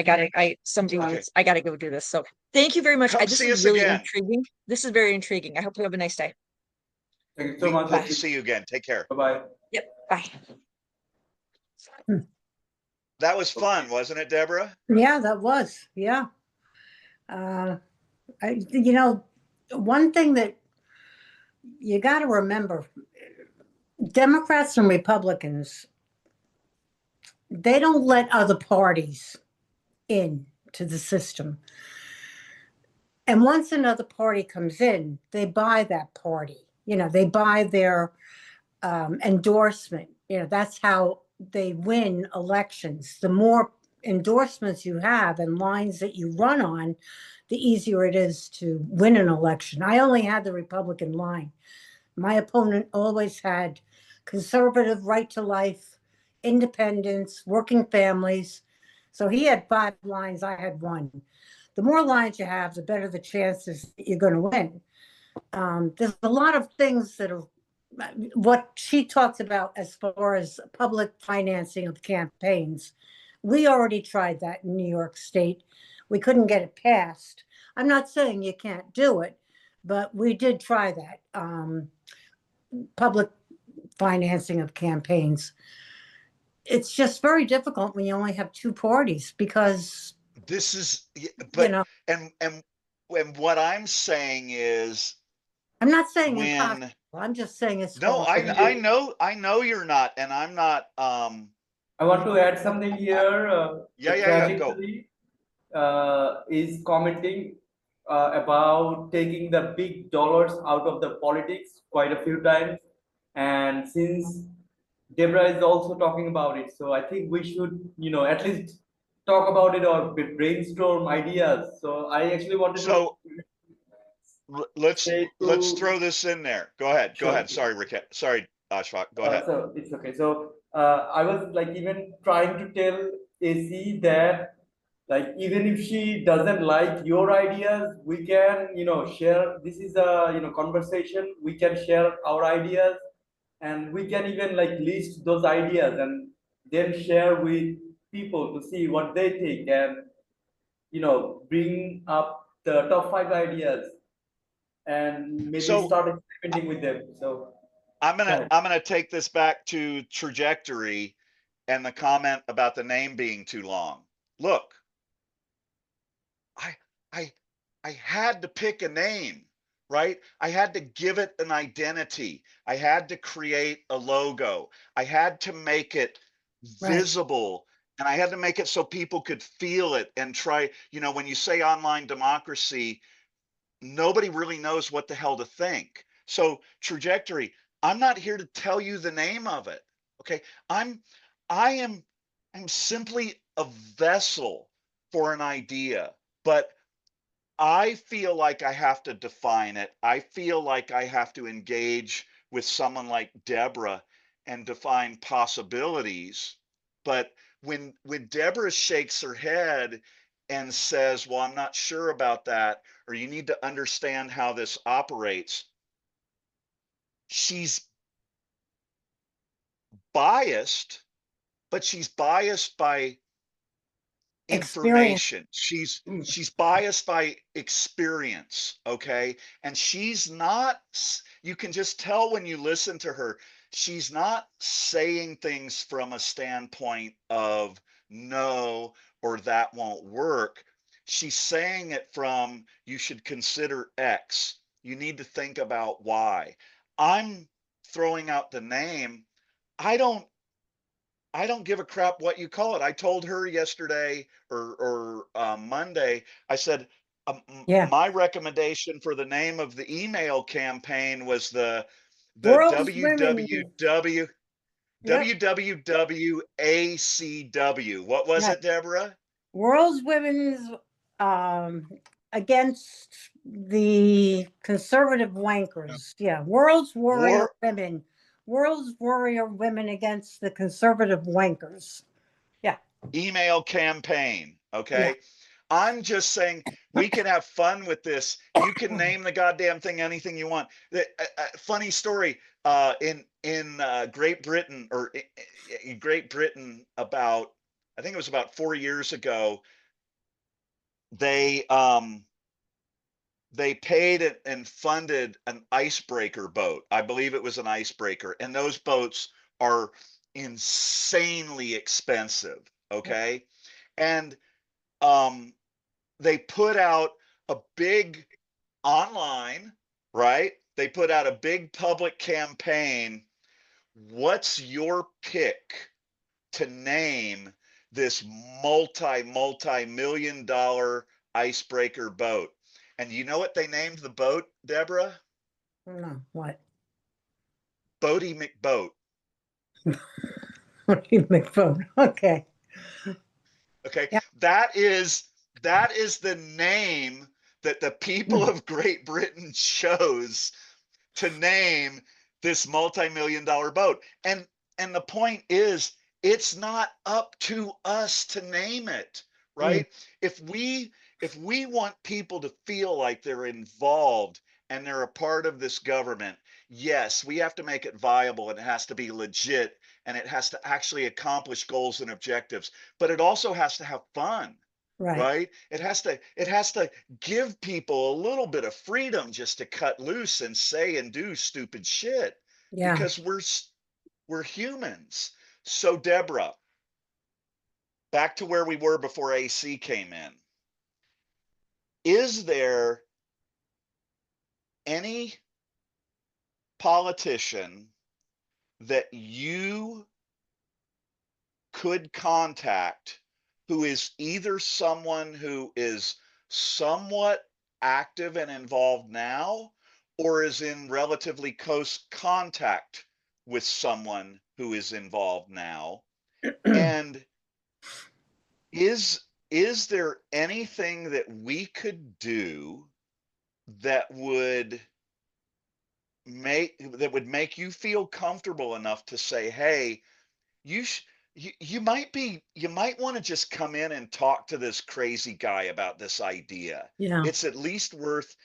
I gotta go do this. So thank you very much. This is really intriguing. This is very intriguing. I hope you have a nice day. Thank you so much. Hope to see you again. Take care. Bye-bye. Yep. Bye. That was fun, wasn't it, Deborah? Yeah, that was. Yeah. One thing that you got to remember, Democrats and Republicans, they don't let other parties in to the system. And once another party comes in, they buy that party. They buy their endorsement. That's how they win elections. The more endorsements you have and lines that you run on, the easier it is to win an election. I only had the Republican line. My opponent always had conservative, right to life, independence, working families. So he had 5 lines, I had 1. The more lines you have, the better the chances you're going to win. There's a lot of things that are what she talks about as far as public financing of campaigns. We already tried that in New York State. We couldn't get it passed. I'm not saying you can't do it, but we did try that. public financing of campaigns. It's just very difficult when you only have two parties because, This is, you but, know, and what I'm saying is I'm not saying impossible. when, I'm just saying as no, far I know you're not, and I'm not, I want to add something here. The yeah, go. trajectory is commenting about taking the big dollars out of the politics quite a few times. And since Deborah is also talking about it, so I think we should, at least talk about it or brainstorm ideas. So I actually wanted to So let's say to, throw this in there. Go sure. ahead. Sorry, Rick. Sorry, Ashfaq. Go ahead. So it's okay. So I was like even trying to tell AC that like even if she doesn't like your ideas, we can share. This is a conversation. We can share our ideas, and we can even like list those ideas and then share with people to see what they think and bring up the top 5 ideas and maybe So start experimenting with them. So I'm yeah. gonna take this back to trajectory and the comment about the name being too long. Look, I I I had to pick a name, right? I had to give it an identity. I had to create a logo. I had to make it right, visible, and I had to make it so people could feel it and try, when you say online democracy, nobody really knows what the hell to think. So trajectory, I'm not here to tell you the name of it. Okay. I'm I am I'm simply a vessel for an idea, but I feel like I have to define it. I feel like I have to engage with someone like Deborah and define possibilities. But when Deborah shakes her head and says, "Well, I'm not sure about that," or "You need to understand how this operates," she's biased, but she's biased by experience. information. She's biased by experience, okay? And she's not, you can just tell when you listen to her, she's not saying things from a standpoint of no or that won't work. She's saying it from you should consider X. You need to think about Y. I'm throwing out the name. I don't I don't give a crap what you call it. I told her yesterday or Monday, I said, Yeah. my recommendation for the name of the email campaign was the World's women. WWW Yep. WWWACW. What was Yeah. it, Deborah? World's women's um, against the conservative wankers. Yeah. World's warrior War women. World's warrior women against the conservative wankers. Yeah. email campaign. Yeah. Okay. I'm just saying we can have fun with this. You can name the goddamn thing anything you want. Funny story. In Great Britain or in Great Britain, about I think it was about 4 years ago, they they paid and funded an icebreaker boat. I believe it was an icebreaker, and those boats are insanely expensive. Okay, and they put out a big online, right? They put out a big public campaign. What's your pick to name this multi-million dollar icebreaker boat? And you know what they named the boat, Deborah? No, what? Boaty McBoat. McPhone. Okay. Okay, Yeah. that is the name that the people of Great Britain chose to name this multi-million dollar boat. And the point is, it's not up to us to name it, Mm, right? If we want people to feel like they're involved and they're a part of this government, yes, we have to make it viable, and it has to be legit, and it has to actually accomplish goals and objectives, but it also has to have fun, right. right? It has to give people a little bit of freedom just to cut loose and say and do stupid shit. Yeah. because we're humans. So Deborah, back to where we were before AC came in. Is there any politician that you could contact who is either someone who is somewhat active and involved now, or is in relatively close contact with someone who is involved now? And is there anything that we could do that would make you feel comfortable enough to say, hey, you sh- you might want to just come in and talk to this crazy guy about this idea. Yeah. It's at least worth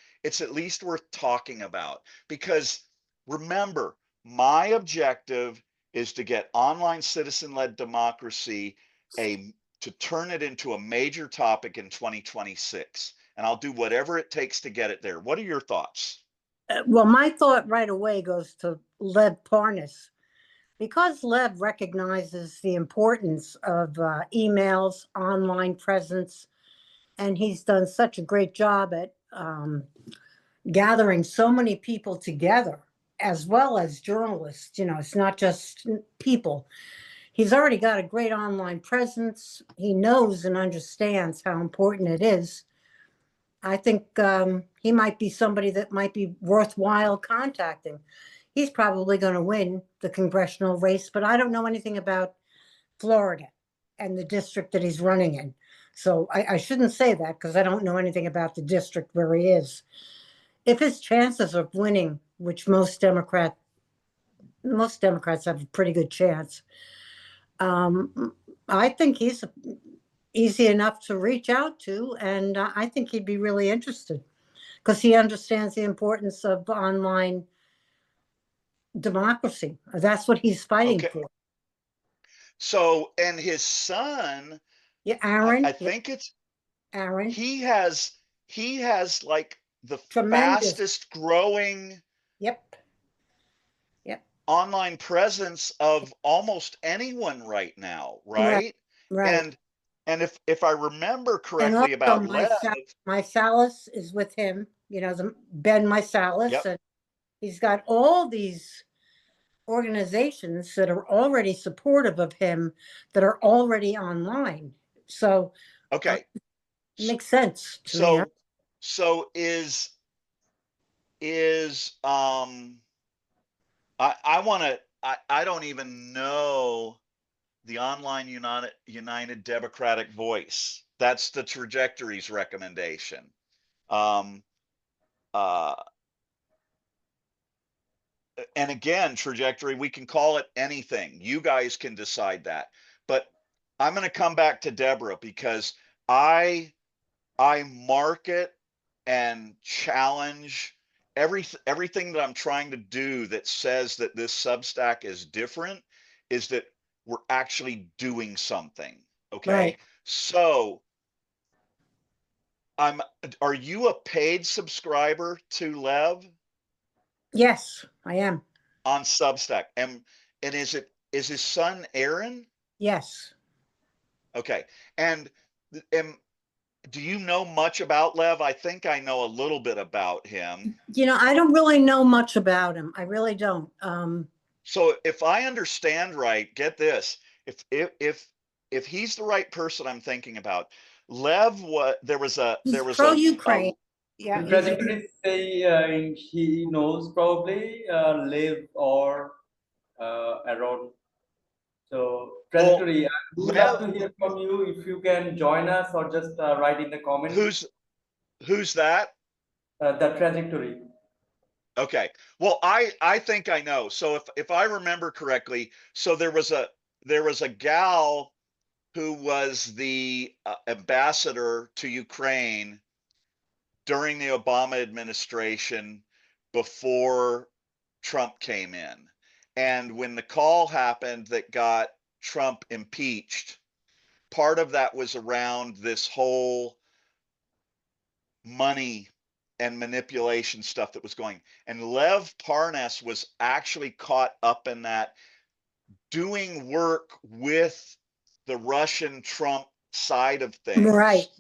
talking about, because remember, my objective is to get online citizen-led democracy to turn it into a major topic in 2026, and I'll do whatever it takes to get it there. What are your thoughts? Well, my thought right away goes to Lev Parnas. Because Lev recognizes the importance of emails, online presence, and he's done such a great job at gathering so many people together, as well as journalists. It's not just people. He's already got a great online presence. He knows and understands how important it is. I think he might be somebody that might be worthwhile contacting. He's probably going to win the congressional race, but I don't know anything about Florida and the district that he's running in. So I shouldn't say that because I don't know anything about the district where he is. If his chances of winning, which most Democrats have a pretty good chance, I think he's easy enough to reach out to, and I think he'd be really interested because he understands the importance of online democracy. That's what he's fighting Okay. for. So, and his son, Yeah, Aaron. I think it's Aaron. he has like the Tremendous. fastest growing Yep. Yep. online presence of almost anyone right now, Right. right? Right. And if I remember And correctly also, about Lev, Mysalis is with him. Ben Mysalis, yep, and he's got all these organizations that are already supportive of him, that are already online. So okay. it makes sense to me. So I want to I don't even know the online United Democratic Voice. That's the Trajectory's recommendation. Um, uh, and again, Trajectory, we can call it anything. You guys can decide that. But I'm going to come back to Deborah because I market and challenge everything that I'm trying to do that says that this Substack is different, is that we're actually doing something. Okay. Right. So are you a paid subscriber to Lev Yes, I am. on Substack? And is his son Aaron? Yes. Okay. And do you know much about Lev? I think I know a little bit about him. I don't really know much about him. I really don't. So if I understand right, get this. If he's the right person I'm thinking about, Lev, there was a pro-Ukraine. Yeah. The trajectory say he knows probably live or around. So trajectory, I would love to hear from you if you can join us or just write in the comments. Who's that? The trajectory. Okay. Well, I think I know. So if I remember correctly, so there was a gal who was the ambassador to Ukraine during the Obama administration before Trump came in. And when the call happened that got Trump impeached, part of that was around this whole money and manipulation stuff that was going. And Lev Parnas was actually caught up in that, doing work with the Russian Trump side of things.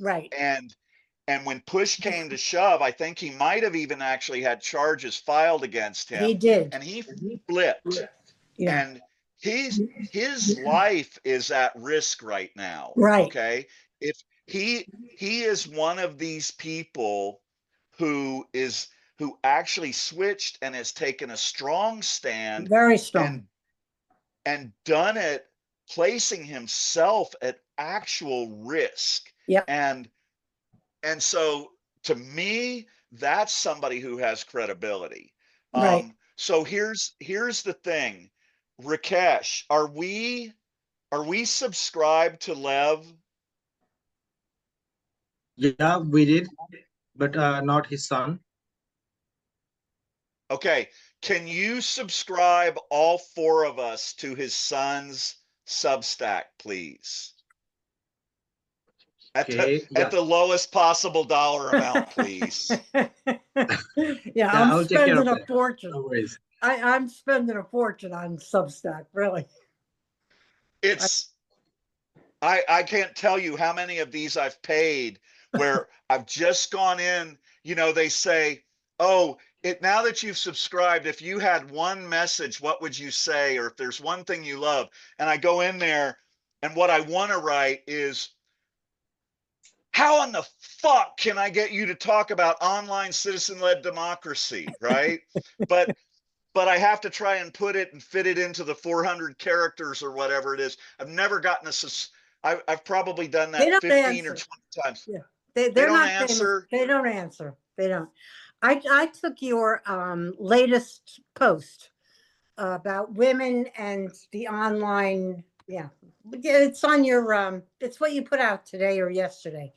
Right. And when push came to shove, I think he might have even actually had charges filed against him. He did. And he flipped. Yeah. And his life is at risk right now. Right. Okay. If he is one of these people who actually switched and has taken a strong stand, Very strong. and done it, placing himself at actual risk. Yeah. And so to me, that's somebody who has credibility. Right. So here's the thing. Rakesh, are we subscribed to Lev? Yeah, we did, but not his son. Okay. Can you subscribe all 4 of us to his son's Substack, please? At the lowest possible dollar amount, please. Yeah, I I'm will take care spending of a that. fortune. No worries. I'm spending a fortune on Substack, really. I can't tell you how many of these I've paid where I've just gone in, they say, oh, now that you've subscribed, if you had one message, what would you say? Or if there's one thing you love, and I go in there and what I want to write is, how in the fuck can I get you to talk about online citizen-led democracy, right? But I have to try and put it and fit it into the 400 characters or whatever it is. I've never gotten I've probably done that 15 or 20 times. Yeah, They they're don't not answer. Famous. They don't answer. They don't. I took your latest post about women and the online. Yeah, it's on your it's what you put out today or yesterday,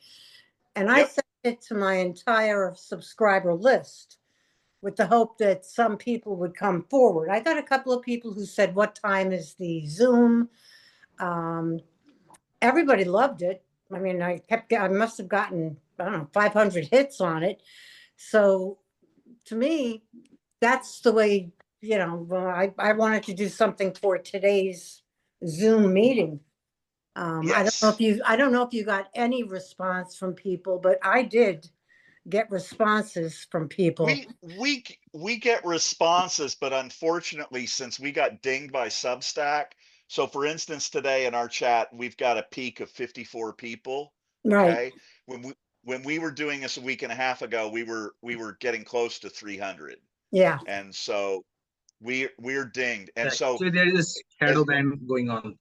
and I sent it to my entire subscriber list with the hope that some people would come forward. I got a couple of people who said, "What time is the Zoom?" Everybody loved it. I mean, I must have gotten, I don't know, 500 hits on it. So to me, that's the way, I wanted to do something for today's Zoom meeting. Yes. I don't know if you got any response from people, but I did get responses from people. We get responses, but unfortunately, since we got dinged by Substack, so for instance, today in our chat, we've got a peak of 54 people. Okay. Right. When we were doing this a week and a half ago, we were getting close to 300. Yeah. And so we're dinged. And so there is a shadow ban going on.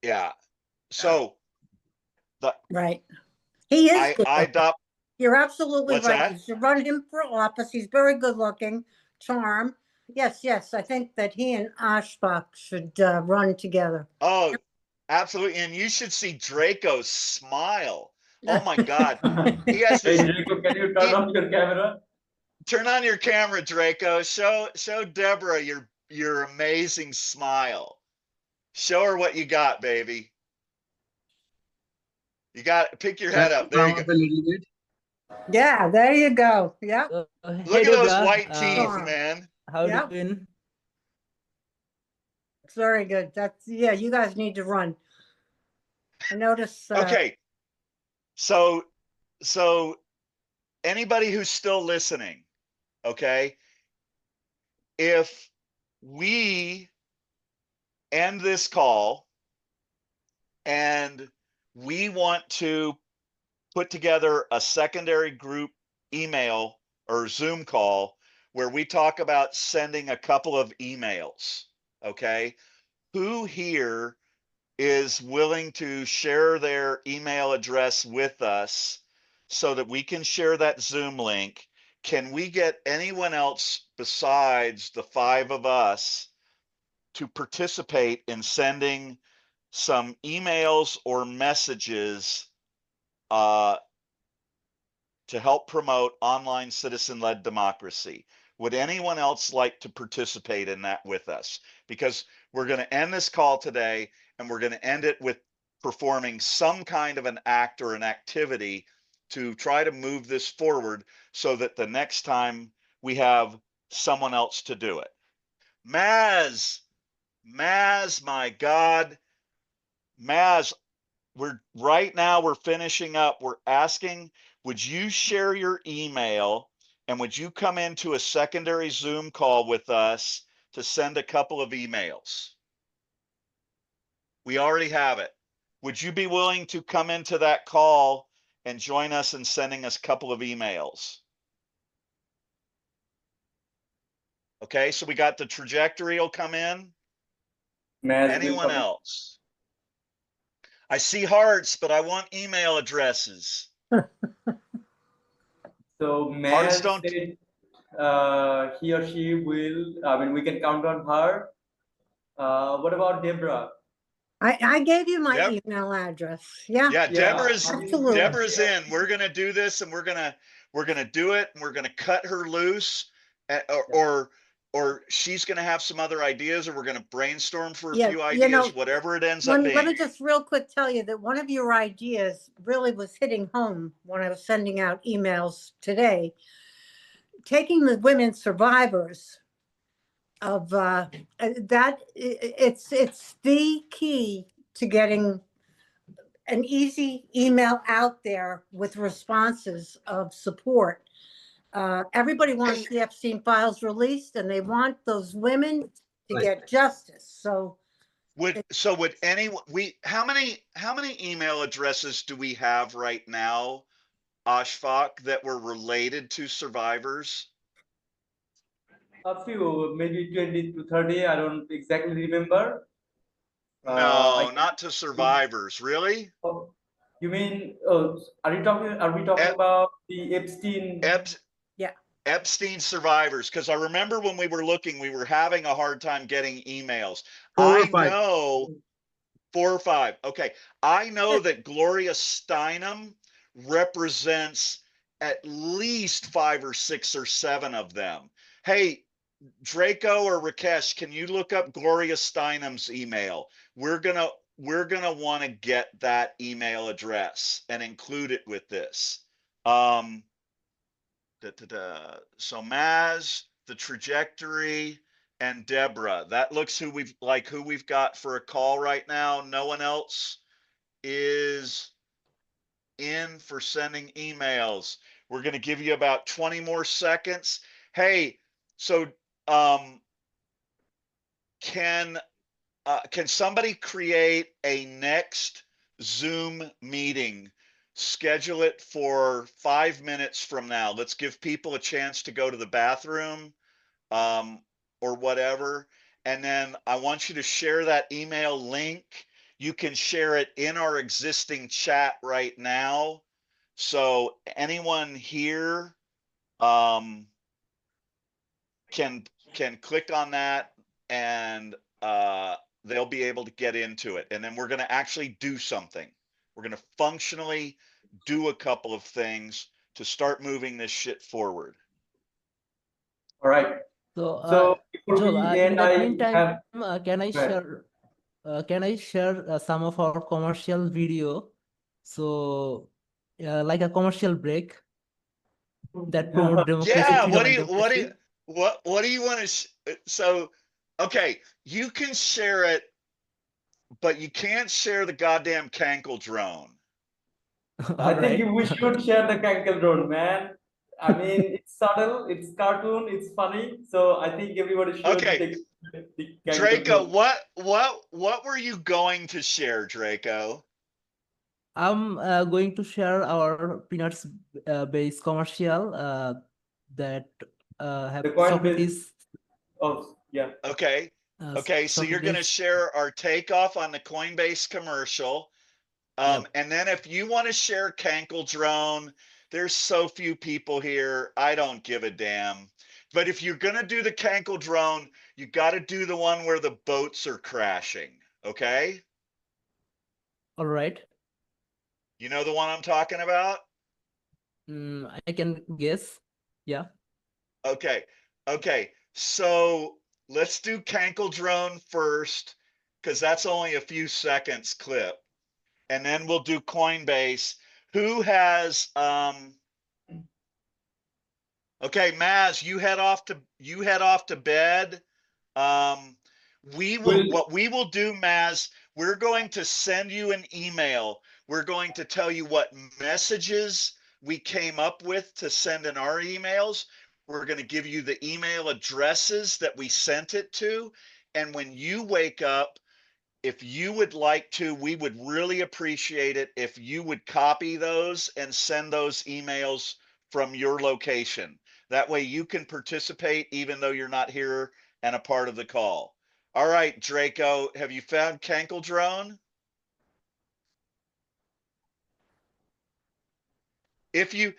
Yeah. So right. He is. You're absolutely What's right. that? You should run him for office. He's very good looking, charm. Yes. I think that he and Ashbach should run together. Oh, absolutely. And you should see Draco smile. Oh my God. He has this. Hey, Draco, can you turn on your camera? Turn on your camera, Draco. Show Deborah your amazing smile. Show her what you got, baby. You got pick your head up. There you go. Yeah, there you go. Yeah. Look at those white teeth, man. How do you win? It's very good. You guys need to run. I notice. Okay. So anybody who's still listening, okay, if we end this call and we want to put together a secondary group email or Zoom call where we talk about sending a couple of emails, okay, who here is willing to share their email address with us so that we can share that Zoom link? Can we get anyone else besides the 5 of us to participate in sending some emails or messages to help promote online citizen-led democracy? Would anyone else like to participate in that with us? Because we're going to end this call today and we're going to end it with performing some kind of an act or an activity to try to move this forward so that the next time we have someone else to do it. Maz, my God, Maz, right now we're finishing up. We're asking, would you share your email and would you come into a secondary Zoom call with us to send a couple of emails? We already have it. Would you be willing to come into that call and join us in sending us a couple of emails? Okay, so we got the trajectory will come in. Anyone else? I see hearts, but I want email addresses. So Hearts Maz don't. said he or she will, I mean, we can count on her. What about Deborah? I gave you my Deb- email address. Yeah. Yeah, Deborah's absolutely. Deborah's in. We're gonna do this, and we're gonna do it, and we're gonna cut her loose, or she's gonna have some other ideas, or we're gonna brainstorm for a Yeah, few you ideas, know, whatever it ends Let up me, let me being. just real quick tell you that one of your ideas really was hitting home when I was sending out emails today. Taking the women survivors of that, it's the key to getting an easy email out there with responses of support. Everybody wants the Epstein files released, and they want those women to get justice. So Would anyone how many email addresses do we have right now, Ashfaq, that were related to survivors? A few, maybe 20 to 30. I don't exactly remember. No, not to survivors. Really? Oh, you mean? Oh, are we talking about the Epstein? Yeah. Epstein survivors, because I remember when we were looking, we were having a hard time getting emails. 4 or I 5. know 4 or 5. Okay. I know that Gloria Steinem represents at least 5 or 6 or 7 of them. Hey, Draco or Rakesh, can you look up Gloria Steinem's email? We're gonna want to get that email address and include it with this. So Maz, the trajectory, and Deborah. That looks who we've got for a call right now. No one else is in for sending emails. We're going to give you about 20 more seconds. Hey, so can somebody create a next Zoom meeting? Schedule it for 5 minutes from now. Let's give people a chance to go to the bathroom or whatever. And then I want you to share that email link. You can share it in our existing chat right now. So anyone here can click on that and they'll be able to get into it. And then we're going to actually do something. We're going to functionally do a couple of things to start moving this shit forward. All right. So, before Joel, we in end, that I meantime, have. can I Go ahead. share? Can I share some of our commercial video? So, like a commercial break that promote democracy, Yeah. freedom, and democracy. What do you want to? So, okay, you can share it, but you can't share the goddamn Cankle drone. I All think right. we should share the Kankel drone, man. I mean, it's subtle, it's cartoon, it's funny. So I think everybody should Okay, take the Kankel Draco, drone. what were you going to share, Draco? I'm going to share our peanuts based commercial that have The coin Socrates. Oh, yeah. Okay. Okay, so you're going to Socrates. share our takeoff on the Coinbase commercial. Yep. And then if you want to share Cankle drone, there's so few people here. I don't give a damn. But if you're going to do the Cankle drone, you got to do the one where the boats are crashing. Okay. All right. You know the one I'm talking about? I can guess. Yeah. Okay. Okay. So let's do Cankle drone first, because that's only a few seconds clip. And then we'll do Coinbase. Who has okay, Maz, you head off to bed. What we will do, Maz, we're going to send you an email. We're going to tell you what messages we came up with to send in our emails. We're going to give you the email addresses that we sent it to. And when you wake up, if you would like to, we would really appreciate it if you would copy those and send those emails from your location. That way you can participate even though you're not here and a part of the call. All right, Draco, have you found Cankle Drone? If you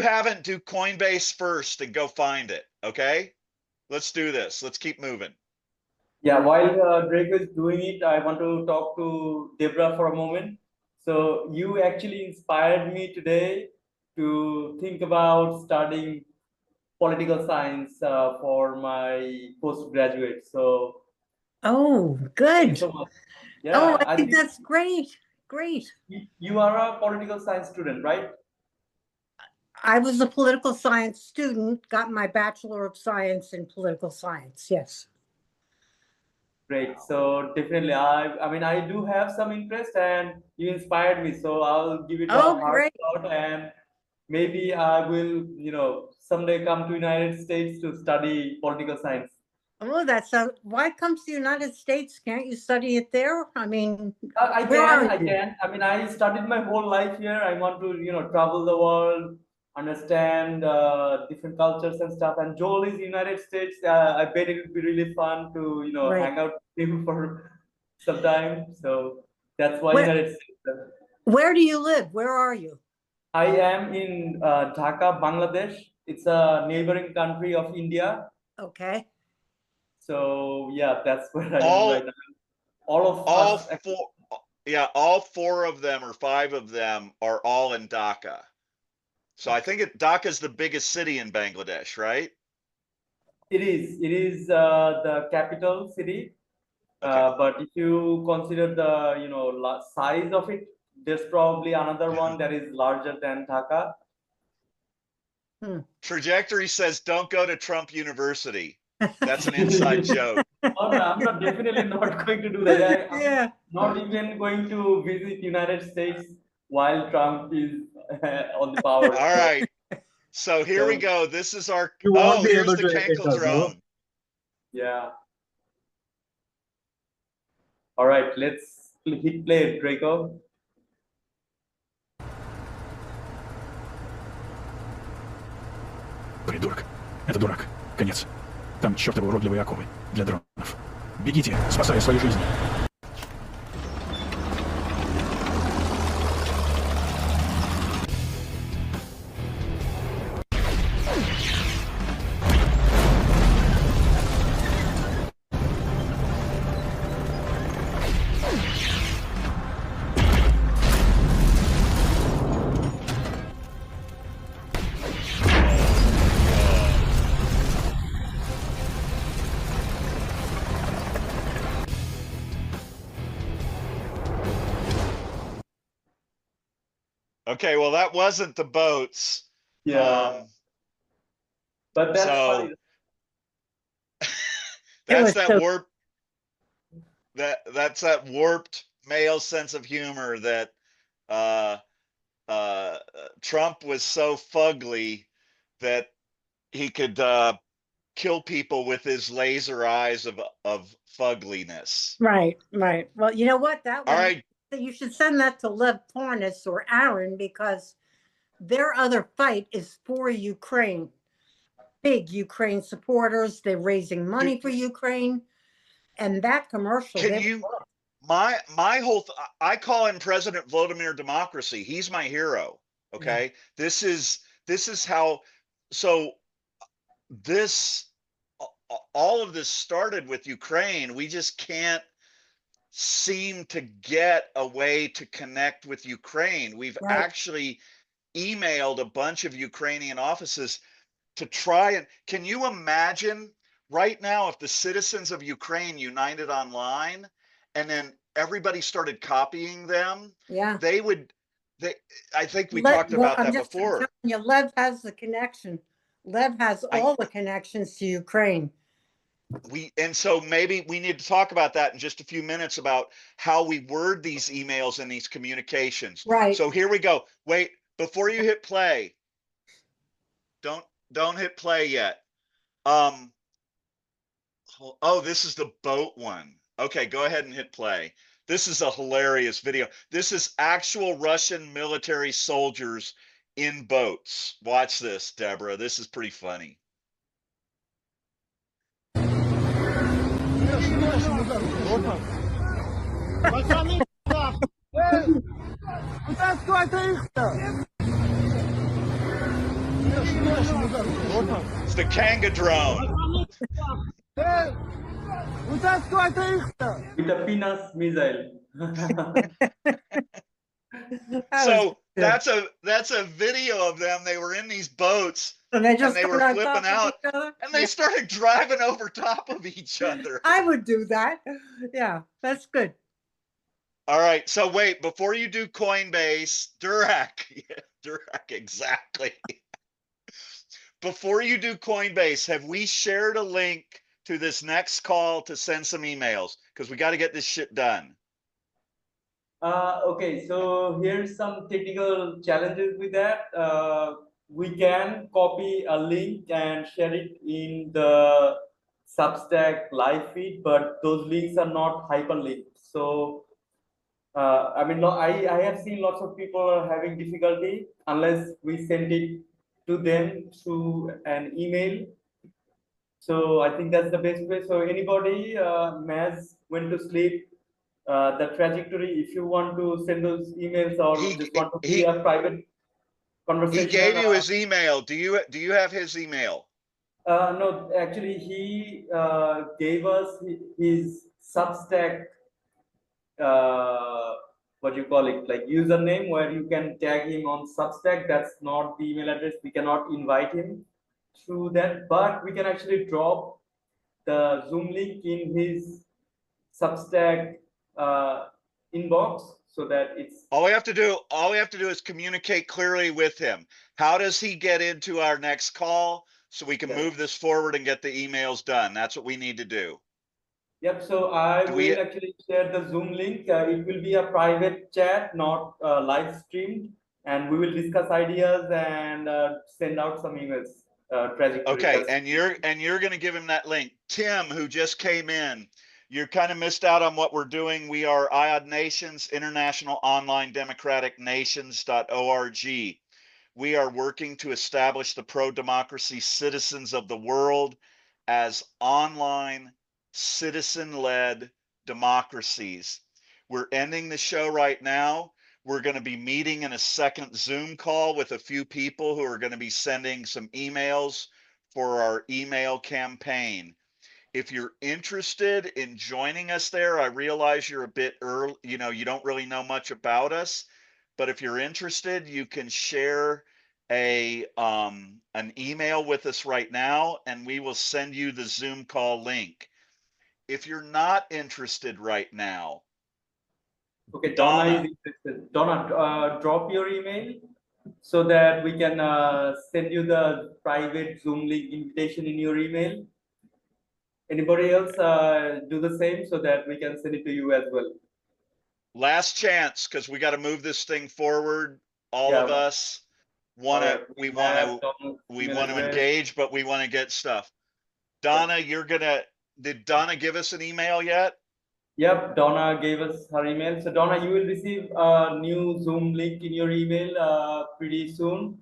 haven't, do Coinbase first and go find it, okay? Let's do this. Let's keep moving. Yeah, while Draco is doing it, I want to talk to Debra for a moment. So you actually inspired me today to think about studying political science for my postgraduate. So Oh, thank you good. so much. Oh, Yeah, I think that's great. Great. you are a political science student, right? I was a political science student, got my Bachelor of Science in Political Science. Yes. Great. So definitely, I mean, I do have some interest, and you inspired me. So I'll give it a Oh, hard great. thought, and maybe I will, someday come to United States to study political science. Oh, that's why come to the United States? Can't you study it there? I mean, I where can, are I you? can. I mean, I studied my whole life here. I want to, travel the world, understand different cultures and stuff. And Joel is United States. I bet it would be really fun to, Right. hang out with him for some time. So that's why Where, United States. where do you live? Where are you? I am in Dhaka, Bangladesh. It's a neighboring country of India. Okay. So yeah, that's where I am right now. All four of them or five of them are all in Dhaka. So I think Dhaka is the biggest city in Bangladesh, right? It is. It is the capital city. Okay. But if you consider the size of it, there's probably another one that is larger than Dhaka. Trajectory says, "Don't go to Trump University." That's an inside joke. Oh, no, I'm not definitely not going to do that. Yeah. I'm not even going to visit United States while Trump is on the power. All right. So here we go. This is our. You won't Oh, be here's able the to Cankle enter, bro. drone. Yeah. All right, let's hit play, Draco. Придурок. Это дурак. Конец. Там чертовы уродливые оковы для дронов. Бегите, спасая свои жизни. Okay, well, that wasn't the boats. Yeah. But that's funny. That's that warped male sense of humor that Trump was so fugly that he could kill people with his laser eyes of fugliness. Right, right. Well, you know what? That All one, right. you should send that to Lev Parnas or Aaron, because their other fight is for Ukraine. Big Ukraine supporters. They're raising money for Ukraine. And that commercial. Can you? My whole I call him President Vladimir Democracy. He's my hero. Okay, yeah. This is how. So all of this started with Ukraine. We just can't seem to get a way to connect with Ukraine. We've actually emailed a bunch of Ukrainian offices to try and. Can you imagine right now if the citizens of Ukraine united online and then everybody started copying them? Yeah. They would I think we Lev- talked well, about I'm that just before. telling you, Lev has the connection. Lev has all the connections to Ukraine. And so maybe we need to talk about that in just a few minutes about how we word these emails and these communications. Right. So here we go. Wait, before you hit play, don't hit play yet. Oh, this is the boat one. Okay, go ahead and hit play. This is a hilarious video. This is actual Russian military soldiers in boats. Watch this, Deborah. This is pretty funny. It's the Kanga drone. With a penis missile. So that's a video of them. They were in these boats And they just and they were started on flipping top of out each other? and they started driving over top of each other. I would do that. Yeah, that's good. All right. So wait, before you do Coinbase, Durac. Yeah, Durac, exactly. Before you do Coinbase, have we shared a link to this next call to send some emails? Because we got to get this shit done. Okay, so here's some technical challenges with that. We can copy a link and share it in the Substack live feed, but those links are not hyperlinked. So, I mean, I have seen lots of people are having difficulty unless we send it to them through an email. So I think that's the best way. So anybody, Maz went to sleep, the trajectory, if you want to send those emails or just want to be a private conversation. He gave you his email. Do you have his email? No, actually he gave us his Substack, what you call it, like username, where you can tag him on Substack. That's not the email address. We cannot invite him through that, but we can actually drop the Zoom link in his Substack inbox so that it's all we have to do is communicate clearly with him. How does he get into our next call so we can move this forward and get the emails done? That's what we need to do. Yep. So I will actually share the Zoom link. It will be a private chat, not live streamed, and we will discuss ideas and send out some emails. Trajectory. Okay, and you're going to give him that link. Tim, who just came in, you're kind of missed out on what we're doing. We are IOD Nations, International Online Democratic Nations.org. We are working to establish the pro-democracy citizens of the world as online citizen-led democracies. We're ending the show right now. We're going to be meeting in a second Zoom call with a few people who are going to be sending some emails for our email campaign. If you're interested in joining us there, I realize you're a bit early, you don't really know much about us, but if you're interested, you can share an email with us right now and we will send you the Zoom call link. If you're not interested right now, okay, Donna is interested. Donna, drop your email so that we can send you the private Zoom link invitation in your email. Anybody else do the same so that we can send it to you as well. Last chance, because we got to move this thing forward. All of us want to, we want to engage, but we want to get stuff. Donna, did Donna give us an email yet? Yep, Donna gave us her email. So Donna, you will receive a new Zoom link in your email pretty soon.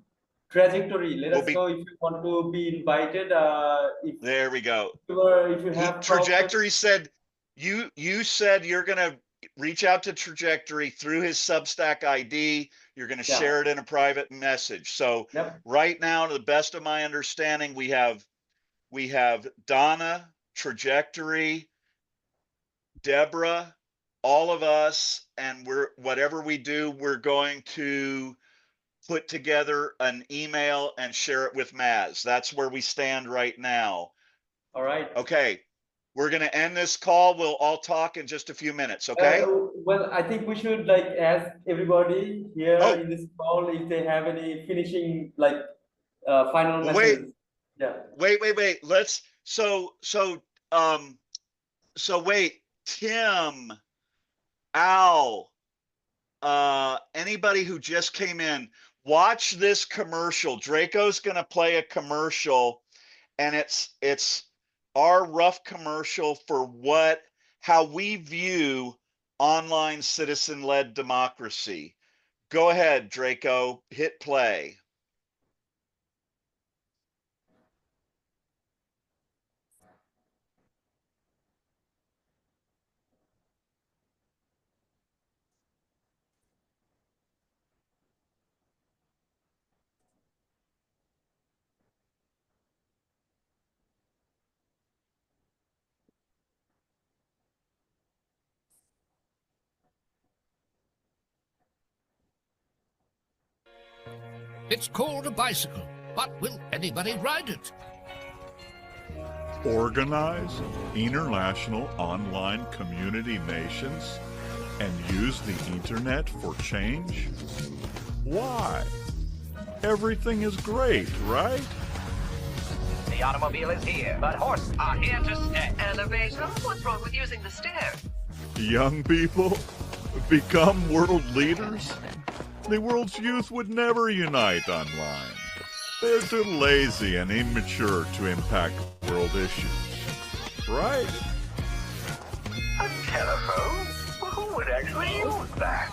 Trajectory, let us know if you want to be invited. There we go. If you have Trajectory said, you said you're going to reach out to Trajectory through his Substack ID. You're going to share it in a private message. So right now, to the best of my understanding, we have Donna, Trajectory, Deborah, all of us, and whatever we do, we're going to put together an email and share it with Maz. That's where we stand right now. All right. Okay. We're going to end this call. We'll all talk in just a few minutes, okay? Well, I think we should like ask everybody here Oh. in this call if they have any finishing like final Well, message. Yeah. Wait. Let's wait, Tim, Al, anybody who just came in, watch this commercial. Draco's gonna play a commercial, and it's our rough commercial for how we view online citizen-led democracy. Go ahead, Draco, hit play. It's called a bicycle, but will anybody ride it? Organize international online community nations and use the internet for change? Why? Everything is great, right? The automobile is here, but horses are here to stay. Elevator? What's wrong with using the stair? Young people become world leaders? The world's youth would never unite online. They're too lazy and immature to impact world issues. Right? A telephone? Well, who would actually use that?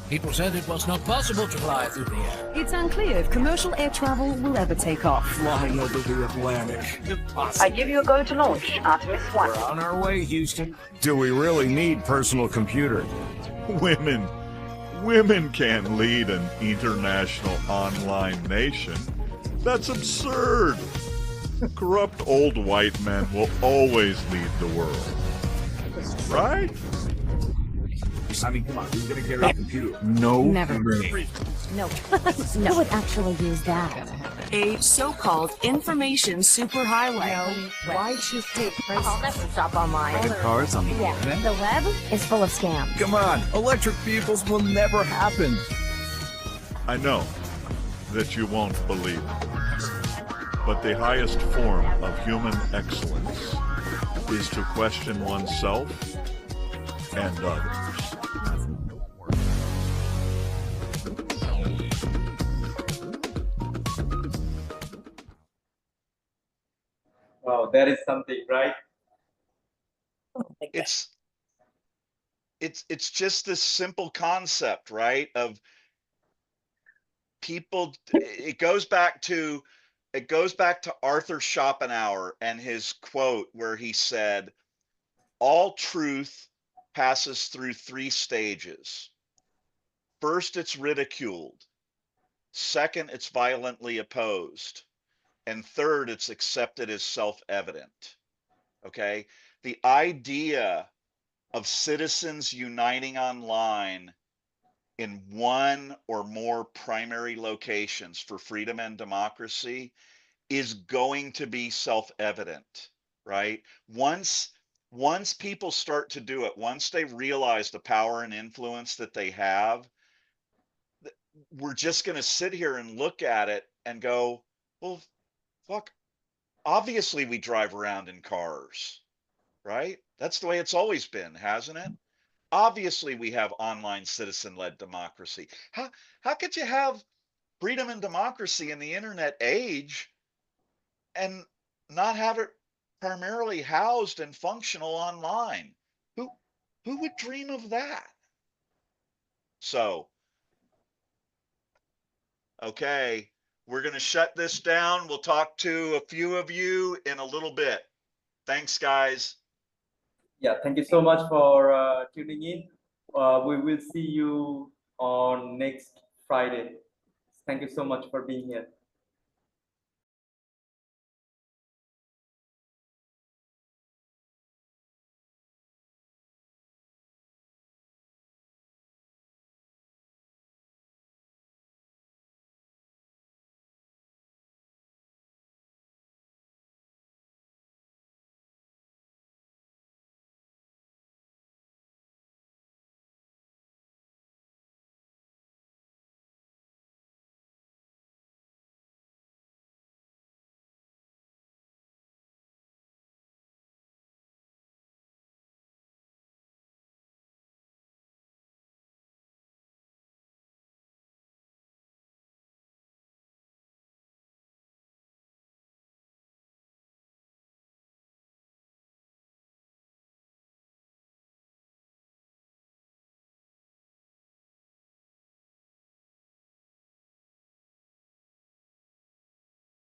People said it was not possible to fly through the air. It's unclear if commercial air travel will ever take off. Flying over the Atlantic. I give you a go to launch, Artemis 1. We're on our way, Houston. Do we really need personal computers? Women can't lead an international online nation. That's absurd. Corrupt old white men will always lead the world. Right? I mean, come on, who's gonna carry a computer? No. Never. No. Who would actually use that? A so-called information superhighway. Why choose take prices? I'll never shop online. Credit cards on the internet? The web is full of scams. Come on, electric vehicles will never happen. I know that you won't believe it, but the highest form of human excellence is to question oneself and others. Wow, that is something, right? It's just this simple concept, right? Of people, it goes back to Arthur Schopenhauer and his quote where he said, all truth passes through three stages. First, it's ridiculed. Second, it's violently opposed. And third, it's accepted as self-evident. Okay? The idea of citizens uniting online in one or more primary locations for freedom and democracy is going to be self-evident, right? Once people start to do it, once they realize the power and influence that they have, we're just going to sit here and look at it and go, well, fuck, obviously we drive around in cars, right? That's the way it's always been, hasn't it? Obviously we have online citizen-led democracy. How could you have freedom and democracy in the internet age and not have it primarily housed and functional online? Who would dream of that? So, okay, we're going to shut this down. We'll talk to a few of you in a little bit. Thanks, guys. Yeah, thank you so much for tuning in. We will see you on next Friday. Thank you so much for being here.